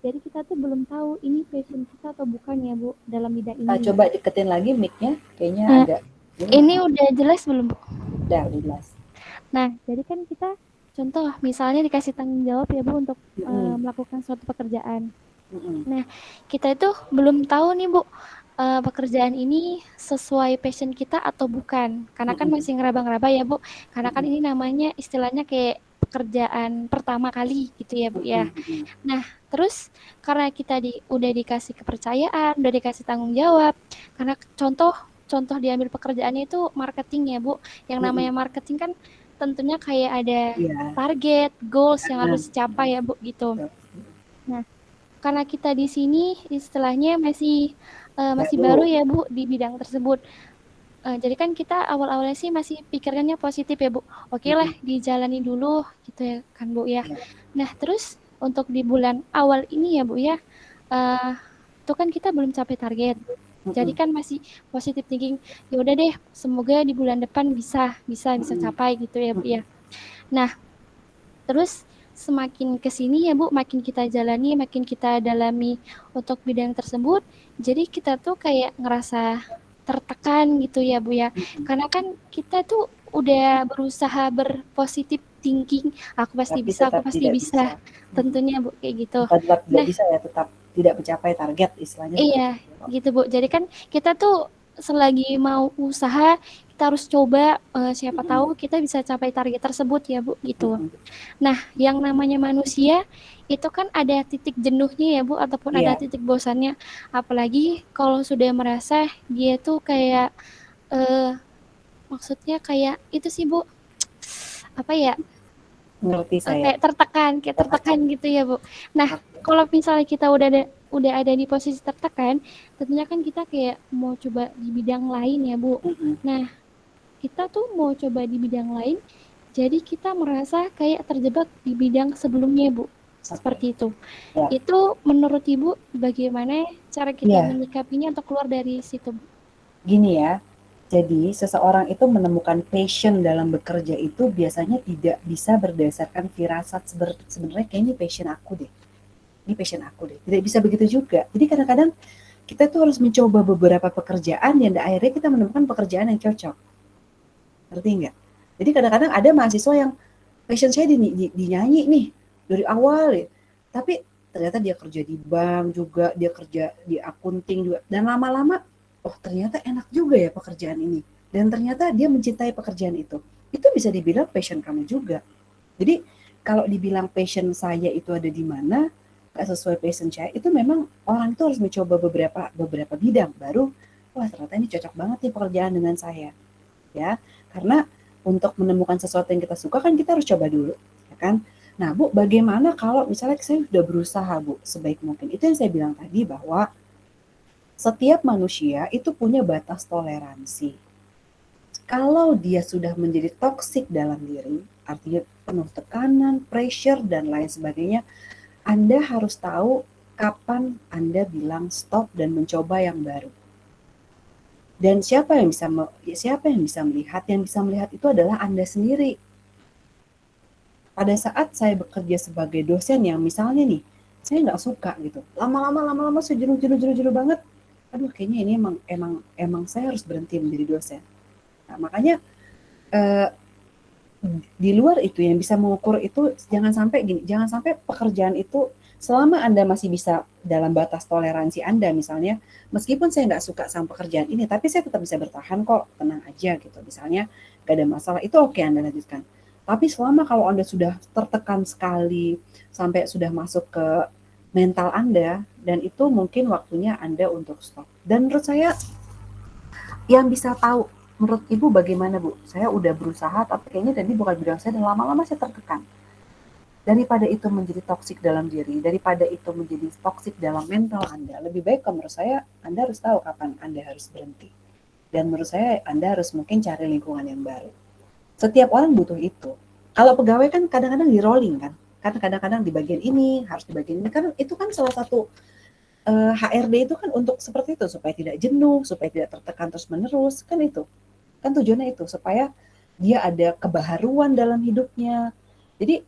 jadi kita tuh belum tahu ini passion kita atau bukan ya Bu dalam bidang ini. Coba deketin lagi mic-nya, kayaknya agak. Ini udah jelas belum Bu? Udah jelas. Nah, jadi kan kita contoh misalnya dikasih tanggung jawab ya Bu untuk melakukan suatu pekerjaan. Nah, kita itu belum tahu nih Bu, pekerjaan ini sesuai passion kita atau bukan. Karena kan masih ngeraba-ngeraba ya Bu. Karena kan ini namanya istilahnya kayak pekerjaan pertama kali gitu ya Bu ya. Nah, terus karena kita udah dikasih kepercayaan, udah dikasih tanggung jawab. Karena contoh diambil pekerjaannya itu marketing ya Bu. Yang namanya marketing kan tentunya kayak ada target, goals yang harus dicapai ya Bu gitu. Nah, karena kita di sini istilahnya masih baru ya Bu di bidang tersebut. Jadi kan kita awal-awalnya sih masih pikirannya positif ya Bu. Oke lah, dijalani dulu gitu ya kan Bu ya. Nah, terus untuk di bulan awal ini ya Bu ya, itu kan kita belum capai target. Jadi kan masih positive thinking, ya udah deh, semoga di bulan depan bisa capai gitu ya Bu ya. Nah, terus semakin kesini ya Bu, makin kita jalani, makin kita dalami untuk bidang tersebut, jadi kita tuh kayak ngerasa tertekan gitu ya Bu ya. Karena kan kita tuh udah berusaha berpositif thinking, aku pasti bisa. Tentunya Bu kayak gitu. Tetap tidak bisa ya, tetap tidak mencapai target istilahnya. Iya, gitu Bu. Jadi kan kita tuh selagi mau usaha, kita harus coba, siapa tahu kita bisa capai target tersebut ya Bu gitu. Nah, yang namanya manusia itu kan ada titik jenuhnya ya Bu, ataupun ada titik bosannya. Apalagi kalau sudah merasa dia tuh kayak maksudnya kayak itu sih Bu, apa ya, ngerti saya, kayak tertekan gitu ya Bu. Nah, kalau misalnya kita udah ada di posisi tertekan, tentunya kan kita kayak mau coba di bidang lain ya Bu. Nah, kita tuh mau coba di bidang lain, jadi kita merasa kayak terjebak di bidang sebelumnya Bu. Seperti itu. Itu menurut Ibu bagaimana cara kita menyikapinya untuk keluar dari situ Bu? Gini ya, jadi seseorang itu menemukan passion dalam bekerja itu biasanya tidak bisa berdasarkan firasat, sebenarnya kayak ini passion aku deh. Tidak bisa begitu juga. Jadi kadang-kadang kita tuh harus mencoba beberapa pekerjaan yang akhirnya kita menemukan pekerjaan yang cocok. Ngerti nggak? Jadi kadang-kadang ada mahasiswa yang passion saya di nyanyi nih dari awal ya. Tapi ternyata dia kerja di bank juga, dia kerja di akunting juga. Dan lama-lama, oh ternyata enak juga ya pekerjaan ini. Dan ternyata dia mencintai pekerjaan itu. Itu bisa dibilang passion kamu juga. Jadi kalau dibilang passion saya itu ada di mana, gak sesuai passion saya, itu memang orang itu harus mencoba beberapa bidang baru, wah ternyata ini cocok banget nih pekerjaan dengan saya, ya. Karena untuk menemukan sesuatu yang kita suka kan kita harus coba dulu, ya kan. Nah, Bu, bagaimana kalau misalnya saya sudah berusaha, Bu, sebaik mungkin. Itu yang saya bilang tadi bahwa setiap manusia itu punya batas toleransi. Kalau dia sudah menjadi toksik dalam diri, artinya penuh tekanan, pressure, dan lain sebagainya, Anda harus tahu kapan Anda bilang stop dan mencoba yang baru. Dan siapa yang bisa melihat? Yang bisa melihat itu adalah Anda sendiri. Pada saat saya bekerja sebagai dosen yang misalnya nih, saya nggak suka gitu. Lama-lama saya jenuh banget. Aduh, kayaknya ini emang saya harus berhenti menjadi dosen. Nah, makanya di luar itu yang bisa mengukur itu jangan sampai pekerjaan itu selama Anda masih bisa dalam batas toleransi Anda misalnya, meskipun saya nggak suka sama pekerjaan ini, tapi saya tetap bisa bertahan kok, tenang aja gitu. Misalnya nggak ada masalah, itu oke Anda lanjutkan. Tapi selama kalau Anda sudah tertekan sekali sampai sudah masuk ke mental Anda, dan itu mungkin waktunya Anda untuk stop. Dan menurut saya yang bisa tahu, menurut Ibu bagaimana, Bu? Saya udah berusaha tapi kayaknya tadi bukan bidang saya dan lama-lama saya tertekan. Daripada itu menjadi toksik dalam diri, daripada itu menjadi toksik dalam mental Anda, lebih baik menurut saya Anda harus tahu kapan Anda harus berhenti. Dan menurut saya Anda harus mungkin cari lingkungan yang baru. Setiap orang butuh itu. Kalau pegawai kan kadang-kadang di rolling kan. Karena kadang-kadang di bagian ini, harus di bagian ini. Kan itu kan salah satu HRD itu kan untuk seperti itu. Supaya tidak jenuh, supaya tidak tertekan terus-menerus. Kan itu. Kan tujuannya itu. Supaya dia ada kebaharuan dalam hidupnya. Jadi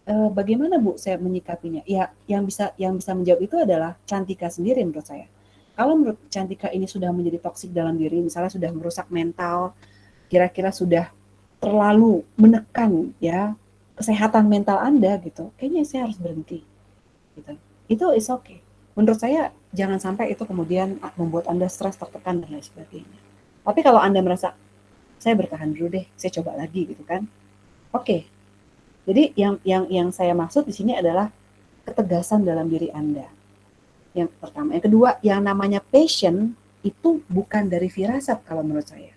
bagaimana Bu saya menyikapinya? Ya, yang bisa menjawab itu adalah Cantika sendiri menurut saya. Kalau menurut Cantika ini sudah menjadi toksik dalam diri, misalnya sudah merusak mental, kira-kira sudah terlalu menekan ya kesehatan mental Anda gitu, kayaknya saya harus berhenti. Gitu. Itu is okay. Menurut saya jangan sampai itu kemudian membuat Anda stres, tertekan dan lain sebagainya. Tapi kalau Anda merasa saya bertahan dulu deh, saya coba lagi gitu kan, oke. Jadi yang saya maksud di sini adalah ketegasan dalam diri Anda. Yang pertama, yang kedua, yang namanya passion itu bukan dari firasat kalau menurut saya.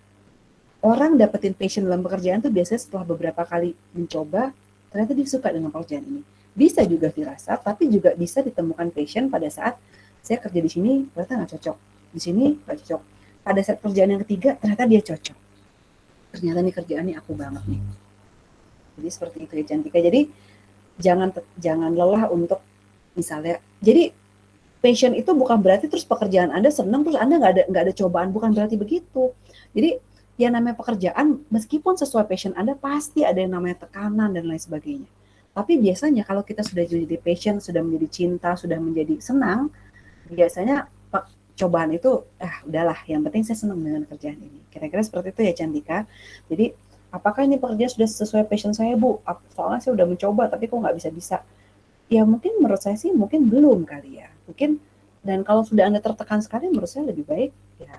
Orang dapetin passion dalam pekerjaan itu biasanya setelah beberapa kali mencoba, ternyata dia suka dengan pekerjaan ini. Bisa juga firasat, tapi juga bisa ditemukan passion pada saat saya kerja di sini, ternyata nggak cocok. Di sini nggak cocok. Pada saat kerjaan yang ketiga, ternyata dia cocok. Ternyata nih kerjaan ini aku banget nih. Jadi seperti itu ya Cantika. Jadi jangan lelah untuk misalnya. Jadi passion itu bukan berarti terus pekerjaan Anda senang terus Anda nggak ada cobaan, bukan berarti begitu. Jadi yang namanya pekerjaan meskipun sesuai passion Anda pasti ada yang namanya tekanan dan lain sebagainya. Tapi biasanya kalau kita sudah menjadi passion, sudah menjadi cinta, sudah menjadi senang, biasanya cobaan itu udahlah, yang penting saya senang dengan kerjaan ini. Kira-kira seperti itu ya Cantika. Jadi apakah ini pekerjaan sudah sesuai passion saya, Bu? Soalnya saya udah mencoba, tapi kok nggak bisa-bisa. Ya mungkin menurut saya sih mungkin belum kali ya. Mungkin, dan kalau sudah Anda tertekan sekali, menurut saya lebih baik ya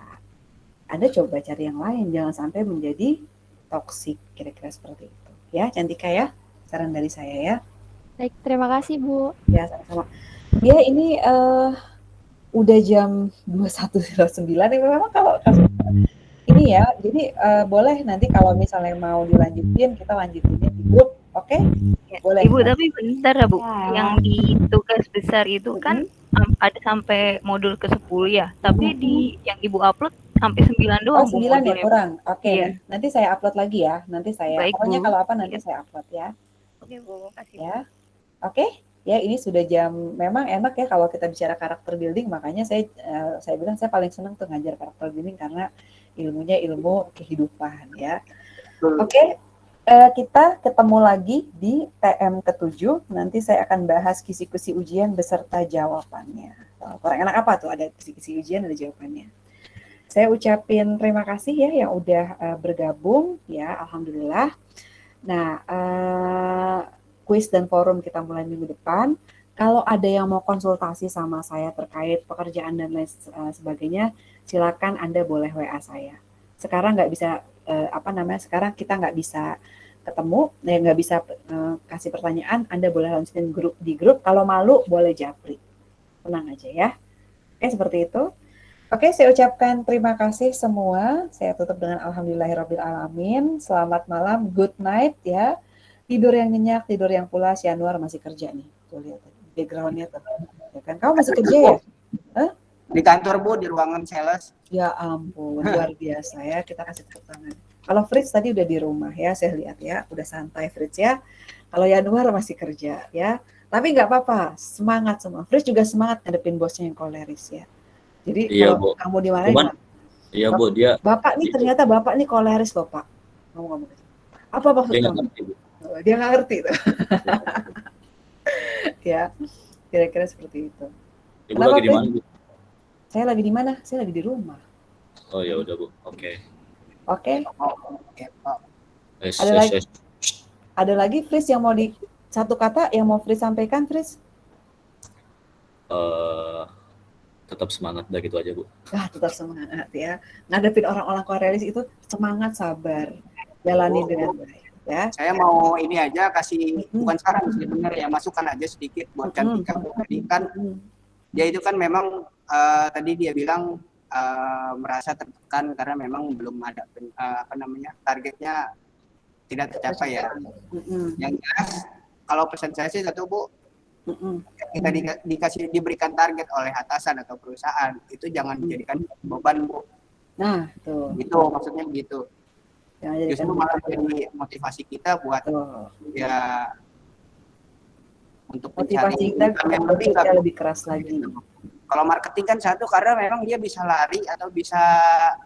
Anda coba cari yang lain. Jangan sampai menjadi toksik, kira-kira seperti itu. Ya, Cantika ya, saran dari saya ya. Baik, terima kasih Bu. Ya, sama-sama. Ya, ini udah jam 21.09. Memang kalau ini ya, jadi boleh nanti kalau misalnya mau dilanjutin, kita lanjutinnya di grup, oke? Ya, Boleh. Ibu, tapi bentar ya Bu, Ya. yang di tugas besar itu kan ada sampai modul ke-10 ya, tapi di yang Ibu upload sampai 9 doang. Oh, 9 ya, kurang. Oke, Iya. nanti saya upload lagi ya. Baik, pokoknya Bu. kalau apa nanti Iya. saya upload ya. Oke Bu, kasih. Ya, oke. Ya, ini sudah memang enak ya kalau kita bicara karakter building, makanya saya bilang saya paling senang tuh ngajar karakter building karena ilmunya ilmu kehidupan ya. Oke, kita ketemu lagi di TM ke-7. Nanti saya akan bahas kisi-kisi ujian beserta jawabannya. Kurang enak apa tuh, ada kisi-kisi ujian, ada jawabannya. Saya ucapin terima kasih ya yang udah bergabung ya, alhamdulillah. Nah, kuis dan forum kita mulai minggu depan. Kalau ada yang mau konsultasi sama saya terkait pekerjaan dan lain sebagainya, silakan Anda boleh WA saya. Sekarang nggak bisa sekarang kita nggak bisa ketemu, nggak bisa kasih pertanyaan. Anda boleh lanjutin di grup. Kalau malu boleh japri. Tenang aja ya. Oke, seperti itu. Oke, saya ucapkan terima kasih semua. Saya tutup dengan alhamdulillahirabbil alamin. Selamat malam, good night ya. Tidur yang nyenyak, tidur yang pulas. Januar masih kerja nih. Tuh lihat backgroundnya tuh. Ya kan? Kamu masih kerja ya? Di kantor Bu, di ruangan sales. Ya ampun, luar biasa ya. Kita kasih tepuk tangan. Kalau Fritz tadi udah di rumah ya, saya lihat ya. Udah santai Fritz ya. Kalau Januar masih kerja ya. Tapi nggak apa-apa, semangat semua. Fritz juga semangat ngadepin bosnya yang koleris ya. Jadi Iya, kalau Bu. kamu dimarahin, Cuman, iya Bu, dia Bapak nih ternyata Bapak nih koleris loh Pak. Ngomong-ngomong gitu. Apa dia maksudnya? nggak ngerti, Bu. Dia nggak ngerti tuh. Ya, kira-kira seperti itu. Ibu Kenapa, lagi di Fritz? mana, Bu? Saya lagi di mana? Saya lagi di rumah. Oh ya udah Bu, oke. Oke. Oke, Pak. Ada lagi Fritz yang mau satu kata yang mau Fritz sampaikan, Fritz? Tetap semangat, udah gitu aja Bu. Tetap semangat ya. Ngadepin orang-orang korealis itu semangat, sabar, jalani dengan baik ya. Saya mau ini aja kasih bukan saran sebenarnya ya, masukan aja sedikit buat Cantika. Tadi kan dia itu kan memang tadi dia bilang merasa tertekan karena memang belum ada targetnya tidak tercapai ya. Yang jelas kalau pesan saya sih satu Bu, kita diberikan target oleh atasan atau perusahaan itu jangan dijadikan beban Bu. Nah tuh. Itu maksudnya begitu. Justru malah jadi motivasi kita buat ya untuk motivasi kita lebih keras lagi. Kalau marketing kan satu karena memang dia bisa lari atau bisa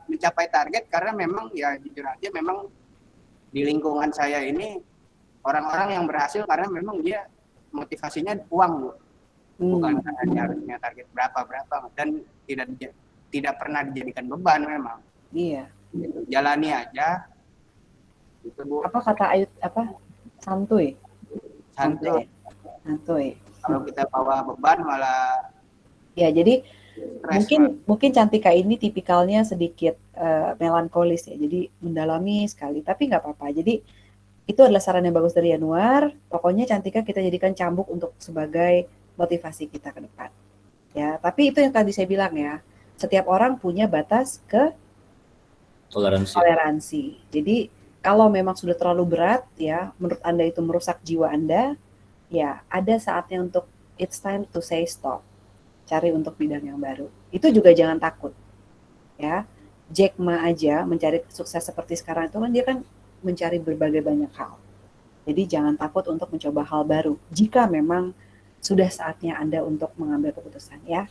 mencapai target karena memang ya jujur aja memang di lingkungan saya ini orang-orang yang berhasil karena memang dia motivasinya uang Bu. Bukan karena dia harusnya target berapa dan tidak pernah dijadikan beban memang. Iya. Gitu. Jalani aja. Gitu, Bu. Apa kata Ayut santuy. Kalau kita bawa beban malah ya jadi stress, mungkin Cantika ini tipikalnya sedikit melankolis ya. Jadi mendalami sekali, tapi nggak apa-apa. Jadi itu adalah saran yang bagus dari Januar. Pokoknya Cantika kita jadikan cambuk untuk sebagai motivasi kita ke depan. Ya, tapi itu yang tadi saya bilang ya. Setiap orang punya batas toleransi. Jadi kalau memang sudah terlalu berat ya, menurut Anda itu merusak jiwa Anda, ya ada saatnya untuk it's time to say stop. Cari untuk bidang yang baru. Itu juga jangan takut. Ya. Jack Ma aja mencari sukses seperti sekarang itu kan dia kan mencari berbagai banyak hal. Jadi jangan takut untuk mencoba hal baru jika memang sudah saatnya Anda untuk mengambil keputusan ya.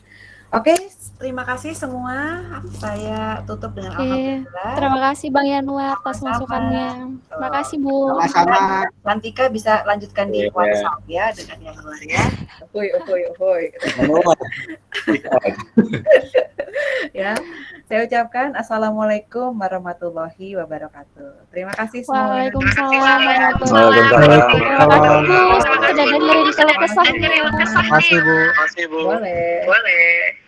Oke, terima kasih semua. Saya tutup dengan alhamdulillah. Terima kasih Bang Januar atas masukannya. Terima kasih Bu. Sama-sama. Cantika bisa lanjutkan di WhatsApp ya dengan Januar ya. Uhuy. Ya, saya ucapkan assalamualaikum warahmatullahi wabarakatuh. Terima kasih semua. Waalaikumsalam warahmatullahi wabarakatuh. Terima kasih Bu. Sudah dengerin kalau kesah. Makasih Bu. Boleh.